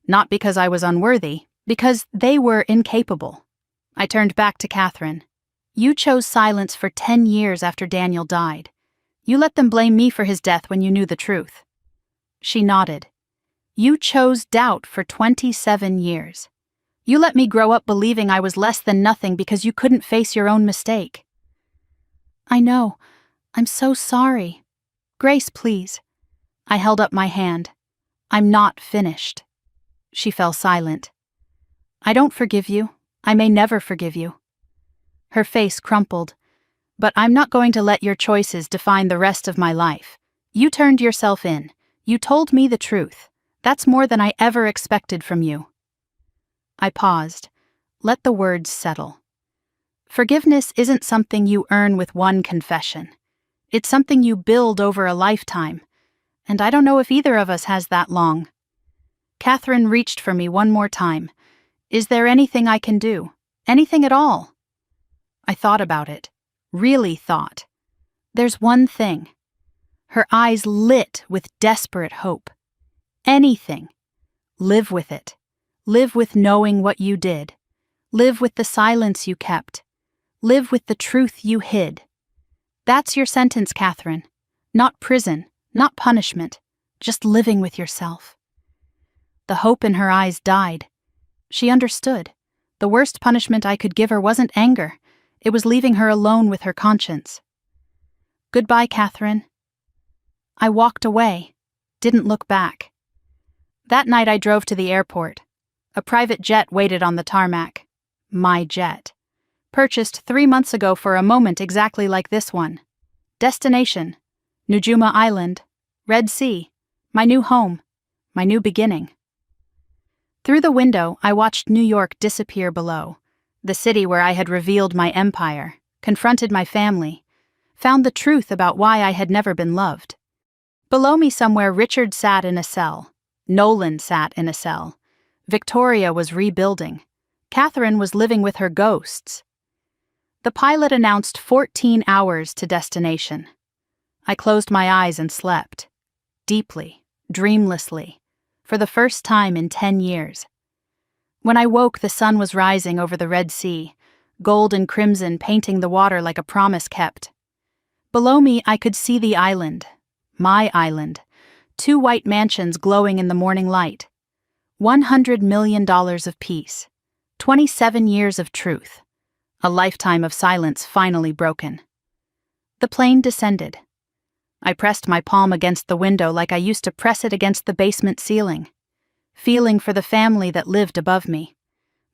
Not because I was unworthy, because they were incapable. I turned back to Catherine. "You chose silence for 10 years after Daniel died. You let them blame me for his death when you knew the truth." She nodded. "You chose doubt for 27 years. You let me grow up believing I was less than nothing because you couldn't face your own mistake." "I know. I'm so sorry. Grace, please." I held up my hand. "I'm not finished." She fell silent. "I don't forgive you. I may never forgive you." Her face crumpled. "But I'm not going to let your choices define the rest of my life. You turned yourself in. You told me the truth. That's more than I ever expected from you." I paused. Let the words settle. Forgiveness isn't something you earn with one confession. It's something you build over a lifetime. And I don't know if either of us has that long. Catherine reached for me one more time. "Is there anything I can do? Anything at all?" I thought about it. Really thought. "There's one thing." Her eyes lit with desperate hope. "Anything. Live with it. Live with knowing what you did. Live with the silence you kept. Live with the truth you hid. That's your sentence, Catherine. Not prison, not punishment, just living with yourself. The hope in her eyes died. She understood. The worst punishment I could give her wasn't anger. It was leaving her alone with her conscience. Goodbye, Catherine. I walked away, didn't look back. That night I drove to the airport. A private jet waited on the tarmac. My jet. Purchased 3 months ago for a moment exactly like this one. Destination: Nujuma Island, Red Sea, my new home, my new beginning. Through the window, I watched New York disappear below, the city where I had revealed my empire, confronted my family, found the truth about why I had never been loved. Below me somewhere, Richard sat in a cell. Nolan sat in a cell. Victoria was rebuilding. Catherine was living with her ghosts. The pilot announced 14 hours to destination. I closed my eyes and slept. Deeply, dreamlessly, for the first time in 10 years. When I woke, the sun was rising over the Red Sea, gold and crimson painting the water like a promise kept. Below me, I could see the island, my island, 2 white mansions glowing in the morning light. $100 million of peace, 27 years of truth, a lifetime of silence finally broken. The plane descended. I pressed my palm against the window like I used to press it against the basement ceiling, feeling for the family that lived above me.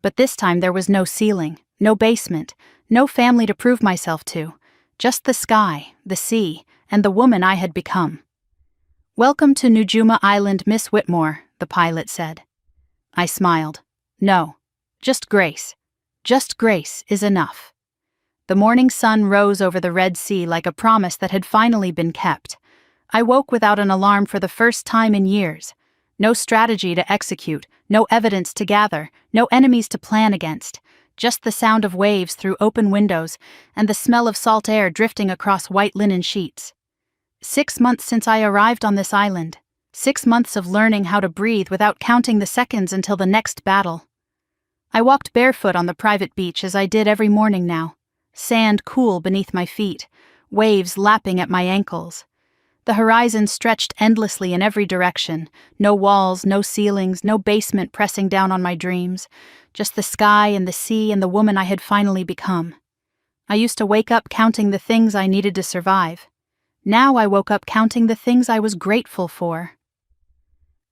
But this time there was no ceiling, no basement, no family to prove myself to, just the sky, the sea, and the woman I had become. "Welcome to Nujuma Island, Miss Whitmore," the pilot said. I smiled. No, just grace. Just grace is enough. The morning sun rose over the Red Sea like a promise that had finally been kept. I woke without an alarm for the first time in years. No strategy to execute, no evidence to gather, no enemies to plan against. Just the sound of waves through open windows and the smell of salt air drifting across white linen sheets. 6 months since I arrived on this island. 6 months of learning how to breathe without counting the seconds until the next battle. I walked barefoot on the private beach as I did every morning now. Sand cool beneath my feet, waves lapping at my ankles. The horizon stretched endlessly in every direction, no walls, no ceilings, no basement pressing down on my dreams, just the sky and the sea and the woman I had finally become. I used to wake up counting the things I needed to survive. Now I woke up counting the things I was grateful for.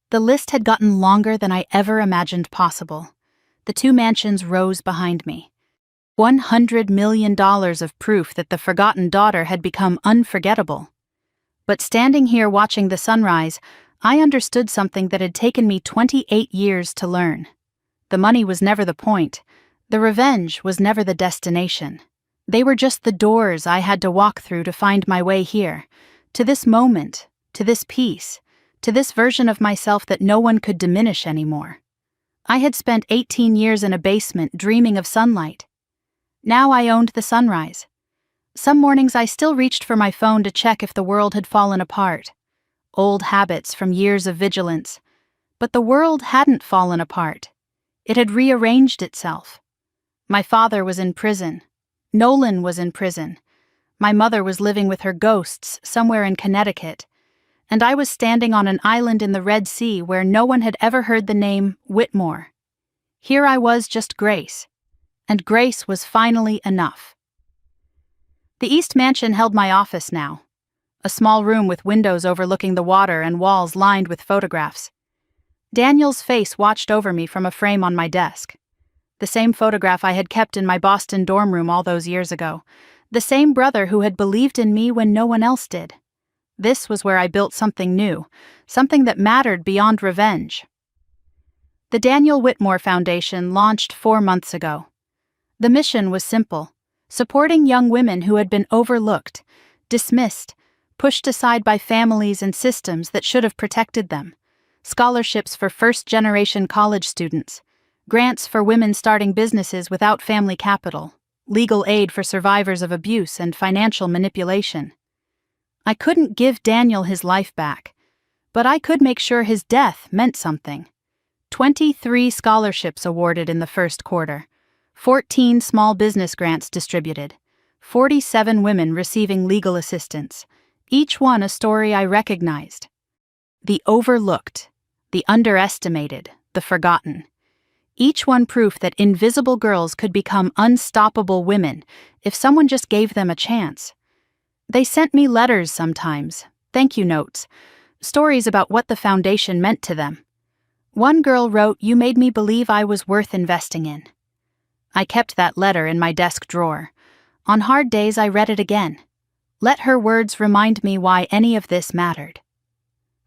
The list had gotten longer than I ever imagined possible. The 2 mansions rose behind me. $100 million of proof that the forgotten daughter had become unforgettable. But standing here watching the sunrise, I understood something that had taken me 28 years to learn. The money was never the point. The revenge was never the destination. They were just the doors I had to walk through to find my way here, to this moment, to this peace, to this version of myself that no one could diminish anymore. I had spent 18 years in a basement dreaming of sunlight. Now I owned the sunrise. Some mornings I still reached for my phone to check if the world had fallen apart. Old habits from years of vigilance. But the world hadn't fallen apart. It had rearranged itself. My father was in prison. Nolan was in prison. My mother was living with her ghosts somewhere in Connecticut. And I was standing on an island in the Red Sea where no one had ever heard the name Whitmore. Here I was, just Grace. And Grace was finally enough. The East Mansion held my office now. A small room with windows overlooking the water and walls lined with photographs. Daniel's face watched over me from a frame on my desk. The same photograph I had kept in my Boston dorm room all those years ago. The same brother who had believed in me when no one else did. This was where I built something new, something that mattered beyond revenge. The Daniel Whitmore Foundation launched 4 months ago. The mission was simple: supporting young women who had been overlooked, dismissed, pushed aside by families and systems that should have protected them. Scholarships for first-generation college students, grants for women starting businesses without family capital, legal aid for survivors of abuse and financial manipulation. I couldn't give Daniel his life back, but I could make sure his death meant something. 23 scholarships awarded in the first quarter. 14 small business grants distributed, 47 women receiving legal assistance, each one a story I recognized. The overlooked, the underestimated, the forgotten. Each one proof that invisible girls could become unstoppable women if someone just gave them a chance. They sent me letters sometimes, thank you notes, stories about what the foundation meant to them. One girl wrote, "You made me believe I was worth investing in." I kept that letter in my desk drawer. On hard days I read it again. Let her words remind me why any of this mattered.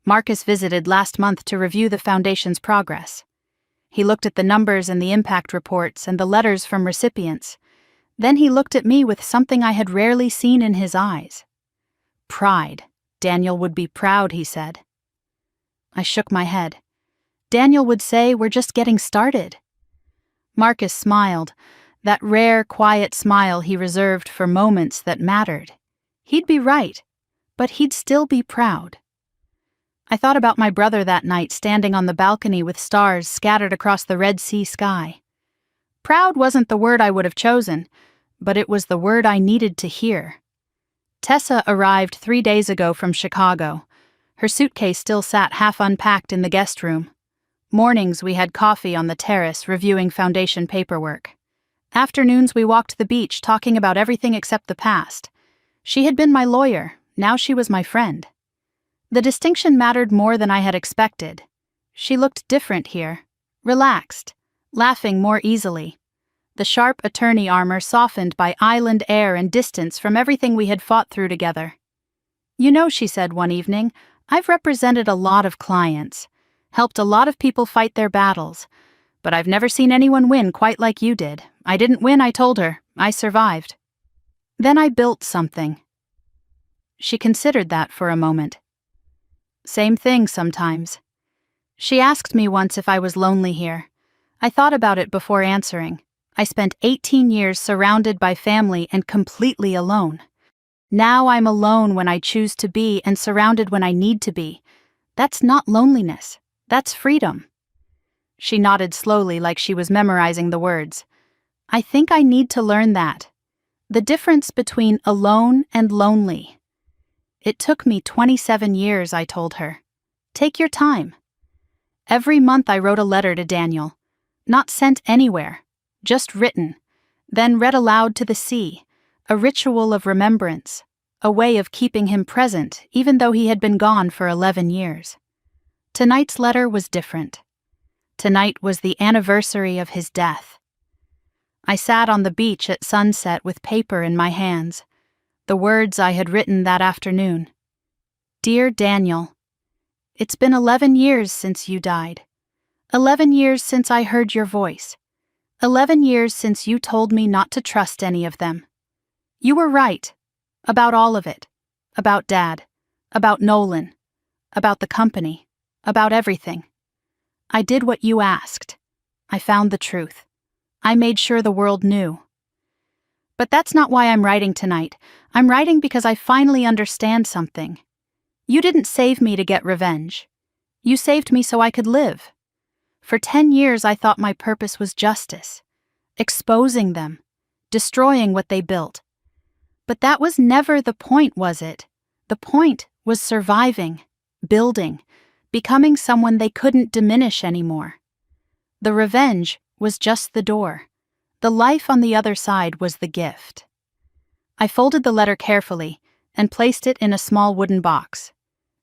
Marcus visited last month to review the foundation's progress. He looked at the numbers and the impact reports and the letters from recipients. Then he looked at me with something I had rarely seen in his eyes. Pride. Daniel would be proud, he said. I shook my head. Daniel would say, "We're just getting started." Marcus smiled, that rare, quiet smile he reserved for moments that mattered. He'd be right, but he'd still be proud. I thought about my brother that night standing on the balcony with stars scattered across the Red Sea sky. Proud wasn't the word I would have chosen, but it was the word I needed to hear. Tessa arrived 3 days ago from Chicago. Her suitcase still sat half unpacked in the guest room. Mornings we had coffee on the terrace reviewing foundation paperwork. Afternoons we walked the beach talking about everything except the past. She had been my lawyer, now she was my friend. The distinction mattered more than I had expected. She looked different here, relaxed, laughing more easily. The sharp attorney armor softened by island air and distance from everything we had fought through together. "You know," she said one evening, "I've represented a lot of clients, helped a lot of people fight their battles, but I've never seen anyone win quite like you did. I didn't win," I told her. "I survived. Then I built something." She considered that for a moment. Same thing sometimes. She asked me once if I was lonely here. I thought about it before answering. I spent 18 years surrounded by family and completely alone. Now I'm alone when I choose to be and surrounded when I need to be. That's not loneliness. That's freedom. She nodded slowly like she was memorizing the words. I think I need to learn that. The difference between alone and lonely. It took me 27 years, I told her. Take your time. Every month I wrote a letter to Daniel. Not sent anywhere, just written, then read aloud to the sea, a ritual of remembrance, a way of keeping him present even though he had been gone for 11 years. Tonight's letter was different. Tonight was the anniversary of his death. I sat on the beach at sunset with paper in my hands, the words I had written that afternoon. Dear Daniel, it's been 11 years since you died. 11 years since I heard your voice. 11 years since you told me not to trust any of them. You were right. About all of it. About Dad. About Nolan. About the company. About everything. I did what you asked. I found the truth. I made sure the world knew. But that's not why I'm writing tonight. I'm writing because I finally understand something. You didn't save me to get revenge. You saved me so I could live. For 10 years I thought my purpose was justice. Exposing them. Destroying what they built. But that was never the point, was it? The point was surviving, building, becoming someone they couldn't diminish anymore. The revenge was just the door. The life on the other side was the gift. I folded the letter carefully and placed it in a small wooden box.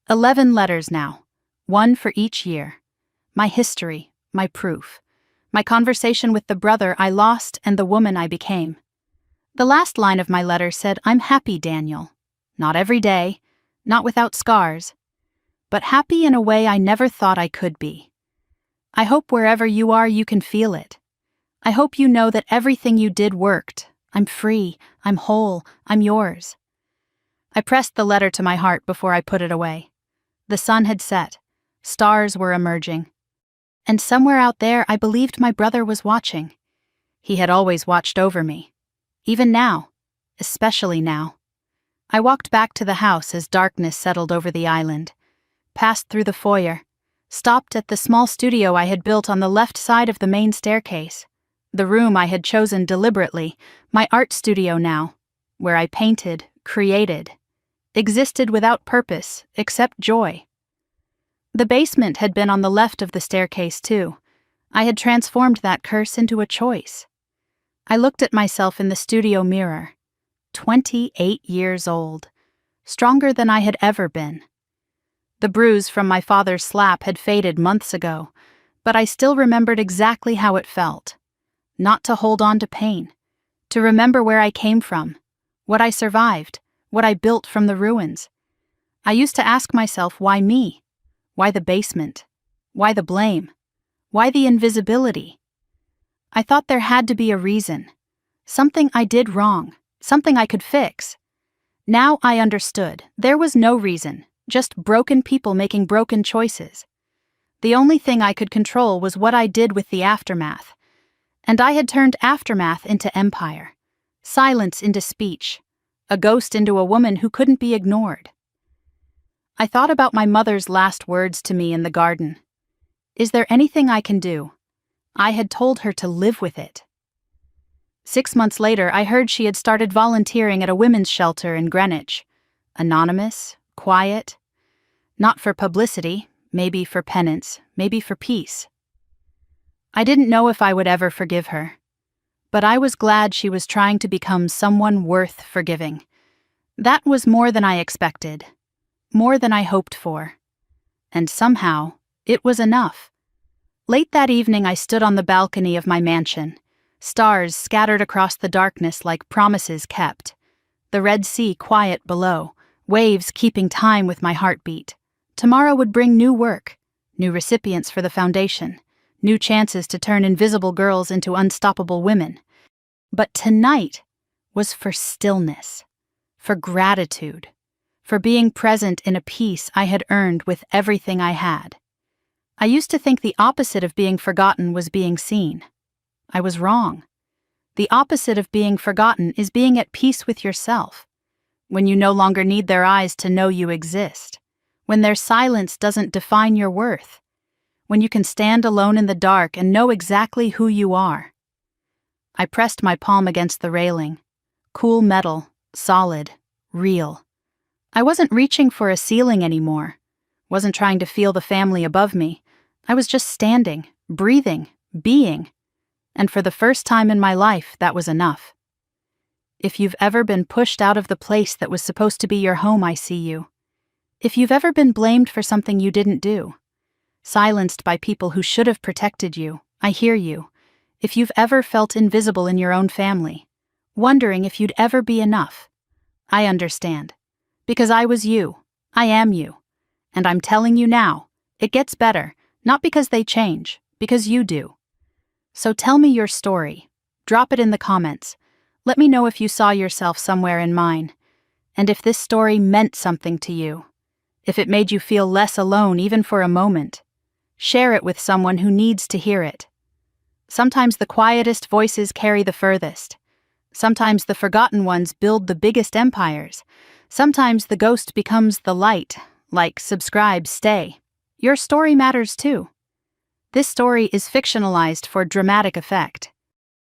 11 letters now, one for each year. My history, my proof. My conversation with the brother I lost and the woman I became. The last line of my letter said, I'm happy, Daniel. Not every day, not without scars, but happy in a way I never thought I could be. I hope wherever you are you can feel it. I hope you know that everything you did worked. I'm free, I'm whole, I'm yours. I pressed the letter to my heart before I put it away. The sun had set, stars were emerging. And somewhere out there I believed my brother was watching. He had always watched over me. Even now, especially now. I walked back to the house as darkness settled over the island, passed through the foyer, stopped at the small studio I had built on the left side of the main staircase. The room I had chosen deliberately, my art studio now, where I painted, created, existed without purpose, except joy. The basement had been on the left of the staircase, too. I had transformed that curse into a choice. I looked at myself in the studio mirror, 28 years old, stronger than I had ever been. The bruise from my father's slap had faded months ago, but I still remembered exactly how it felt. Not to hold on to pain, to remember where I came from, what I survived, what I built from the ruins. I used to ask myself, why me? Why the basement? Why the blame? Why the invisibility? I thought there had to be a reason. Something I did wrong, something I could fix. Now I understood. There was no reason, just broken people making broken choices. The only thing I could control was what I did with the aftermath. And I had turned aftermath into empire, silence into speech, a ghost into a woman who couldn't be ignored. I thought about my mother's last words to me in the garden. Is there anything I can do? I had told her to live with it. 6 months later, I heard she had started volunteering at a women's shelter in Greenwich. Anonymous, quiet, not for publicity, maybe for penance, maybe for peace. I didn't know if I would ever forgive her, but I was glad she was trying to become someone worth forgiving. That was more than I expected, more than I hoped for, and somehow it was enough. Late that evening, I stood on the balcony of my mansion, stars scattered across the darkness like promises kept, the Red Sea quiet below, waves keeping time with my heartbeat. Tomorrow would bring new work, new recipients for the foundation, new chances to turn invisible girls into unstoppable women. But tonight was for stillness, for gratitude, for being present in a peace I had earned with everything I had. I used to think the opposite of being forgotten was being seen. I was wrong. The opposite of being forgotten is being at peace with yourself, when you no longer need their eyes to know you exist, when their silence doesn't define your worth, when you can stand alone in the dark and know exactly who you are. I pressed my palm against the railing. Cool metal, solid, real. I wasn't reaching for a ceiling anymore, wasn't trying to feel the family above me. I was just standing, breathing, being. And for the first time in my life, that was enough. If you've ever been pushed out of the place that was supposed to be your home, I see you. If you've ever been blamed for something you didn't do, silenced by people who should have protected you, I hear you. If you've ever felt invisible in your own family, wondering if you'd ever be enough, I understand. Because I was you. I am you. And I'm telling you now, it gets better, not because they change, because you do. So tell me your story. Drop it in the comments. Let me know if you saw yourself somewhere in mine, and if this story meant something to you, if it made you feel less alone even for a moment. Share it with someone who needs to hear it. Sometimes the quietest voices carry the furthest. Sometimes the forgotten ones build the biggest empires. Sometimes the ghost becomes the light, like subscribe, stay. Your story matters too. This story is fictionalized for dramatic effect.